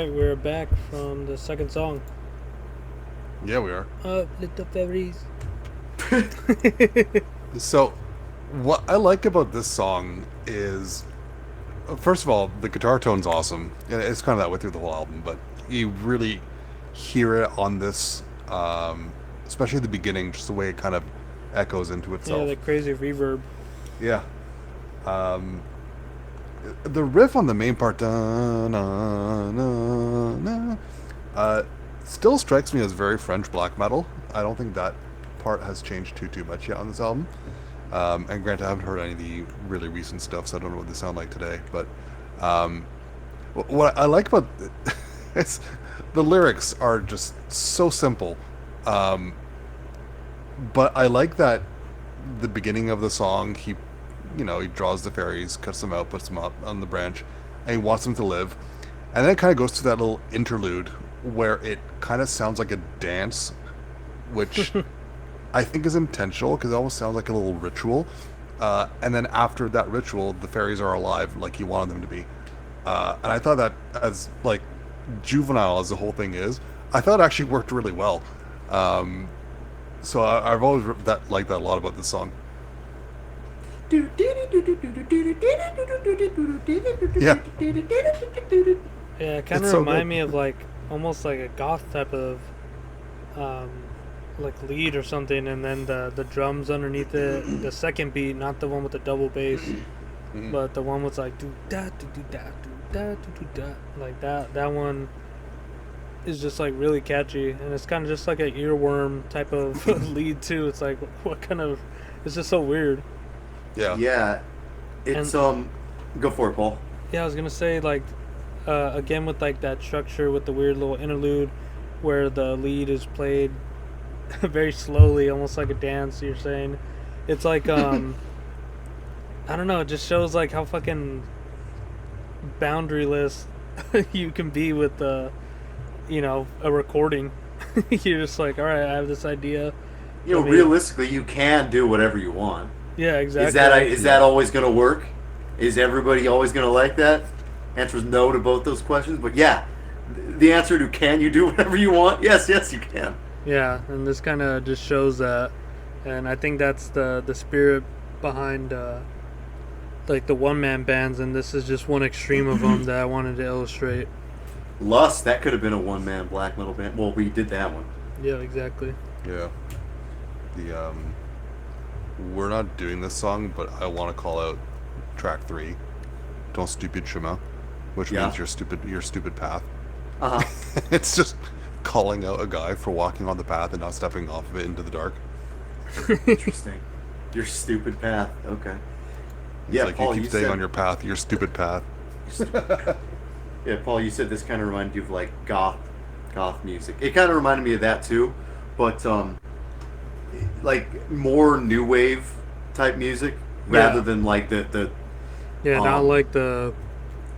Speaker 5: Alright, we're back from the second song.
Speaker 3: Yeah, we are.
Speaker 5: Little fairies.
Speaker 3: So, what I like about this song is, first of all, the guitar tone's awesome. And it's kind of that way through the whole album, but you really hear it on this, especially at the beginning, just the way it kind of echoes into itself.
Speaker 5: Yeah, the crazy reverb.
Speaker 3: Yeah. The riff on the main part, da, na, na, na, still strikes me as very French black metal. I don't think that part has changed too much yet on this album. And granted, I haven't heard any of the really recent stuff, so I don't know what they sound like today. But what I like about it's the lyrics are just so simple. But I like that the beginning of the song, he draws the fairies, cuts them out, puts them up on the branch, and he wants them to live. And then it kind of goes to that little interlude where it kind of sounds like a dance, which I think is intentional because it almost sounds like a little ritual. And then after that ritual, the fairies are alive like you wanted them to be. And I thought that, as like juvenile as the whole thing is, I thought it actually worked really well. So I've always liked that a lot about this song. Yeah.
Speaker 5: Yeah, it kind
Speaker 3: It's
Speaker 5: of
Speaker 3: so
Speaker 5: remind
Speaker 3: good.
Speaker 5: me of like almost like a goth type of like lead or something, and then the drums underneath it, the second beat, not the one with the double bass, but the one with like do da do do da do da do do da, like that one is just like really catchy, and it's kind of just like an earworm type of lead too. It's like what kind of, it's just so weird.
Speaker 3: Yeah.
Speaker 2: Yeah. It's go for it, Paul.
Speaker 5: Yeah, I was gonna say like again with like that structure with the weird little interlude where the lead is played very slowly, almost like a dance. You're saying it's like I don't know. It just shows like how fucking boundaryless you can be with a recording. You're just like, all right, I have this idea.
Speaker 2: Realistically, you can do whatever you want.
Speaker 5: Yeah, exactly.
Speaker 2: Is that always going to work? Is everybody always going to like that? Answer is no to both those questions. But yeah, the answer to can you do whatever you want? Yes, you can.
Speaker 5: Yeah, and this kind of just shows that, and I think that's the spirit behind like the one-man bands, and this is just one extreme of them that I wanted to illustrate.
Speaker 2: Lust, that could have been a one-man black metal band. Well, we did that one.
Speaker 5: Yeah, exactly.
Speaker 3: Yeah. The we're not doing this song, but I want to call out track 3, "Ton stupide chemin," which means your stupid path.
Speaker 2: Uh-huh.
Speaker 3: It's just calling out a guy for walking on the path and not stepping off of it into the dark.
Speaker 2: Interesting. Your stupid path. Okay.
Speaker 3: It's
Speaker 2: Yeah,
Speaker 3: like
Speaker 2: Paul,
Speaker 3: you keep staying on your path, your stupid path.
Speaker 2: Yeah, Paul, you said this kind of reminded you of like goth music. It kind of reminded me of that too, but like more new wave type music rather than like the
Speaker 5: not like the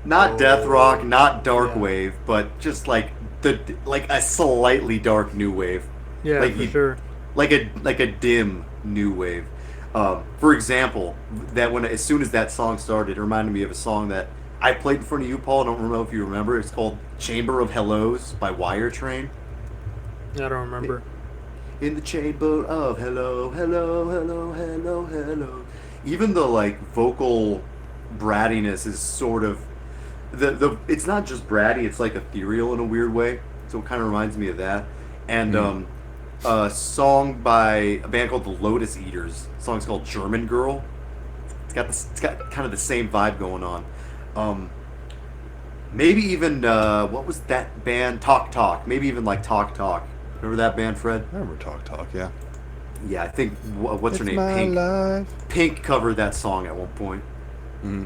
Speaker 2: not death rock, not dark wave, but just like a slightly dark new wave.
Speaker 5: Yeah,
Speaker 2: like
Speaker 5: for sure.
Speaker 2: Like a dim new wave. For example, as soon as that song started, it reminded me of a song that I played in front of you, Paul. I don't know if you remember. It's called "Chamber of Hellos" by Wire Train.
Speaker 5: I don't remember.
Speaker 2: In the chamber of hello, hello, hello, hello, hello. Even the like vocal brattiness is sort of it's not just bratty, it's like ethereal in a weird way. So it kind of reminds me of that. And a song by a band called the Lotus Eaters. The song's called "German Girl." It's got kind of the same vibe going on. Maybe even what was that band? Talk Talk. Maybe even like Talk Talk. Remember that band, Fred?
Speaker 3: I remember Talk, yeah.
Speaker 2: Yeah, I think what's her name?
Speaker 3: My
Speaker 2: Pink.
Speaker 3: life.
Speaker 2: Pink covered that song at one point.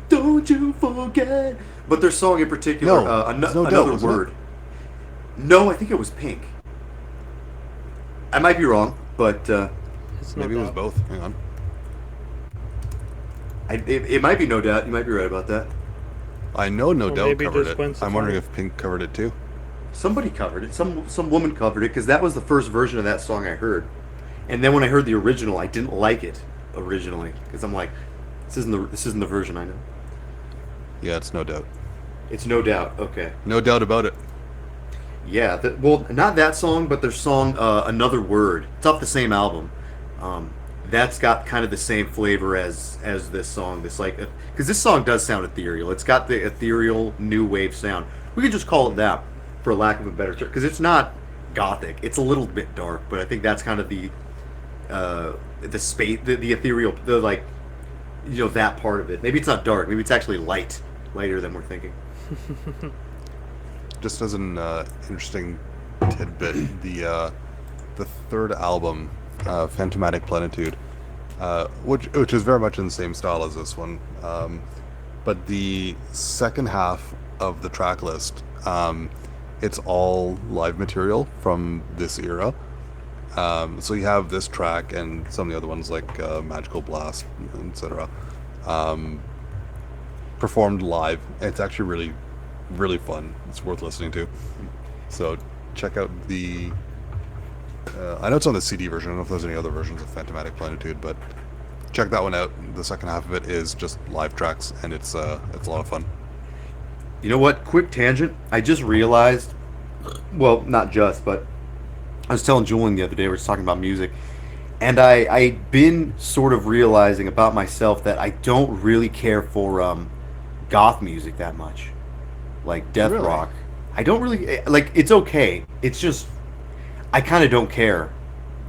Speaker 2: Don't you forget. But their song in particular,
Speaker 3: No, it's No Doubt,
Speaker 2: another
Speaker 3: wasn't
Speaker 2: word. No, I think it was Pink. I might be wrong, but
Speaker 5: It's no
Speaker 3: Maybe it was
Speaker 5: doubt.
Speaker 3: both. Hang on.
Speaker 2: it might be No Doubt. You might be right about that.
Speaker 3: I know No
Speaker 5: Or
Speaker 3: Doubt
Speaker 5: maybe
Speaker 3: covered
Speaker 5: just
Speaker 3: it.
Speaker 5: Gwen
Speaker 3: I'm wondering
Speaker 5: Stefani.
Speaker 3: if Pink covered it too.
Speaker 2: Somebody covered it. Some woman covered it because that was the first version of that song I heard. And then when I heard the original, I didn't like it originally because I'm like, this isn't the version I know.
Speaker 3: Yeah, it's No Doubt.
Speaker 2: It's No Doubt. Okay.
Speaker 3: No doubt about it.
Speaker 2: Yeah, well, not that song, but their song "Another Word." It's off the same album. That's got kind of the same flavor as this song. This like because this song does sound ethereal. It's got the ethereal new wave sound. We could just call it that, for lack of a better term, because it's not gothic. It's a little bit dark, but I think that's kind of the space, the ethereal, the like, that part of it. Maybe it's not dark. Maybe it's actually lighter than we're thinking.
Speaker 3: Just as an interesting tidbit, the third album, Phantomatic Plenitude, which is very much in the same style as this one, but the second half of the track list, it's all live material from this era. So you have this track and some of the other ones like Magical Blast, etc. Performed live. It's actually really, really fun. It's worth listening to. So check out the. I know it's on the CD version. I don't know if there's any other versions of Phantomatic Plenitude, but check that one out. The second half of it is just live tracks, and it's a lot of fun.
Speaker 2: You know what? Quick tangent. I just realized. Well, not just, but I was telling Julian the other day. We were just talking about music, and I'd been sort of realizing about myself that I don't really care for goth music that much, like death
Speaker 3: Really?
Speaker 2: rock. I don't really like. It's okay. It's just I kind of don't care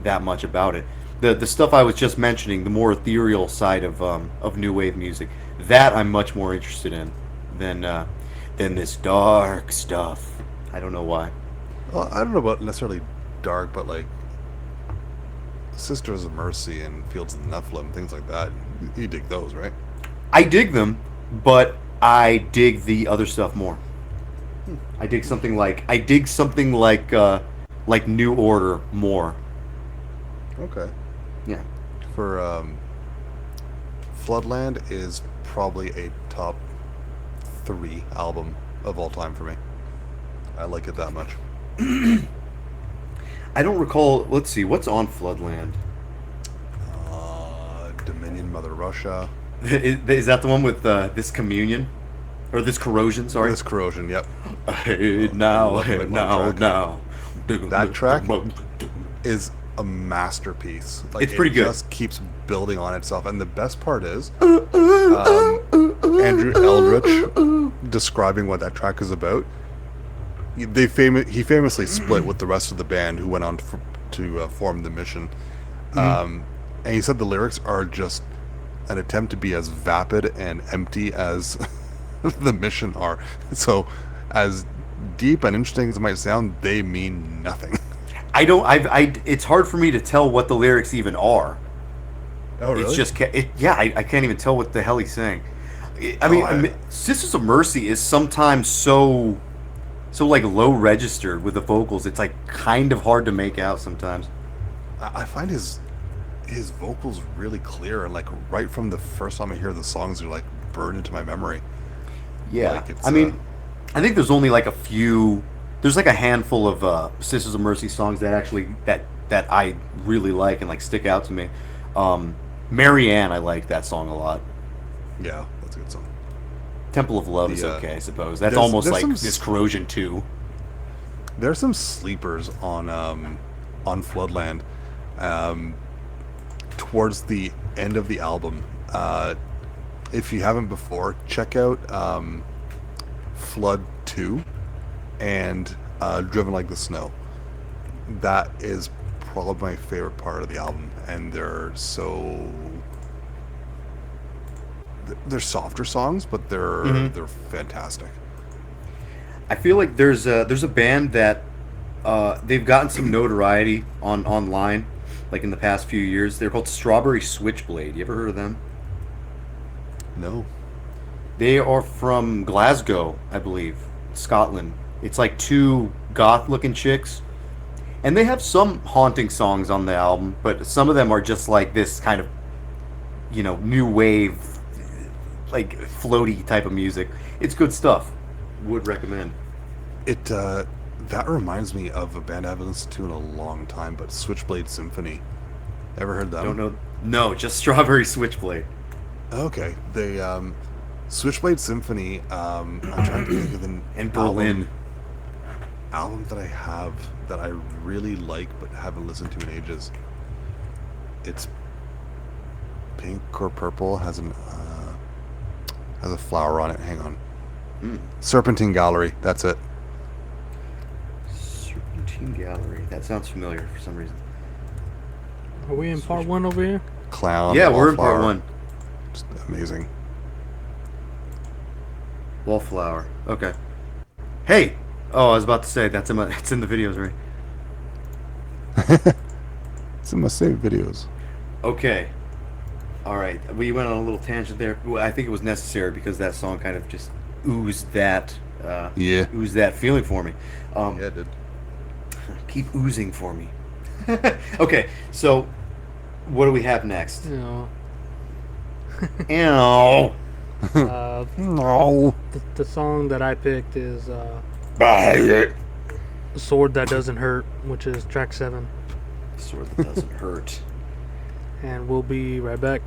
Speaker 2: that much about it. The stuff I was just mentioning, the more ethereal side of new wave music, that I'm much more interested in than this dark stuff. I don't know why.
Speaker 3: Well, I don't know about necessarily dark, but like Sisters of Mercy and Fields of the Nephilim, things like that. You dig those, right?
Speaker 2: I dig them, but I dig the other stuff more. I dig something like New Order more.
Speaker 3: Okay.
Speaker 2: Yeah.
Speaker 3: For Floodland is probably a top 3 album of all time for me. I like it that much.
Speaker 2: I don't recall. Let's see. What's on Floodland?
Speaker 3: Dominion, Mother Russia.
Speaker 2: Is that the one with this communion? Or this corrosion, sorry?
Speaker 3: This Corrosion, yep.
Speaker 2: Hey, now,
Speaker 3: Love
Speaker 2: hey,
Speaker 3: that
Speaker 2: now,
Speaker 3: track.
Speaker 2: now.
Speaker 3: That track is a masterpiece. Like,
Speaker 2: It's pretty
Speaker 3: it
Speaker 2: good.
Speaker 3: just keeps building on itself. And the best part is Andrew Eldritch describing what that track is about. He famously split with the rest of the band who went on to form the Mission. And he said the lyrics are just an attempt to be as vapid and empty as the Mission are. So, as deep and interesting as it might sound, they mean nothing.
Speaker 2: It's hard for me to tell what the lyrics even are.
Speaker 3: Oh, really?
Speaker 2: It's just, I can't even tell what the hell he's saying. I mean, Sisters of Mercy is sometimes so like low registered with the vocals. It's like kind of hard to make out sometimes.
Speaker 3: I find his vocals really clear, and like right from the first time I hear the songs, they're like burned into my memory.
Speaker 2: Yeah,
Speaker 3: Like, it's,
Speaker 2: I mean, I think there's only like a few. There's like a handful of Sisters of Mercy songs that actually that I really like and like stick out to me. Marianne, I like that song a lot.
Speaker 3: Yeah, that's a good song.
Speaker 2: Temple of Love is
Speaker 3: The,
Speaker 2: okay, I suppose. That's
Speaker 3: there's-
Speaker 2: almost
Speaker 3: there's
Speaker 2: like
Speaker 3: some
Speaker 2: this Corrosion 2.
Speaker 3: There's some sleepers on Floodland. Towards the end of the album, if you haven't before, check out Flood 2 and Driven Like the Snow. That is probably my favorite part of the album, and they're softer songs, but they're fantastic.
Speaker 2: I feel like there's a band that they've gotten some notoriety online, like in the past few years. They're called Strawberry Switchblade. You ever heard of them?
Speaker 3: No.
Speaker 2: They are from Glasgow, I believe, Scotland. It's like two goth-looking chicks, and they have some haunting songs on the album, but some of them are just like this kind of, new wave, like floaty type of music. It's good stuff. Would recommend.
Speaker 3: It that reminds me of a band I haven't listened to in a long time, but Switchblade Symphony. Ever heard them?
Speaker 2: Don't know. No, just Strawberry Switchblade.
Speaker 3: Okay, they Switchblade Symphony. I'm trying to think of the
Speaker 2: And Berlin.
Speaker 3: album that I have that I really like but haven't listened to in ages. It's pink or purple, has a flower on it. Hang on. Serpentine Gallery. That's it.
Speaker 2: Serpentine Gallery. That sounds familiar for some reason.
Speaker 5: Are we in part 1 over here?
Speaker 3: Clown.
Speaker 2: Yeah, we're in part
Speaker 3: Wallflower.
Speaker 2: 1.
Speaker 3: Just amazing.
Speaker 2: Wallflower. Okay. Hey! Oh, I was about to say, it's in the videos, right?
Speaker 3: It's in my saved videos.
Speaker 2: Okay. Alright. We went on a little tangent there. Well, I think it was necessary because that song kind of just oozed that oozed that feeling for me.
Speaker 3: Yeah, it did.
Speaker 2: Keep oozing for me. Okay, so what do we have next?
Speaker 5: You know,
Speaker 2: Ew.
Speaker 3: No.
Speaker 5: the song that I picked is
Speaker 2: Buy it.
Speaker 5: Sword That Doesn't Hurt, which is track 7.
Speaker 2: Sword that doesn't hurt.
Speaker 5: And we'll be right back.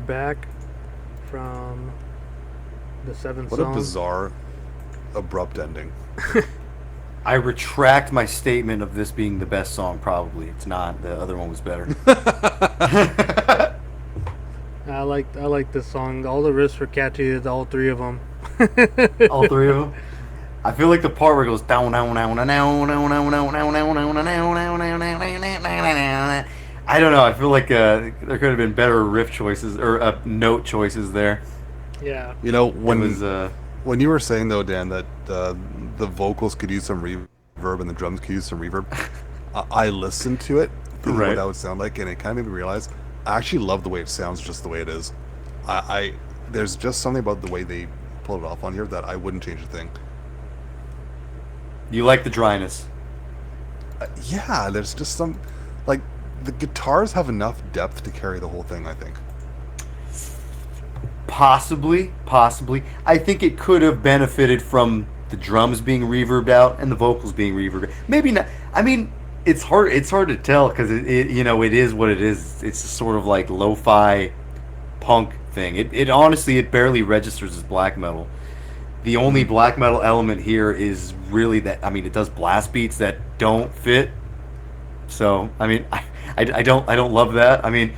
Speaker 5: back from the seventh
Speaker 3: What
Speaker 5: song.
Speaker 3: a bizarre, abrupt ending.
Speaker 2: I retract my statement of this being the best song. Probably it's not. The other one was better.
Speaker 5: I like this song. All the riffs were catchy. All three of them.
Speaker 2: All three of them. I feel like the part where it goes down down down down down down down down down down down down. I don't know. I feel like there could have been better riff choices or note choices there.
Speaker 5: Yeah.
Speaker 3: You know, when
Speaker 2: It was
Speaker 3: when you were saying though, Dan, that the vocals could use some reverb and the drums could use some reverb, I listened to it, thinking
Speaker 2: Right.
Speaker 3: what that would sound like, and it kind of made me realize I actually love the way it sounds, just the way it is. I there's just something about the way they pulled it off on here that I wouldn't change a thing.
Speaker 2: you like the dryness.
Speaker 3: Yeah, there's just some, like, the guitars have enough depth to carry the whole thing, I think.
Speaker 2: Possibly. I think it could have benefited from the drums being reverbed out and the vocals being reverbed. Maybe not. I mean, it's hard. It's hard to tell because it it is what it is. It's sort of like lo-fi punk thing. It honestly it barely registers as black metal. The only black metal element here is really that. I mean, it does blast beats that don't fit. So I mean, I don't love that. I mean,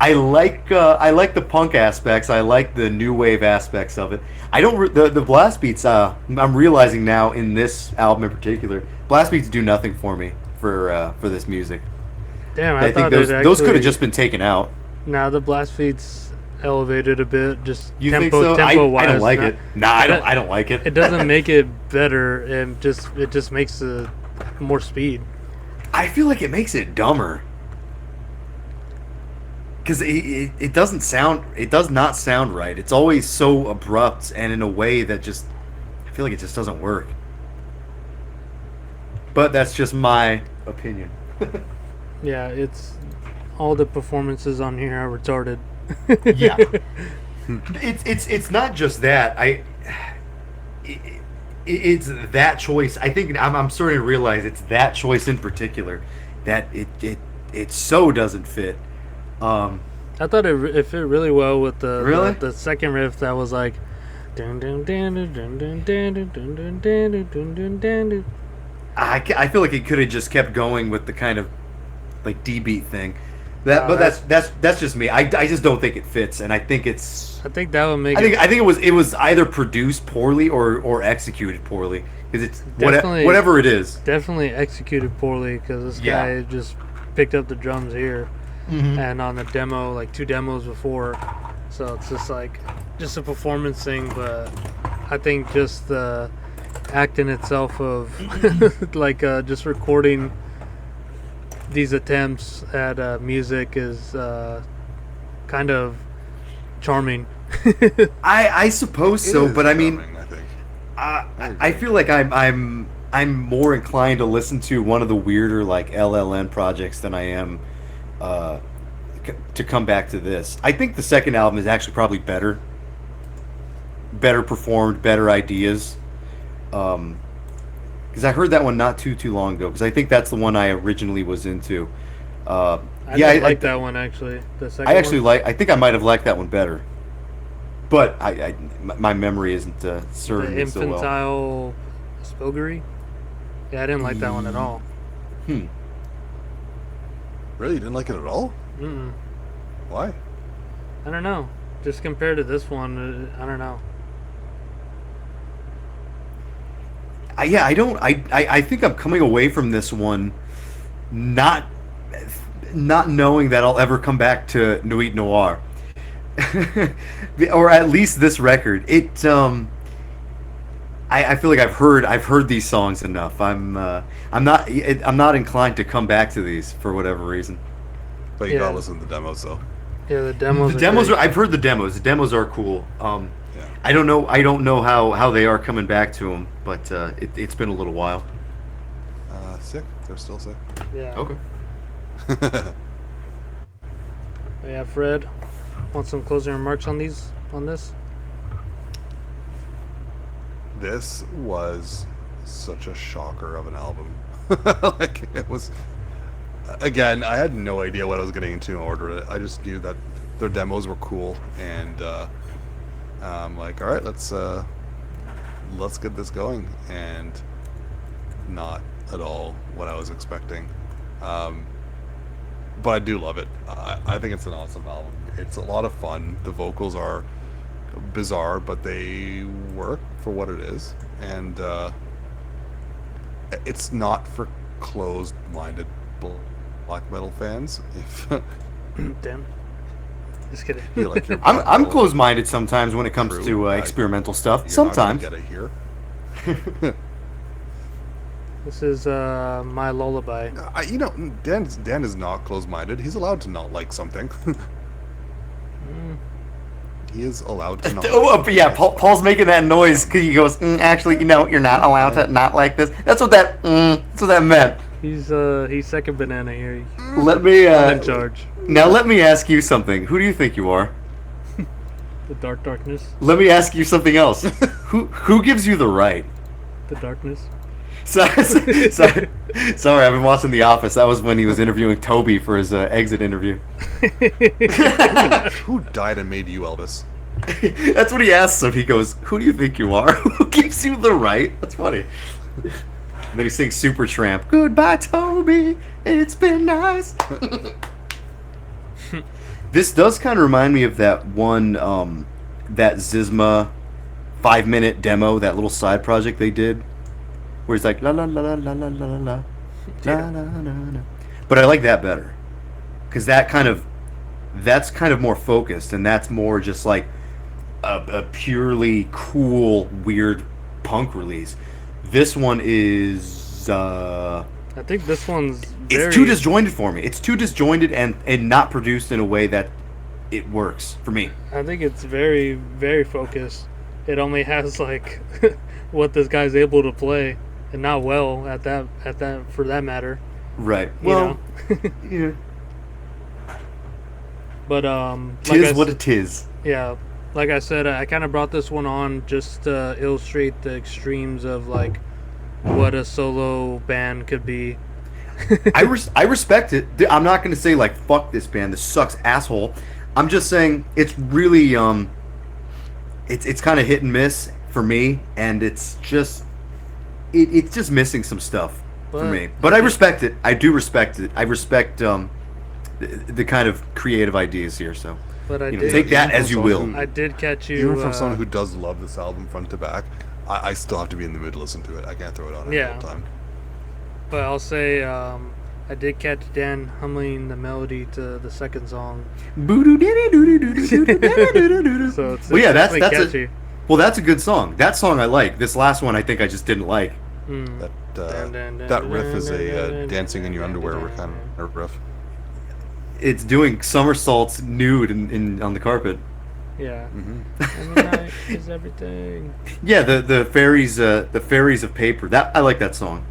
Speaker 2: I like the punk aspects. I like the new wave aspects of it. I don't the blast beats. I'm realizing now in this album in particular, blast beats do nothing for me for this music.
Speaker 1: Damn,
Speaker 2: I think those could have just been taken out.
Speaker 1: Now the blast beats elevated a bit. Just
Speaker 2: You
Speaker 1: tempo,
Speaker 2: think so?
Speaker 1: tempo
Speaker 2: I
Speaker 1: wise.
Speaker 2: don't like it. Nah, I don't like it.
Speaker 1: It doesn't make it better. It just makes it more speed.
Speaker 2: I feel like it makes it dumber. Because it doesn't sound, it does not sound right. It's always so abrupt and in a way that just, I feel like it just doesn't work. But that's just my opinion.
Speaker 1: Yeah, it's all the performances on here are retarded.
Speaker 2: Yeah. It's not just that. It's that choice. I think I'm starting to realize it's that choice in particular that it so doesn't fit.
Speaker 1: I thought it fit really well with the second riff that was like dun dun dun dun dun dun dun dun dun dun dun dun dun.
Speaker 2: I feel like it could have just kept going with the kind of like D beat thing. That's just me. I just don't think it fits, and I think it's.
Speaker 1: I think that would make.
Speaker 2: I think it was either produced poorly or executed poorly because it's whatever it is.
Speaker 1: Definitely executed poorly because this guy just picked up the drums here, and on the demo, like 2 demos before, so it's just like just a performance thing. But I think just the act in itself of like just recording these attempts at music is kind of charming.
Speaker 2: I suppose so, but I mean,
Speaker 3: I think.
Speaker 2: I feel like I'm more inclined to listen to one of the weirder like LLN projects than I am to come back to this. I think the second album is actually probably better performed, better ideas. Because I heard that one not too long ago. Because I think that's the one I originally was into.
Speaker 1: I like that one actually. The second
Speaker 2: I actually
Speaker 1: one?
Speaker 2: I think I might have liked that one better. But my memory isn't serving
Speaker 1: The
Speaker 2: me so well.
Speaker 1: infantile spilgery. Yeah, I didn't like that one at all.
Speaker 3: Really? You didn't like it at all?
Speaker 1: Mm-mm.
Speaker 3: Why?
Speaker 1: I don't know. Just compared to this one, I don't know.
Speaker 2: I think I'm coming away from this one not knowing that I'll ever come back to Nuit Noire. Or at least this record. I feel like I've heard these songs enough. I'm not inclined to come back to these for whatever reason.
Speaker 3: But you gotta listen to the demos though.
Speaker 1: Yeah, the demos.
Speaker 2: I've heard the demos. The demos are cool.
Speaker 3: Yeah.
Speaker 2: I don't know how they are coming back to them, but it's been a little while.
Speaker 3: Sick. They're still sick.
Speaker 1: Yeah.
Speaker 2: Okay.
Speaker 1: Yeah, Fred, want some closing remarks on this?
Speaker 3: This was such a shocker of an album. Like it was. Again, I had no idea what I was getting into in order it. I just knew that their demos were cool, and I'm like, all right, let's get this going, and not at all what I was expecting. But I do love it. I think it's an awesome album. It's a lot of fun. The vocals are bizarre, but they work for what it is, and it's not for closed-minded black metal fans. If
Speaker 1: Damn. Just kidding.
Speaker 3: you like your
Speaker 2: I'm closed-minded sometimes when it comes to experimental stuff.
Speaker 3: you're not gonna
Speaker 2: Sometimes.
Speaker 3: get it here.
Speaker 1: This is my lullaby.
Speaker 3: Dan is not closed-minded. He's allowed to not like something. He is allowed to not.
Speaker 2: But yeah, Paul's making that noise because he goes, actually, you're not allowed to not like this. That's what that meant.
Speaker 1: He's second banana here.
Speaker 2: Let me
Speaker 1: I'm in charge.
Speaker 2: now. Let me ask you something. Who do you think you are?
Speaker 5: The darkness.
Speaker 2: Let me ask you something else. Who gives you the right?
Speaker 5: The darkness.
Speaker 2: Sorry, I've been watching The Office. That was when he was interviewing Toby for his exit interview.
Speaker 3: Who died and made you Elvis?
Speaker 2: That's what he asks him. He goes, "Who do you think you are? Who gives you the right?" That's funny. And then he sings Supertramp. Goodbye, Toby. It's been nice. This does kind of remind me of that one, that Zizma 5-minute demo, that little side project they did, where he's like la la la la la la la la la la la. But I like that better, because that's kind of more focused, and that's more just like a purely cool, weird punk release. This one is
Speaker 5: I think this one's
Speaker 2: it's too disjointed for me. It's too disjointed and not produced in a way that it works for me.
Speaker 5: I think it's very, very focused. It only has like what this guy's able to play, and not well at that for that matter.
Speaker 2: Right.
Speaker 5: You
Speaker 2: Well,
Speaker 5: know?
Speaker 2: yeah.
Speaker 5: But
Speaker 2: Tis what it is.
Speaker 5: yeah, like I said, I kind of brought this one on just to illustrate the extremes of like what a solo band could be.
Speaker 2: I respect it. I'm not going to say like fuck this band, this sucks, asshole. I'm just saying it's really it's kind of hit and miss for me, and it's just missing some stuff for me. But I respect it. I do respect it. I respect the kind of creative ideas here. So,
Speaker 5: But I
Speaker 2: you know,
Speaker 5: did
Speaker 2: take that as you will.
Speaker 5: I did catch you.
Speaker 3: Even from someone who does love this album front to back, I still have to be in the mood to listen to it. I can't throw it on every
Speaker 5: Yeah.
Speaker 3: time.
Speaker 5: But I'll say I did catch Dan humming the melody to the second song. So it's
Speaker 2: Well, yeah, that's
Speaker 5: definitely catchy.
Speaker 2: that's a good song. That song I like. This last one I think I just didn't like.
Speaker 5: Mm.
Speaker 3: That riff is a dancing in your underwear kind of riff.
Speaker 2: It's doing somersaults nude on the carpet.
Speaker 5: Yeah.
Speaker 3: Mm-hmm.
Speaker 5: Every night is everything.
Speaker 2: Yeah, the fairies of paper. That I like that song.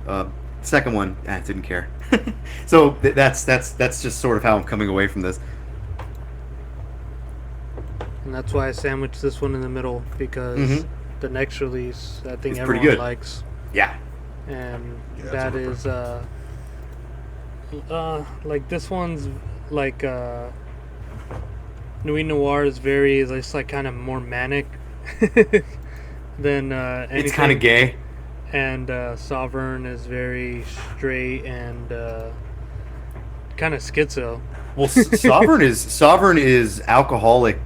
Speaker 2: Second one, I didn't care. So that's just sort of how I'm coming away from this.
Speaker 5: And that's why I sandwiched this one in the middle, because
Speaker 2: Mhm.
Speaker 5: the next release I think
Speaker 2: It's pretty
Speaker 5: everyone
Speaker 2: good.
Speaker 5: likes,
Speaker 2: Yeah.
Speaker 5: and
Speaker 3: Yeah, it's
Speaker 5: that
Speaker 3: a
Speaker 5: is like this one's like Nuit Noire is very it's like kind of more manic than anything.
Speaker 2: It's kind of gay.
Speaker 5: And Sovereign is very straight and kind of schizo.
Speaker 2: Well, Sovereign is alcoholic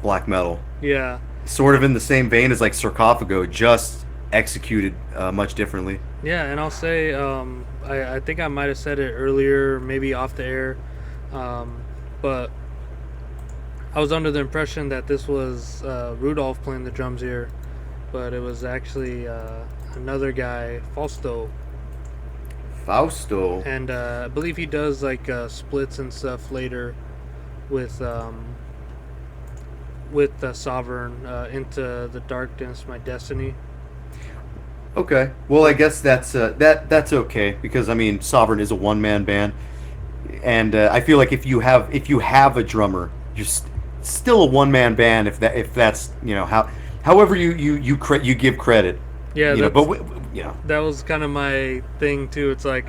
Speaker 2: black metal.
Speaker 5: Yeah.
Speaker 2: Sort of in the same vein as like Sarcophago, just executed much differently.
Speaker 5: Yeah, and I'll say, I think I might have said it earlier, maybe off the air, but I was under the impression that this was Rudolph playing the drums here, but it was actually another guy, Fausto. And I believe he does like splits and stuff later with Sovereign, Into the Darkness, My Destiny.
Speaker 2: Okay. Well, I guess that's okay, because I mean Sovereign is a one-man band, and I feel like if you have a drummer, you're still a one-man band. If that's however you give credit.
Speaker 5: Yeah,
Speaker 2: yeah.
Speaker 5: that was kind of my thing too. It's like,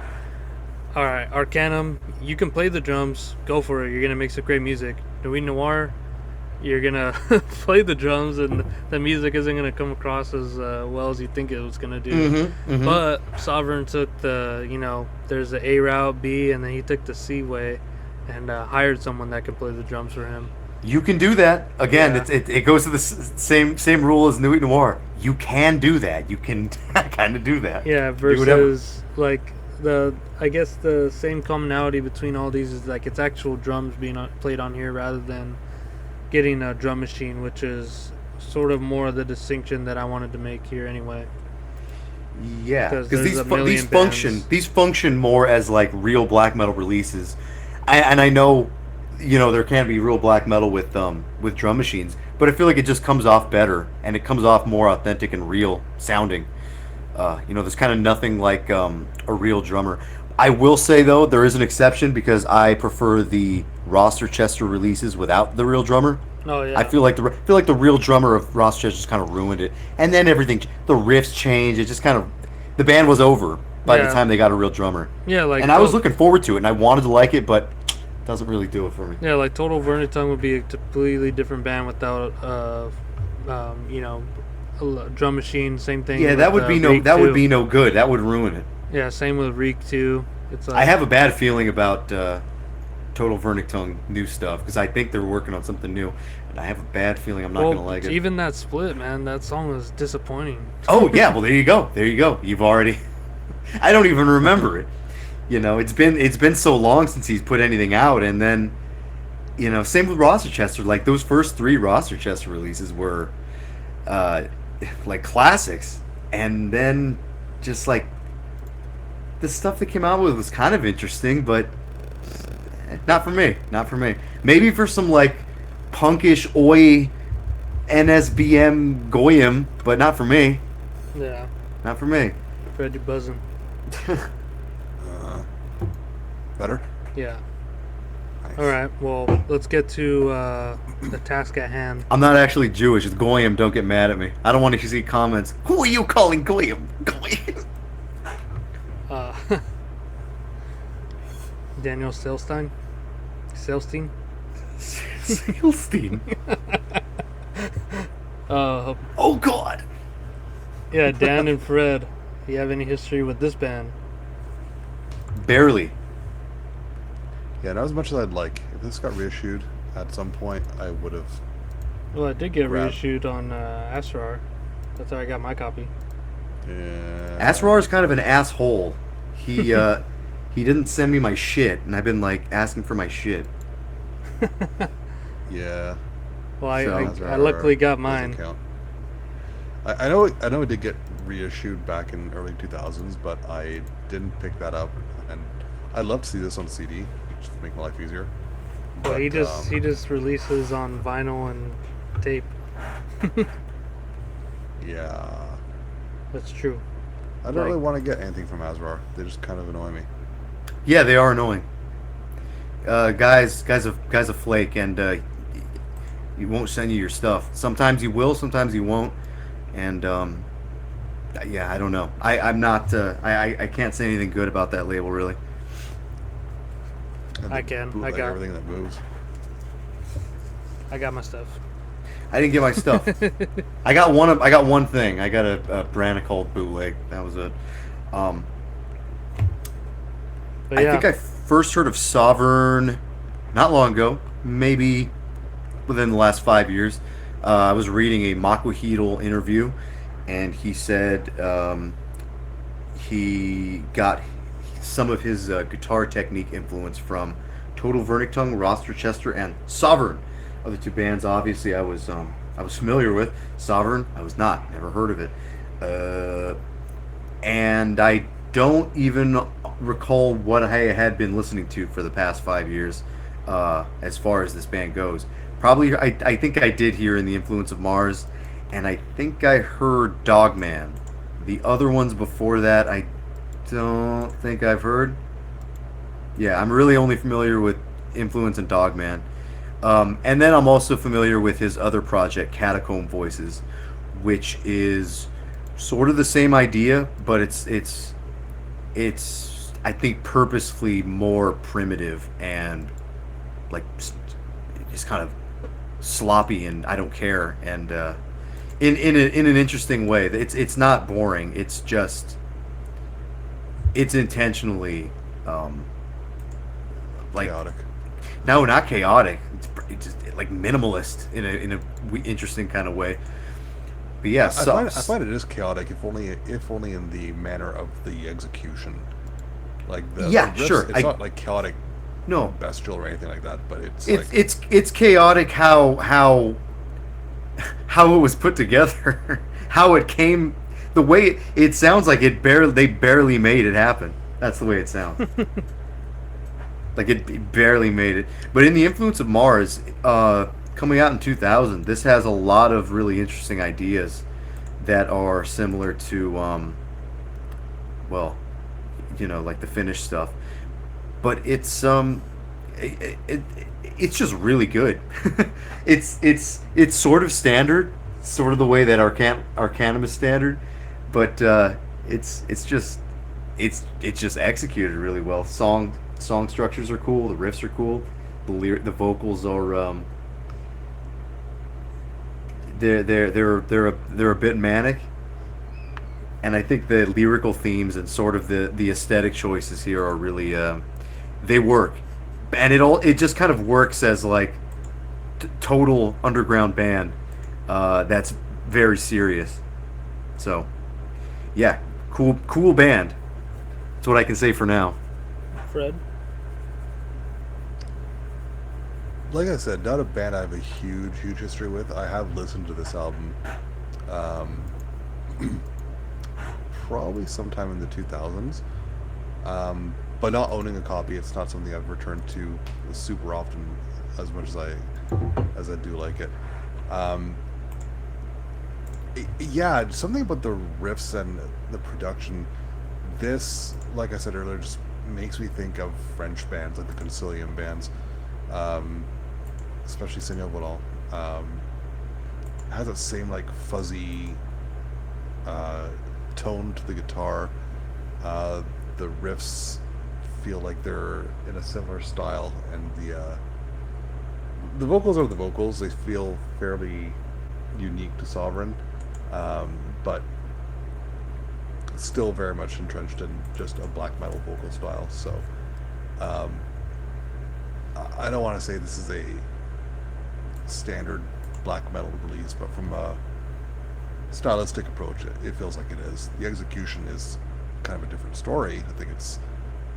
Speaker 5: all right, Arckanum, you can play the drums, go for it. You're gonna make some great music. Nuit Noire, you're gonna play the drums, and the music isn't gonna come across as well as you think it was gonna do.
Speaker 2: Mm-hmm, mm-hmm.
Speaker 5: But Sovereign took there's the A route, B, and then he took the C way, and hired someone that could play the drums for him.
Speaker 2: You can do that. Again,
Speaker 5: Yeah.
Speaker 2: it goes to the same rule as Nuit Noire. You can do that. You can kind of do that.
Speaker 5: Yeah,
Speaker 2: Do whatever.
Speaker 5: versus like I guess the same commonality between all these is like it's actual drums being played on here rather than getting a drum machine, which is sort of more of the distinction that I wanted to make here anyway.
Speaker 2: Yeah,
Speaker 5: 'Cause
Speaker 2: because
Speaker 5: there's a million
Speaker 2: these function more as like real black metal releases. I know, there can be real black metal with drum machines, but I feel like it just comes off better, and it comes off more authentic and real sounding. There's kind of nothing like a real drummer. I will say though, there is an exception, because I prefer the Roster Chester releases without the real drummer.
Speaker 5: Oh yeah.
Speaker 2: I feel like the real drummer of Rochester just kind of ruined it, and then everything, the riffs changed. It just kind of, the band was over by the
Speaker 1: Yeah.
Speaker 2: time they got a real drummer.
Speaker 1: Yeah, like
Speaker 2: And I was looking forward to it, and I wanted to like it, but it doesn't really do it for me.
Speaker 1: Yeah, like Total Vernitung would be a completely different band without, you know, a drum machine. Same thing.
Speaker 2: Yeah, that
Speaker 1: with,
Speaker 2: would be
Speaker 1: Reek
Speaker 2: would
Speaker 1: 2.
Speaker 2: be no good. That would ruin it.
Speaker 1: Yeah, same with Reek 2. It's like,
Speaker 2: I have a bad feeling about Total Vernitung new stuff because I think they're working on something new, and I have a bad feeling I'm not
Speaker 1: well,
Speaker 2: gonna like it.
Speaker 1: even that split, man, that song was disappointing.
Speaker 2: Oh yeah, well there you go. There you go. You've already. I don't even remember it. You know, it's been so long since he's put anything out, and then, you know, same with Rochester. Like those first 3 Rochester releases were, like classics, and then just like the stuff that came out with was kind of interesting, but not for me. Not for me. Maybe for some like punkish oi NSBM goyim, but not for me.
Speaker 1: Yeah,
Speaker 2: Not for me.
Speaker 1: Fred, you buzzing.
Speaker 3: Better?
Speaker 1: Yeah.
Speaker 3: Nice.
Speaker 1: All right. Well, let's get to the task at hand.
Speaker 2: I'm not actually Jewish. It's goyim. Don't get mad at me. I don't want to see comments. Who are you calling goyim? Goyim.
Speaker 1: Uh, Daniel Selstein. Selstein.
Speaker 2: Sealstein. Oh God.
Speaker 1: Yeah, Dan and Fred. Do you have any history with this band?
Speaker 2: Barely.
Speaker 3: Yeah, not as much as I'd like. If this got reissued at some point, I would have.
Speaker 1: Well, it did get
Speaker 3: Rad.
Speaker 1: reissued on Asrar. That's how I got my copy.
Speaker 3: Yeah.
Speaker 2: Asrar is kind of an asshole. He he didn't send me my shit, and I've been like asking for my shit.
Speaker 3: Yeah.
Speaker 1: Well, I
Speaker 3: Asrar
Speaker 1: luckily got
Speaker 3: doesn't
Speaker 1: mine.
Speaker 3: count. I know it did get reissued back in early 2000s, but I didn't pick that up, and I'd love to see this on CD, just to make my life easier.
Speaker 1: Well,
Speaker 3: But,
Speaker 1: he just releases on vinyl and tape.
Speaker 3: Yeah.
Speaker 1: That's true.
Speaker 3: I don't
Speaker 1: Like-
Speaker 3: really want to get anything from Asrar. They just kind of annoy me.
Speaker 2: Yeah, they are annoying. Guys a flake, and he won't send you your stuff. Sometimes he will, sometimes he won't, and yeah, I don't know. I'm not. I can't say anything good about that label really.
Speaker 3: And
Speaker 1: I
Speaker 3: they
Speaker 1: can. I
Speaker 3: bootleg
Speaker 1: got-
Speaker 3: everything that moves.
Speaker 1: I got my stuff.
Speaker 2: I didn't get my stuff. I got one thing. I got a brand called bootleg. That was it.
Speaker 1: But
Speaker 2: I
Speaker 1: yeah,
Speaker 2: think I first heard of Sovereign not long ago, maybe within the last 5 years. I was reading a Makwahiedl interview, and he said he got some of his guitar technique influence from Total Vernitung, Rochester, and Sovereign. Other 2 bands, obviously, I was familiar with. Sovereign, I was not, never heard of it, and I don't even recall what I had been listening to for the past 5 years, as far as this band goes. Probably, I think I did hear In the Influence of Mars, and I think I heard Dogman. The other ones before that, I don't think I've heard. Yeah, I'm really only familiar with Influence and Dogman. And then I'm also familiar with his other project, Catacomb Voices, which is sort of the same idea, but it's I think purposefully more primitive and like just kind of sloppy, and I don't care, and in an interesting way. It's not boring. It's just it's intentionally like
Speaker 3: Chaotic.
Speaker 2: no, not chaotic. It's just like minimalist in a interesting kind of way. But yeah,
Speaker 3: I find it is chaotic, if only in the manner of the execution. Like the riffs,
Speaker 2: sure.
Speaker 3: It's not like chaotic,
Speaker 2: No,
Speaker 3: bestial or anything like that, but it's
Speaker 2: it's chaotic how it was put together, how it came, the way it sounds like they barely made it happen. That's the way it sounds. Like it barely made it. But In the Influence of Mars, coming out in 2000, this has a lot of really interesting ideas that are similar to, well, you know, like the Finnish stuff. But it's it's just really good. It's sort of standard, sort of the way that Arckanum is standard, but it's just executed really well. Song structures are cool. The riffs are cool. The vocals are they're a bit manic, and I think the lyrical themes and sort of the aesthetic choices here are really they work, and it just kind of works as like total underground band that's very serious. So yeah, cool band. That's what I can say for now.
Speaker 5: Fred?
Speaker 3: Like I said, not a band I have a huge history with. I have listened to this album probably sometime in the 2000s, but not owning a copy. It's not something I've returned to super often as much as I do like it. Yeah, something about the riffs and the production. This, like I said earlier, just makes me think of French bands like the Concilium bands, especially Seigneur Volant. Has that same like fuzzy tone to the guitar. The riffs feel like they're in a similar style, and the vocals are the vocals. They feel fairly unique to Sovereign, but still very much entrenched in just a black metal vocal style. So I don't want to say this is a standard black metal release, but from a stylistic approach, it feels like it is. The execution is kind of a different story. I think it's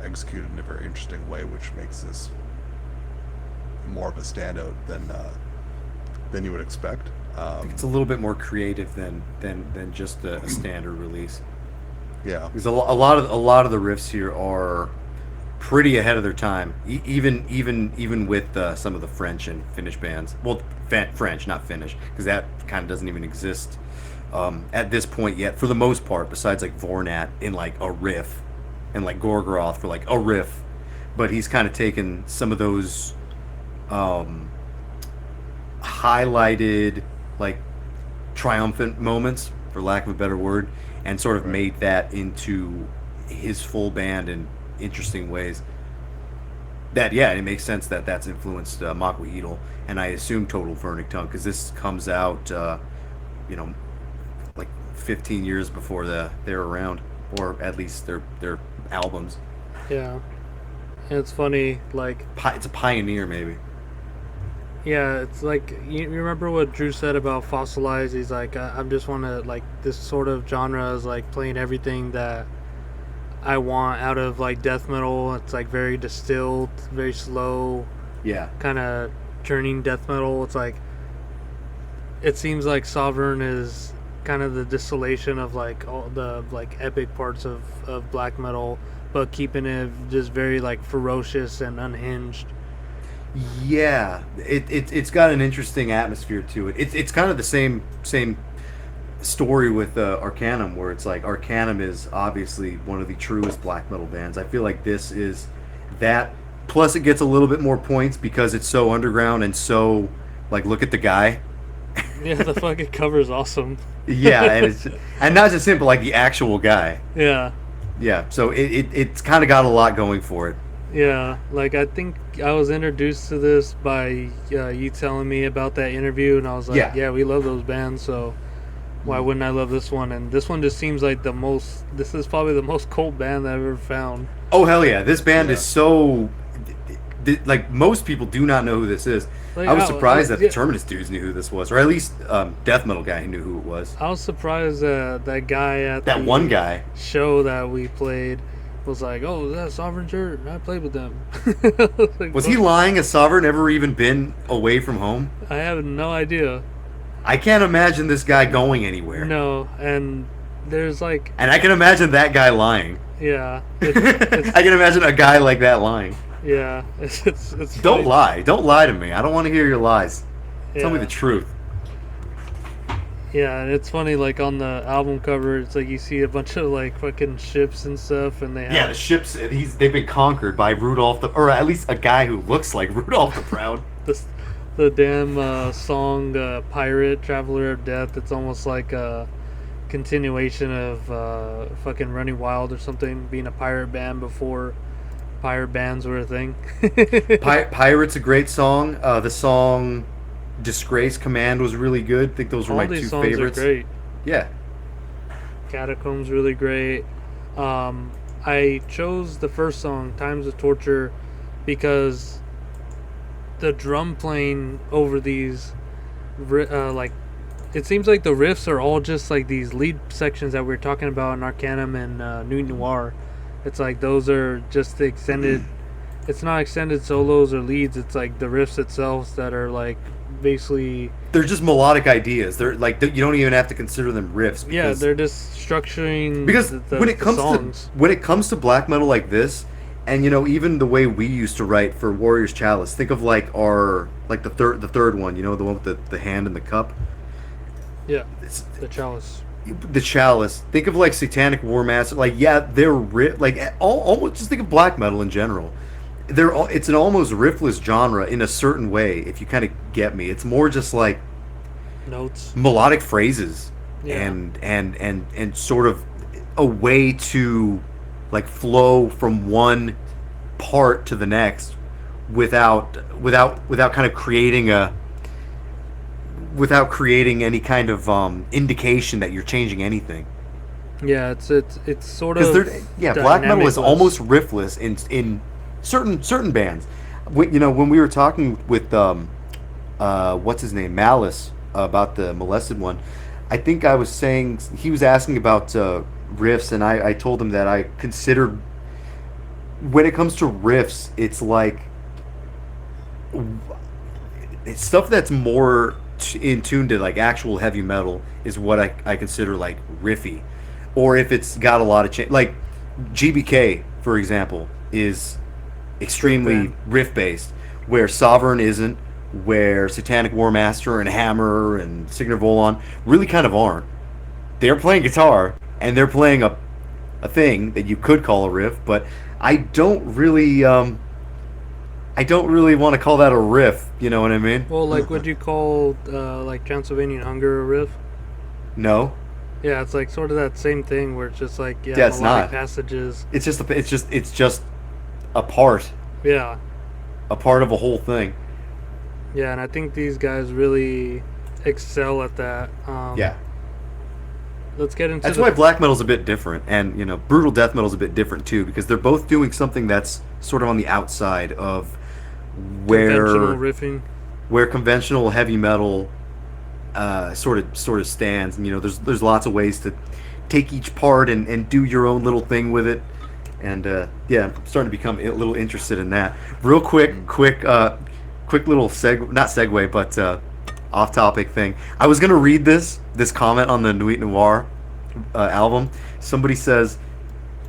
Speaker 3: executed in a very interesting way, which makes this more of a standout than you would expect.
Speaker 2: It's a little bit more creative than just a standard release.
Speaker 3: Yeah,
Speaker 2: Because a lot of the riffs here are pretty ahead of their time, even with some of the French and Finnish bands. Well, French, not Finnish, because that kind of doesn't even exist at this point yet, for the most part. Besides like Vornat in like a riff, and like Gorgoroth for like a riff, but he's kind of taken some of those highlighted like triumphant moments, for lack of a better word, and sort of made that into his full band in interesting ways. That, yeah, it makes sense that that's influenced Makwaedel, and I assume Total Vernic Tongue, because this comes out, like 15 years before they're around, or at least their albums.
Speaker 5: Yeah. And it's funny, like...
Speaker 2: It's a pioneer, maybe.
Speaker 5: Yeah, it's like, you remember what Drew said about Fossilized? He's like, I just want to, like, this sort of genre is like playing everything that I want out of like death metal. It's like very distilled, very slow,
Speaker 2: Yeah.
Speaker 5: kind of churning death metal. It's like, it seems like Sovereign is kind of the distillation of like all the like epic parts of black metal, but keeping it just very like ferocious and unhinged.
Speaker 2: Yeah, it's got an interesting atmosphere to it. It's kind of the same story with Arckanum, where it's like Arckanum is obviously one of the truest black metal bands. I feel like this is that. Plus, it gets a little bit more points because it's so underground and so like, look at the guy.
Speaker 5: Yeah, the fucking cover is awesome.
Speaker 2: Yeah, and not just him, but like the actual guy.
Speaker 5: Yeah.
Speaker 2: Yeah, so it's kind of got a lot going for it.
Speaker 5: Yeah, like I think I was introduced to this by you telling me about that interview, and I was like, yeah, we love those bands, so why wouldn't I love this one? And this one just seems like this is probably the most cult band that I've ever found.
Speaker 2: Oh, hell yeah. This band is so... Like, most people do not know who this is.
Speaker 5: Like,
Speaker 2: I was surprised that the Terminus dudes knew who this was, or at least death metal guy knew who it was.
Speaker 5: I was surprised that guy at
Speaker 2: That
Speaker 5: the
Speaker 2: one guy.
Speaker 5: show that we played was like, oh, that's Sovereign Church. I played with them. Like,
Speaker 2: Was he lying? Has Sovereign ever even been away from home?
Speaker 5: I have no idea.
Speaker 2: I can't imagine this guy going anywhere.
Speaker 5: No, and there's like,
Speaker 2: And I can imagine that guy lying.
Speaker 5: yeah,
Speaker 2: I can imagine a guy like that lying.
Speaker 5: yeah, it's
Speaker 2: Don't
Speaker 5: funny.
Speaker 2: lie. Don't lie to me. I don't want to hear your lies. Tell me
Speaker 5: Yeah.
Speaker 2: the truth.
Speaker 5: Yeah, and it's funny, like on the album cover, it's like you see a bunch of like fucking ships and stuff, and they have
Speaker 2: Yeah, the ships, they've been conquered by Rudolph or at least a guy who looks like Rudolph the Proud.
Speaker 1: the the damn song "Pirate Traveler of Death." It's almost like a continuation of fucking Running Wild or something, being a pirate band before pirate bands were a thing.
Speaker 2: Pirate's a great song. The song "Disgrace Command" was really good. I think those were
Speaker 1: All
Speaker 2: my
Speaker 1: these
Speaker 2: two
Speaker 1: songs
Speaker 2: favorites.
Speaker 1: are great.
Speaker 2: Yeah.
Speaker 1: Catacombs really great. I chose the first song, Times of Torture, because the drum playing over these, like, it seems like the riffs are all just like these lead sections that we were talking about in Arckanum and Nuit Noire. It's like those are just the extended. It's not extended solos or leads. It's like the riffs itself that are like basically.
Speaker 2: They're just melodic ideas. They're like you don't even have to consider them riffs.
Speaker 1: Yeah, they're just structuring.
Speaker 2: Because
Speaker 1: the
Speaker 2: when it comes
Speaker 1: songs.
Speaker 2: to when it comes to black metal like this, and even the way we used to write for Warrior's Chalice, think of like the third one. The one with the hand and the cup.
Speaker 1: Yeah,
Speaker 2: It's,
Speaker 1: the chalice.
Speaker 2: the Chalice. Think of like Satanic War Master. Like they're like almost just think of black metal in general. It's an almost riffless genre in a certain way. If you kind of get me, it's more just like
Speaker 1: Notes.
Speaker 2: melodic phrases
Speaker 1: Yeah.
Speaker 2: and sort of a way to like flow from one part to the next without kind of creating any kind of indication that you're changing anything.
Speaker 1: Yeah, it's sort
Speaker 2: Because
Speaker 1: of
Speaker 2: black metal is
Speaker 1: dynamicless.
Speaker 2: almost riffless in certain bands. When we were talking with what's his name, Malice, about the Molested one, I think I was saying he was asking about riffs, and I told him that I considered when it comes to riffs, it's like it's stuff that's more in tune to like actual heavy metal is what I consider like riffy, or if it's got a lot of like GBK, for example, is extremely riff based, where Sovereign isn't, where Satanic War Master and Hammer and Signer Volon really kind of aren't. They're playing guitar and they're playing a thing that you could call a riff, but I don't really want to call that a riff. You know what I mean?
Speaker 1: Well, like, would you call like Transylvanian Hunger a riff?
Speaker 2: No,
Speaker 1: Yeah, it's like sort of that same thing where it's just like
Speaker 2: it's
Speaker 1: melodic
Speaker 2: not.
Speaker 1: passages.
Speaker 2: it's just a part
Speaker 1: Yeah,
Speaker 2: of a whole thing.
Speaker 1: yeah, and I think these guys really excel at that.
Speaker 2: Yeah.
Speaker 1: Let's get into
Speaker 2: That's why black metal's a bit different, and brutal death metal's a bit different too, because they're both doing something that's sort of on the outside of
Speaker 1: conventional riffing.
Speaker 2: where conventional heavy metal sort of stands. And there's lots of ways to take each part and do your own little thing with it. And I'm starting to become a little interested in that. Real quick little not segue, but off-topic thing. I was gonna read this comment on the Nuit Noire album. Somebody says,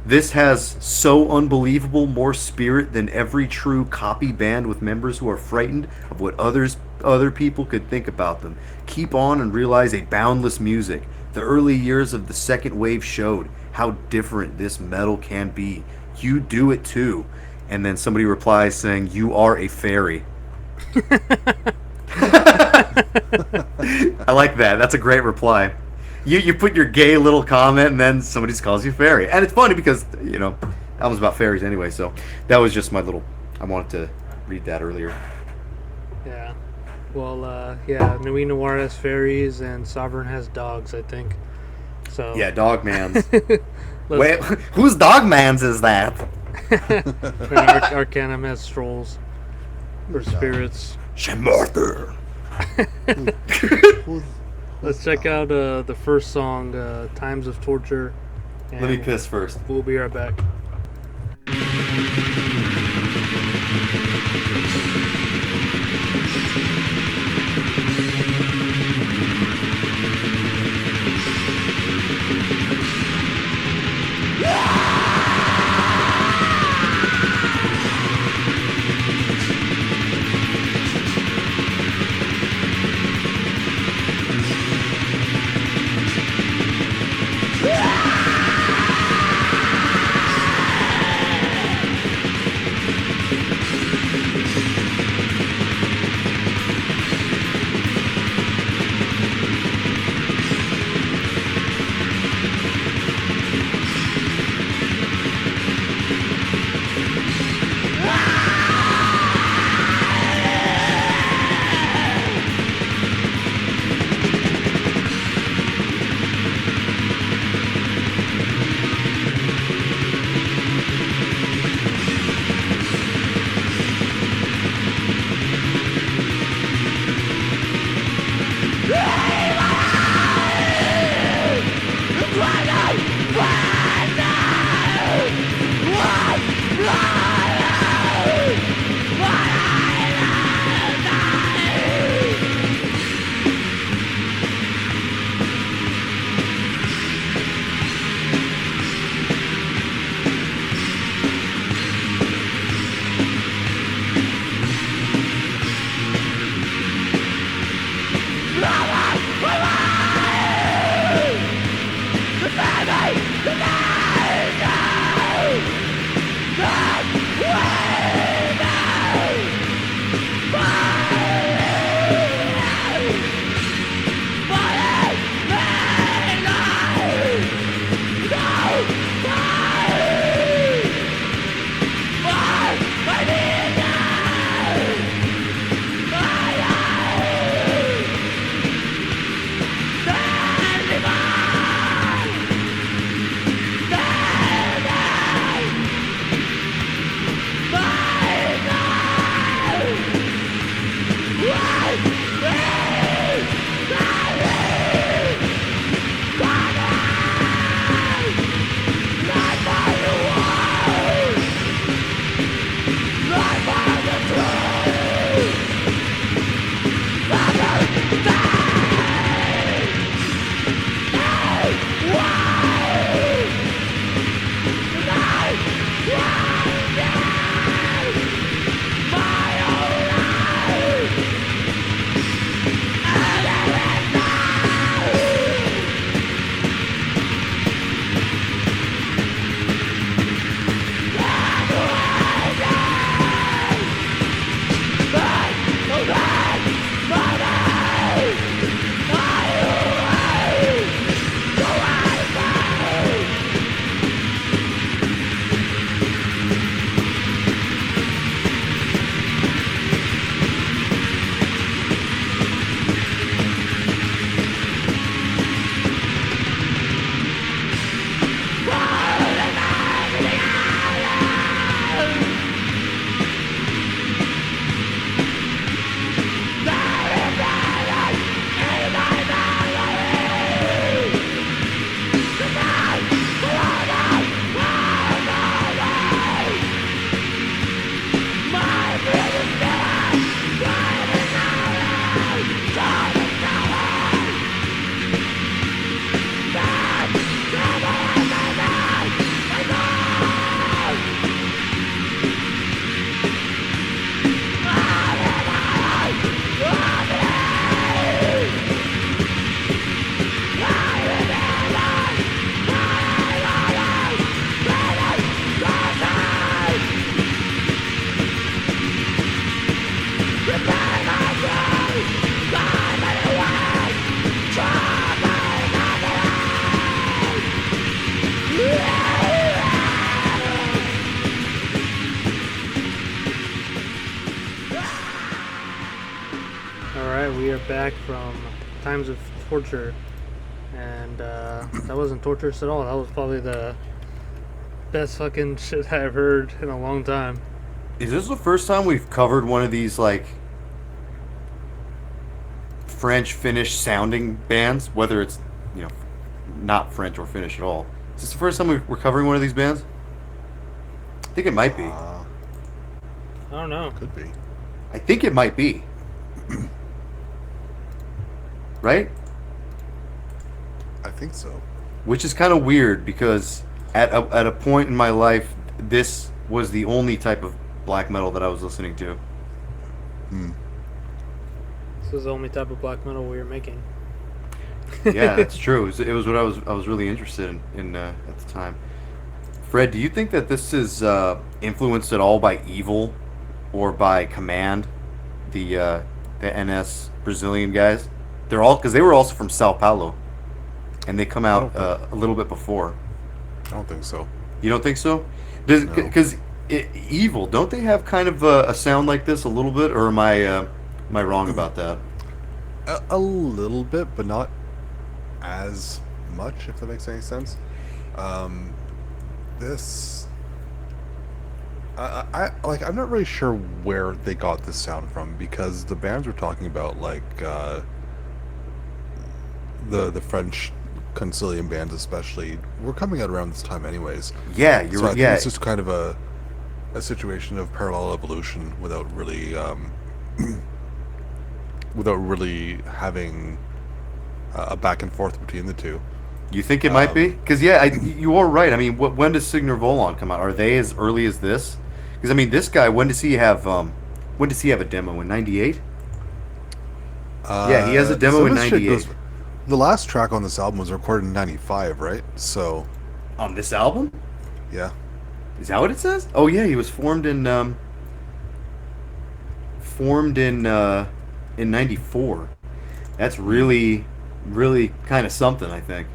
Speaker 2: "This has so unbelievable more spirit than every true copy band with members who are frightened of what other people could think about them. Keep on and realize a boundless music. The early years of the second wave showed how different this metal can be. You do it too." And then somebody replies saying, "You are a fairy." I like that. That's a great reply. You put your gay little comment, and then somebody just calls you fairy. And it's funny because album's about fairies anyway. So that was just my little. I wanted to read that earlier.
Speaker 1: Yeah. Well, Nuit Noire has fairies and Sovereign has dogs, I think. So
Speaker 2: Yeah, Dogmans. Wait, whose Dogmans is that?
Speaker 1: Arckanum has strolls or spirits.
Speaker 2: Shemorther.
Speaker 1: Let's check out the first song, Times of Torture. And
Speaker 2: Let me piss first.
Speaker 1: We'll be right back.
Speaker 5: Alright, we are back from Times of Torture. And that wasn't torturous at all. That was probably the best fucking shit I've heard in a long time.
Speaker 2: Is this the first time we've covered one of these, like, French, Finnish sounding bands? Whether it's, you know, not French or Finnish at all. Is this the first time we're covering one of these bands? I think it might be.
Speaker 5: I don't know.
Speaker 3: Could be.
Speaker 2: I think it might be. Right?
Speaker 3: I think so.
Speaker 2: Which is kind of weird because at a point in my life, this was the only type of black metal that I was listening to.
Speaker 5: This is the only type of black metal we were making.
Speaker 2: Yeah, that's true. It was what I was really interested in at the time. Fred, do you think that this is influenced at all by Evil or by Command, the NS Brazilian guys? They're all because they were also from Sao Paulo, and they come out a little bit before.
Speaker 3: I don't think so.
Speaker 2: You don't think so? Because Evil, don't they have kind of a sound like this a little bit, or am I wrong about that?
Speaker 3: A little bit, but not as much, if that makes any sense. This, I'm not really sure where they got this sound from, because the bands we're talking about, like the French concilium bands, especially, were coming out around this time, anyways.
Speaker 2: Yeah,
Speaker 3: So I think it's just kind of a situation of parallel evolution without really having a back and forth between the two.
Speaker 2: You think it might be? Because you are right. I mean, when does Signor Volon come out? Are they as early as this? Because I mean, this guy, when does he have a demo? In '98? Yeah, he has a demo in '98.
Speaker 3: The last track on this album was recorded in '95, right? So
Speaker 2: On this album?
Speaker 3: yeah,
Speaker 2: Is that what it says? Oh yeah, he was formed in '94. That's really kind of something, I think.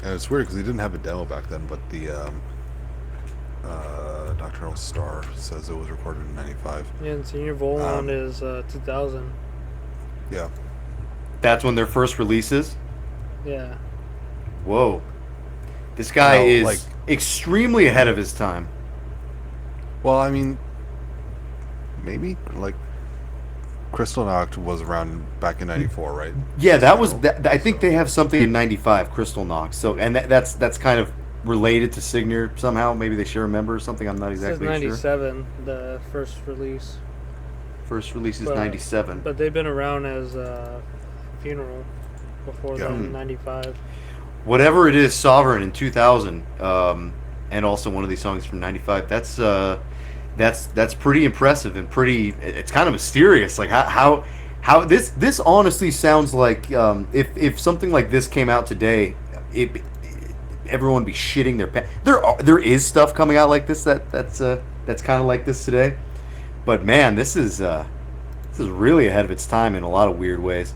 Speaker 3: and it's weird because he didn't have a demo back then, but the Nocturnal Star says it was recorded in '95.
Speaker 5: Yeah, and Senior Volon is 2000.
Speaker 3: Yeah.
Speaker 2: That's when their first releases.
Speaker 5: Yeah.
Speaker 2: Whoa, this guy
Speaker 3: No,
Speaker 2: is
Speaker 3: like-
Speaker 2: extremely ahead of his time.
Speaker 3: Well, I mean, maybe like Crystal Noct was around back in '94, right?
Speaker 2: Yeah, that was.
Speaker 3: So-
Speaker 2: I think they have something in '95, Crystal Knox. So, and that's kind of related to Signor somehow. Maybe they share a member or something. I'm not
Speaker 5: It says
Speaker 2: exactly sure.
Speaker 5: 97, the first release.
Speaker 2: First release is
Speaker 5: But-
Speaker 2: '97.
Speaker 5: But they've been around as Funeral before
Speaker 3: Yeah.
Speaker 5: then, 95.
Speaker 2: Whatever it is, Sovereign in 2000, and also one of these songs from '95. That's pretty impressive and pretty. It's kind of mysterious. Like how this honestly sounds like if something like this came out today, everyone would be shitting their pants. There is stuff coming out like this that's kind of like this today, but man, this is really ahead of its time in a lot of weird ways.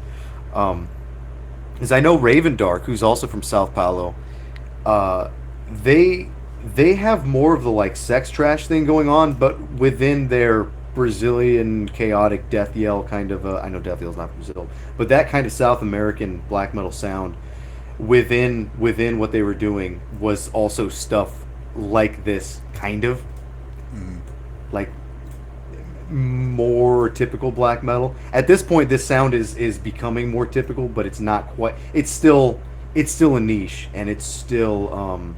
Speaker 2: Because I know Raven Dark, who's also from Sao Paulo, they have more of the like sex trash thing going on, but within their Brazilian chaotic death yell kind of. I know death yell's not Brazil, but that kind of South American black metal sound within what they were doing was also stuff like this kind of like more typical black metal. At this point, this sound is becoming more typical, but it's not quite. It's still a niche, and it's still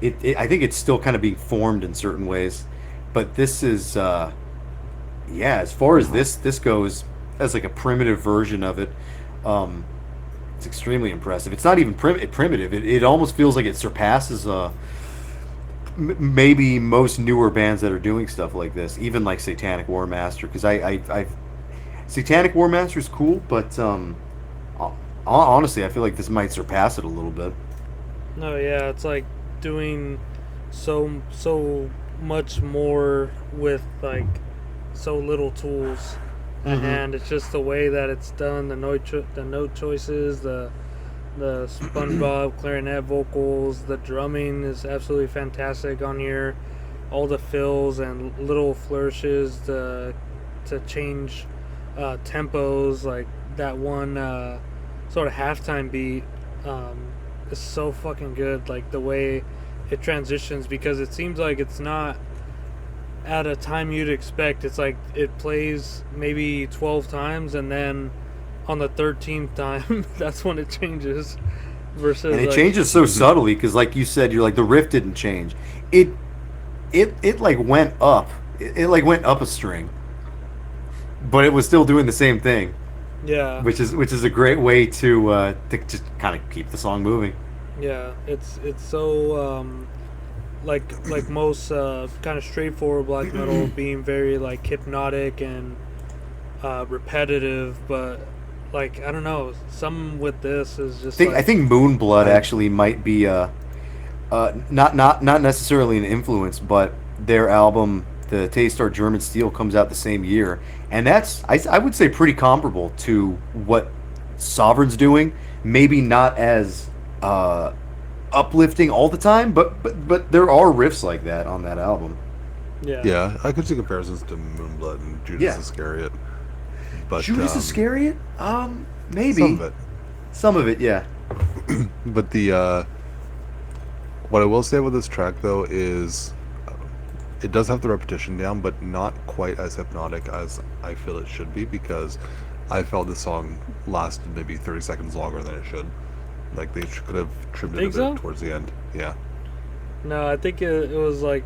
Speaker 2: I think it's still kind of being formed in certain ways. But this is as far as this goes, as like a primitive version of it, it's extremely impressive. It's not even primitive. It almost feels like it surpasses maybe most newer bands that are doing stuff like this, even like Satanic War Master, because I've Satanic War Master is cool, but honestly, I feel like this might surpass it a little bit.
Speaker 5: No, yeah, it's like doing so much more with like so little tools, and it's just the way that it's done. The note choices, the SpongeBob clarinet vocals, the drumming is absolutely fantastic on here. All the fills and little flourishes, the to change tempos, like that one sort of halftime beat is so fucking good. Like the way it transitions, because it seems like it's not at a time you'd expect. It's like it plays maybe 12 times, and then on the 13th time, that's when it changes. Versus,
Speaker 2: And it
Speaker 5: like,
Speaker 2: changes so subtly because, like you said, you're like the riff didn't change. It like went up. It like went up a string, but it was still doing the same thing.
Speaker 5: Yeah,
Speaker 2: Which is a great way to just kind of keep the song moving.
Speaker 5: yeah. It's so like most kind of straightforward black metal being very like hypnotic and repetitive, but like I don't know, some with this is just.
Speaker 2: I think Moonblood actually might be not necessarily an influence, but their album, the Taste Our German Steel, comes out the same year, and that's I would say pretty comparable to what Sovereign's doing. Maybe not as uplifting all the time, but there are riffs like that on that album.
Speaker 5: Yeah.
Speaker 3: Yeah, I could see comparisons to Moonblood and Judas Iscariot. But
Speaker 2: Judas Iscariot, maybe
Speaker 3: some of it.
Speaker 2: yeah.
Speaker 3: But the what I will say with this track though is it does have the repetition down, but not quite as hypnotic as I feel it should be, because I felt the song lasted maybe 30 seconds longer than it should. Like they could have trimmed it a bit towards the end. Yeah.
Speaker 5: No, I think it was like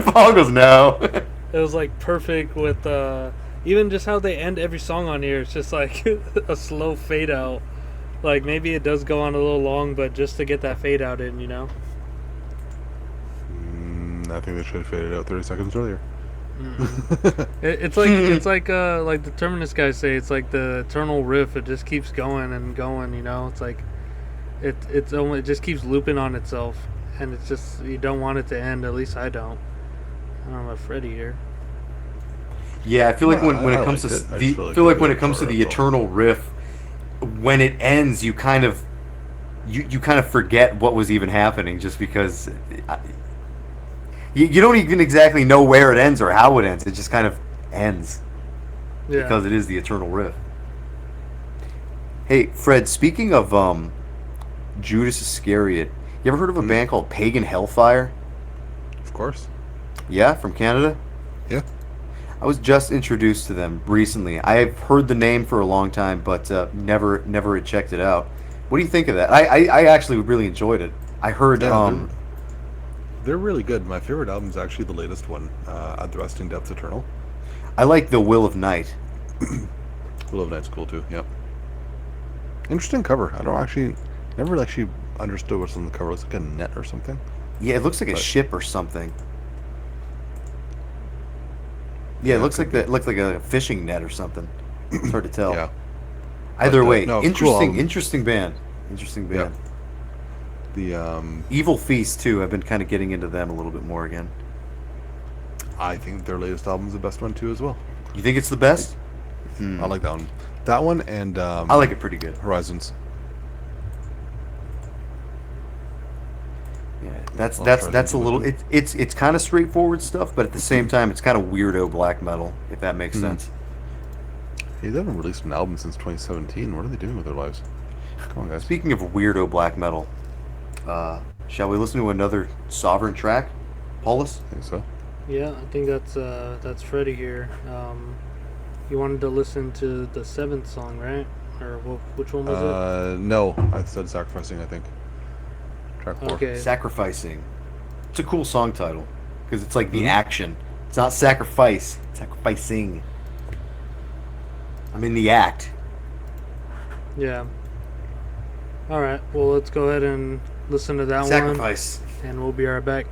Speaker 2: Paul goes no.
Speaker 5: it was like perfect with even just how they end every song on here. It's just like a slow fade out. Like maybe it does go on a little long, but just to get that fade out in, you know.
Speaker 3: I think they should have faded out 30 seconds earlier.
Speaker 5: It's like the Terminus guys say, it's like the eternal riff. It just keeps going and going, you know. It's like it just keeps looping on itself, and it's just, you don't want it to end. At least I don't. I don't know about Freddie here.
Speaker 2: Yeah, I feel like when it comes to the eternal riff, when it ends, you kind of forget what was even happening, just because you don't even exactly know where it ends or how it ends. It just kind of ends because it is the eternal riff. Hey, Fred, speaking of Judas Iscariot, you ever heard of a band called Pagan Hellfire?
Speaker 3: Of course.
Speaker 2: Yeah, from Canada?
Speaker 3: Yeah.
Speaker 2: I was just introduced to them recently. I've heard the name for a long time, but never had checked it out. What do you think of that? I actually really enjoyed it. I heard...
Speaker 3: they're really good. My favorite album is actually the latest one, At the Resting Depths Eternal.
Speaker 2: I like The Will of Night.
Speaker 3: Will of Night's cool too, yep. Interesting cover. I never actually understood what's on the cover. It looks like a net or something.
Speaker 2: Yeah, it looks like a ship or something. Yeah, it looks like a fishing net or something. It's hard to tell.
Speaker 3: Yeah.
Speaker 2: Either way,
Speaker 3: no,
Speaker 2: interesting band. Interesting band.
Speaker 3: Yeah. The
Speaker 2: Evil Feast too. I've been kind of getting into them a little bit more again.
Speaker 3: I think their latest album is the best one too as well.
Speaker 2: You think it's the best?
Speaker 3: I like that one. That one and
Speaker 2: I like it pretty good.
Speaker 3: Horizons.
Speaker 2: Yeah, that's a little. It's kind of straightforward stuff, but at the same time, it's kind of weirdo black metal, if that makes sense.
Speaker 3: Hey, they haven't released an album since 2017. What are they doing with their lives? Come on, guys.
Speaker 2: Speaking of weirdo black metal, shall we listen to another Sovereign track, Paulus?
Speaker 3: I think so.
Speaker 5: Yeah, I think that's Freddie here. You wanted to listen to the 7th song, right? Or which one was it?
Speaker 3: No, I said Sacrificing, I think. Track 4.
Speaker 5: Okay.
Speaker 2: Sacrificing. It's a cool song title because it's like the action. It's not sacrifice. It's sacrificing. I'm in the act.
Speaker 5: Yeah. All right. Well, let's go ahead and listen to that
Speaker 2: Sacrifice.
Speaker 5: one, and we'll be right back.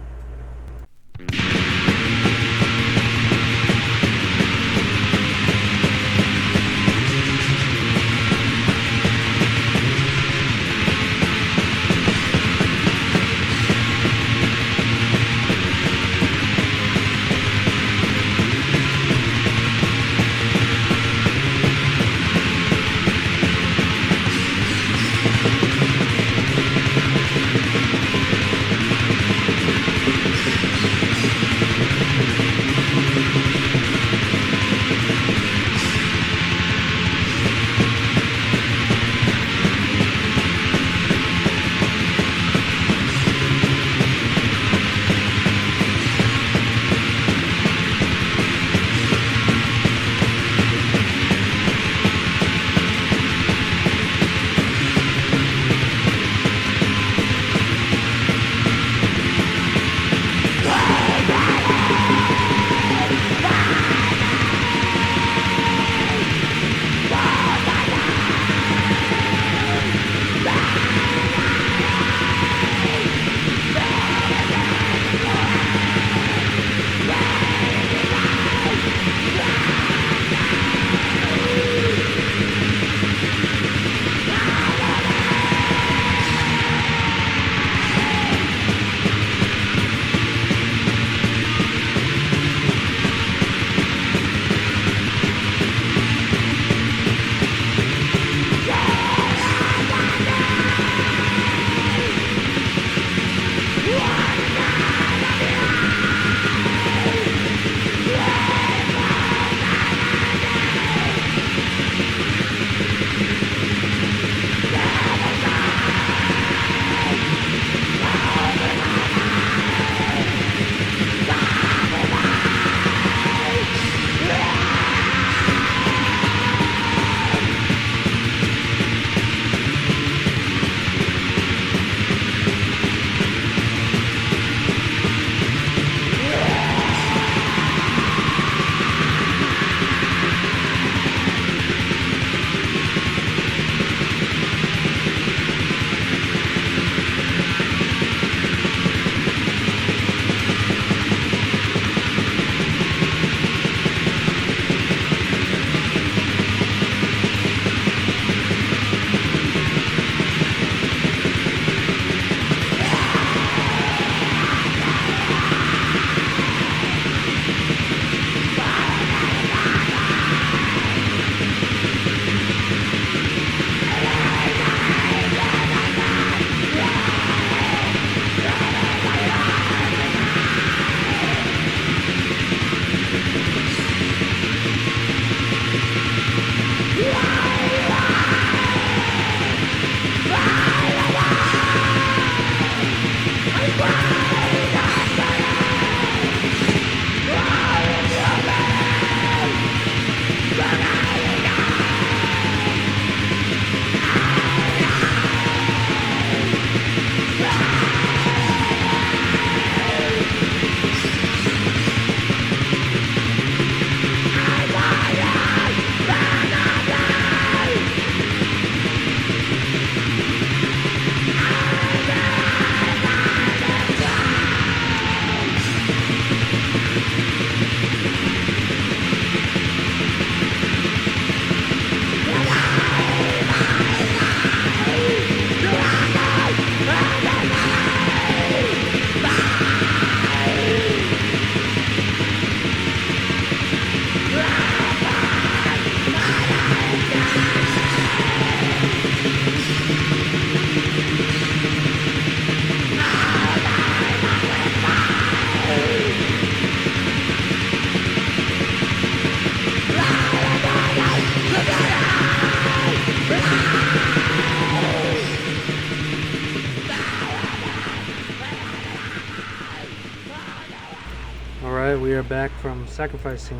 Speaker 5: are back from sacrificing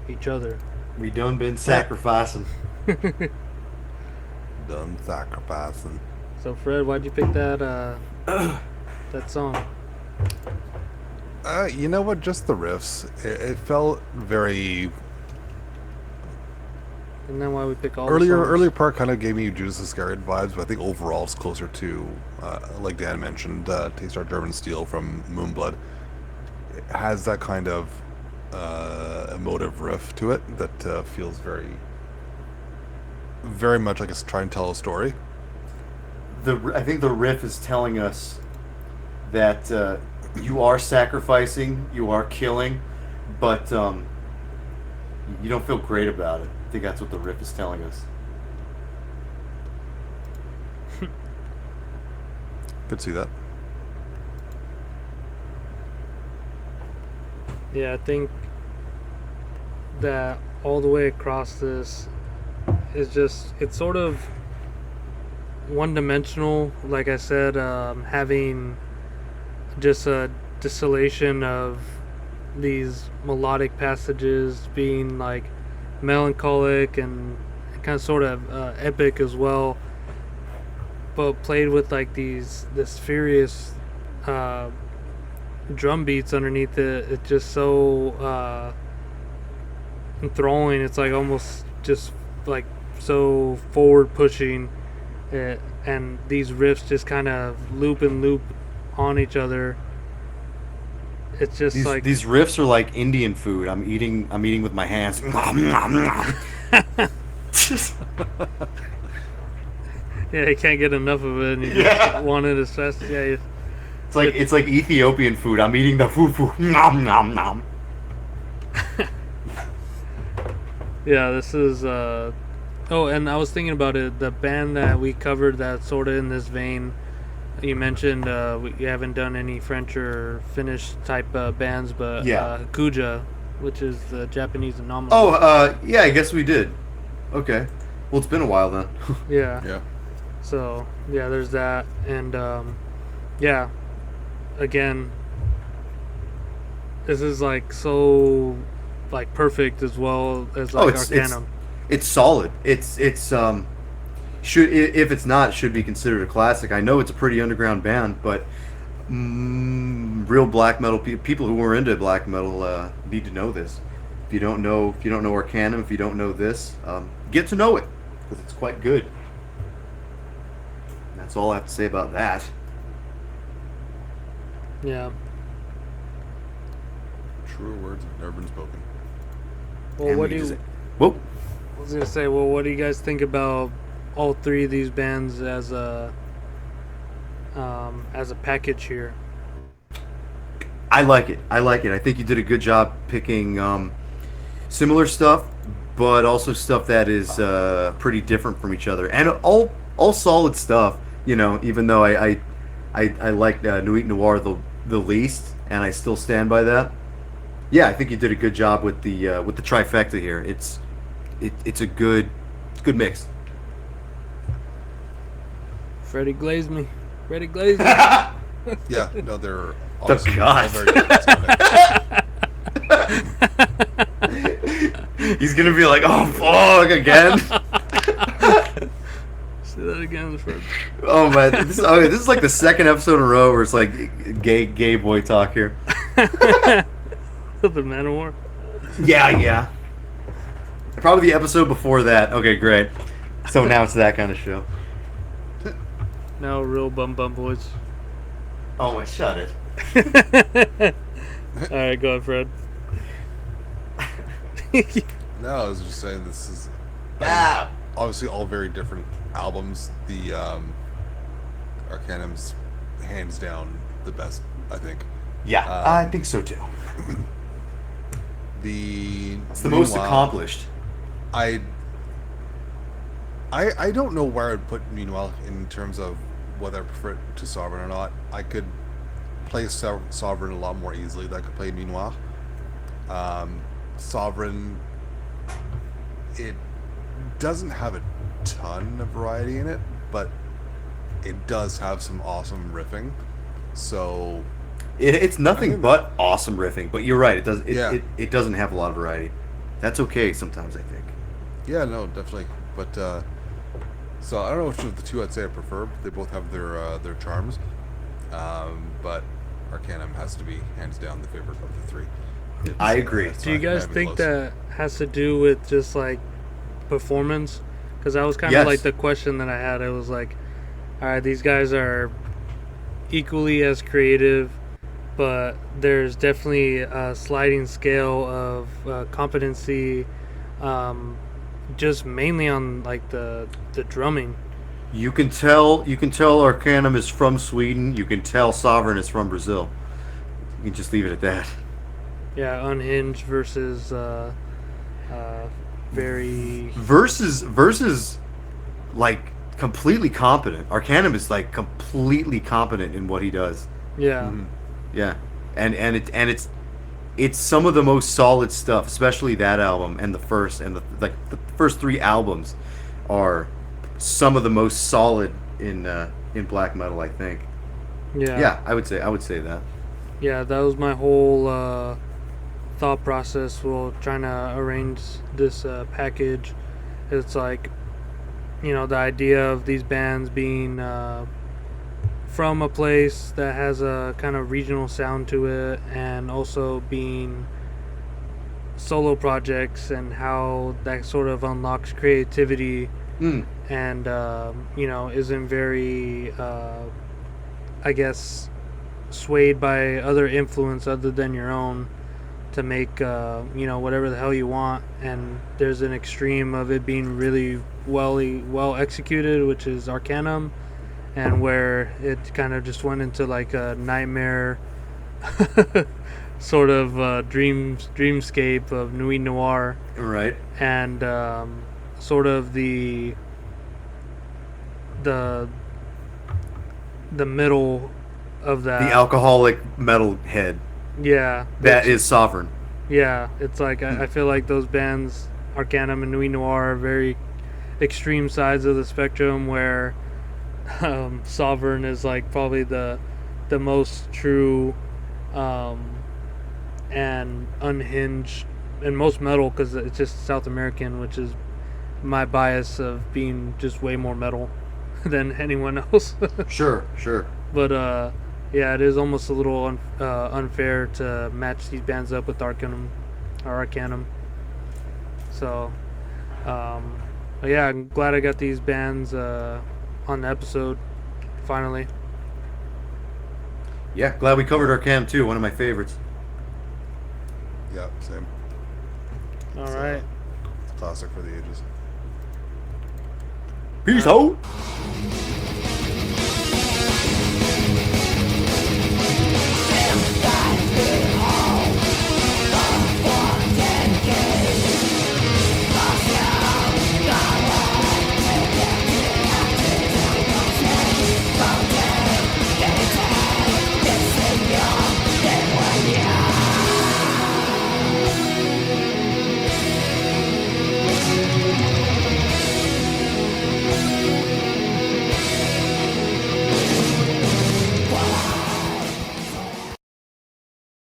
Speaker 5: each other.
Speaker 2: We done been sacrificing.
Speaker 3: Done sacrificing.
Speaker 5: So Fred, why'd you pick that that song?
Speaker 3: You know what? Just the riffs. It felt very
Speaker 5: Isn't that why we pick all the songs?
Speaker 3: earlier part kind of gave me Judas Iscariot vibes, but I think overall it's closer to, like Dan mentioned, Taste Our German Steel from Moonblood. It has that kind of emotive riff to it that feels very much like it's trying to tell a story.
Speaker 2: I think the riff is telling us that you are sacrificing, you are killing, but you don't feel great about it. I think that's what the riff is telling us.
Speaker 3: Could see that.
Speaker 5: Yeah, I think that all the way across this is just, it's sort of one-dimensional. Like I said, having just a distillation of these melodic passages being like melancholic and kind of sort of epic as well, but played with like this furious drum beats underneath it. It's just so enthralling. It's like almost just like so forward pushing, and these riffs just kind of loop and loop on each other. It's just like
Speaker 2: These riffs are like Indian food. I'm eating with my hands.
Speaker 5: yeah, you can't get enough of it, and you just want it as fast. Yeah,
Speaker 2: It's like Ethiopian food. I'm eating the fufu. Nom nom nom.
Speaker 5: yeah. This is. Oh, and I was thinking about it. The band that we covered that's sort of in this vein. You mentioned we haven't done any French or Finnish type bands, but Kuja, which is the Japanese anomaly.
Speaker 2: Oh, yeah, I guess we did. Okay. Well, it's been a while then.
Speaker 5: Yeah.
Speaker 3: Yeah.
Speaker 5: So, yeah, there's that. And, yeah, again, this is, like, so, like, perfect as well as, like, Arckanum.
Speaker 2: It's solid. It's should, if it's not, it should be considered a classic. I know it's a pretty underground band, but real black metal people who are into black metal need to know this. If you don't know Arckanum, if you don't know this, get to know it, because it's quite good. That's all I have to say about that.
Speaker 5: Yeah.
Speaker 3: Truer words have never been spoken.
Speaker 5: Well,
Speaker 2: And
Speaker 5: what
Speaker 2: we
Speaker 5: do
Speaker 2: just-
Speaker 5: you...
Speaker 2: Whoa.
Speaker 5: I was going to say, well, what do you guys think about all three of these bands as a package here?
Speaker 2: I like it. I think you did a good job picking similar stuff, but also stuff that is pretty different from each other, and all solid stuff. You know, even though I like Nuit Noire the least, and I still stand by that. Yeah, I think you did a good job with the trifecta here. It's a good mix.
Speaker 5: Freddie glazed me. Freddie glazed me.
Speaker 3: Yeah, no, they're
Speaker 2: The
Speaker 3: obviously
Speaker 2: God.
Speaker 3: all very different.
Speaker 2: He's gonna be like, oh fuck again.
Speaker 5: Say that again, Fred.
Speaker 2: Oh man, this is like the second episode in a row where it's like gay boy talk here.
Speaker 5: The Man of War.
Speaker 2: Yeah. Probably the episode before that. Okay, great. So now it's that kind of show.
Speaker 5: Now real Bun Bun Boys.
Speaker 2: Oh, wait, shut it.
Speaker 5: Alright, go ahead, Fred.
Speaker 3: No, I was just saying this is obviously all very different albums. The Arckanum's hands down the best, I think.
Speaker 2: Yeah, I think so too. It's the most accomplished.
Speaker 3: I don't know where I'd put Meanwhile in terms of whether I prefer it to Sovereign or not. I could play Sovereign a lot more easily than I could play Meanwhile. Sovereign, it doesn't have a ton of variety in it, but it does have some awesome riffing. So
Speaker 2: It's nothing but awesome riffing. But you're right. It does.
Speaker 3: Yeah.
Speaker 2: It doesn't have a lot of variety. That's okay sometimes, I think.
Speaker 3: Yeah, no, definitely. But so I don't know which of the two I'd say I prefer. They both have their charms. But Arckanum has to be hands down the favorite of the three.
Speaker 2: I agree.
Speaker 1: Do you guys
Speaker 3: Miami
Speaker 1: think
Speaker 3: Los.
Speaker 1: that has to do with just like performance? Because that was kind of
Speaker 2: Yes.
Speaker 1: like the question that I had. It was like, all right, these guys are equally as creative, but there's definitely a sliding scale of competency, just mainly on like the drumming.
Speaker 2: You can tell Arcanum is from Sweden. You can tell Sovereign is from Brazil. You can just leave it at that.
Speaker 1: Yeah, unhinged versus very.
Speaker 2: Versus like completely competent. Arcanum is like completely competent in what he does.
Speaker 1: Yeah.
Speaker 3: Mhm.
Speaker 2: Yeah. And it's some of the most solid stuff, especially that album and the first and the first three albums are some of the most solid in black metal, I think.
Speaker 1: Yeah.
Speaker 2: Yeah, I would say that.
Speaker 1: Yeah, that was my whole thought process while trying to arrange this package. It's like, you know, the idea of these bands being from a place that has a kind of regional sound to it, and also being solo projects and how that sort of unlocks creativity and, you know, isn't very, I guess, swayed by other influence other than your own to make you know, whatever the hell you want. And there's an extreme of it being really well executed, which is Arckanum, and where it kind of just went into like a nightmare sort of dreamscape of Nuit, Noire,
Speaker 2: Right.
Speaker 1: and sort of the middle of that.
Speaker 2: The alcoholic metal head.
Speaker 1: Yeah,
Speaker 2: That is Sovereign.
Speaker 1: yeah. It's like I feel like those bands, Arckanum and Nuit Noire, are very extreme sides of the spectrum. Where Sovereign is like probably the most true and unhinged and most metal, because it's just South American, which is my bias of being just way more metal than anyone else.
Speaker 2: Sure.
Speaker 1: But yeah, it is almost a little unfair to match these bands up with Arckanum or Arckanum. So, but yeah, I'm glad I got these bands on the episode finally.
Speaker 2: Yeah, glad we covered Arcanum too. One of my favorites.
Speaker 3: Yeah, same.
Speaker 1: All
Speaker 3: So,
Speaker 1: right.
Speaker 3: Classic for the ages.
Speaker 2: Peace out.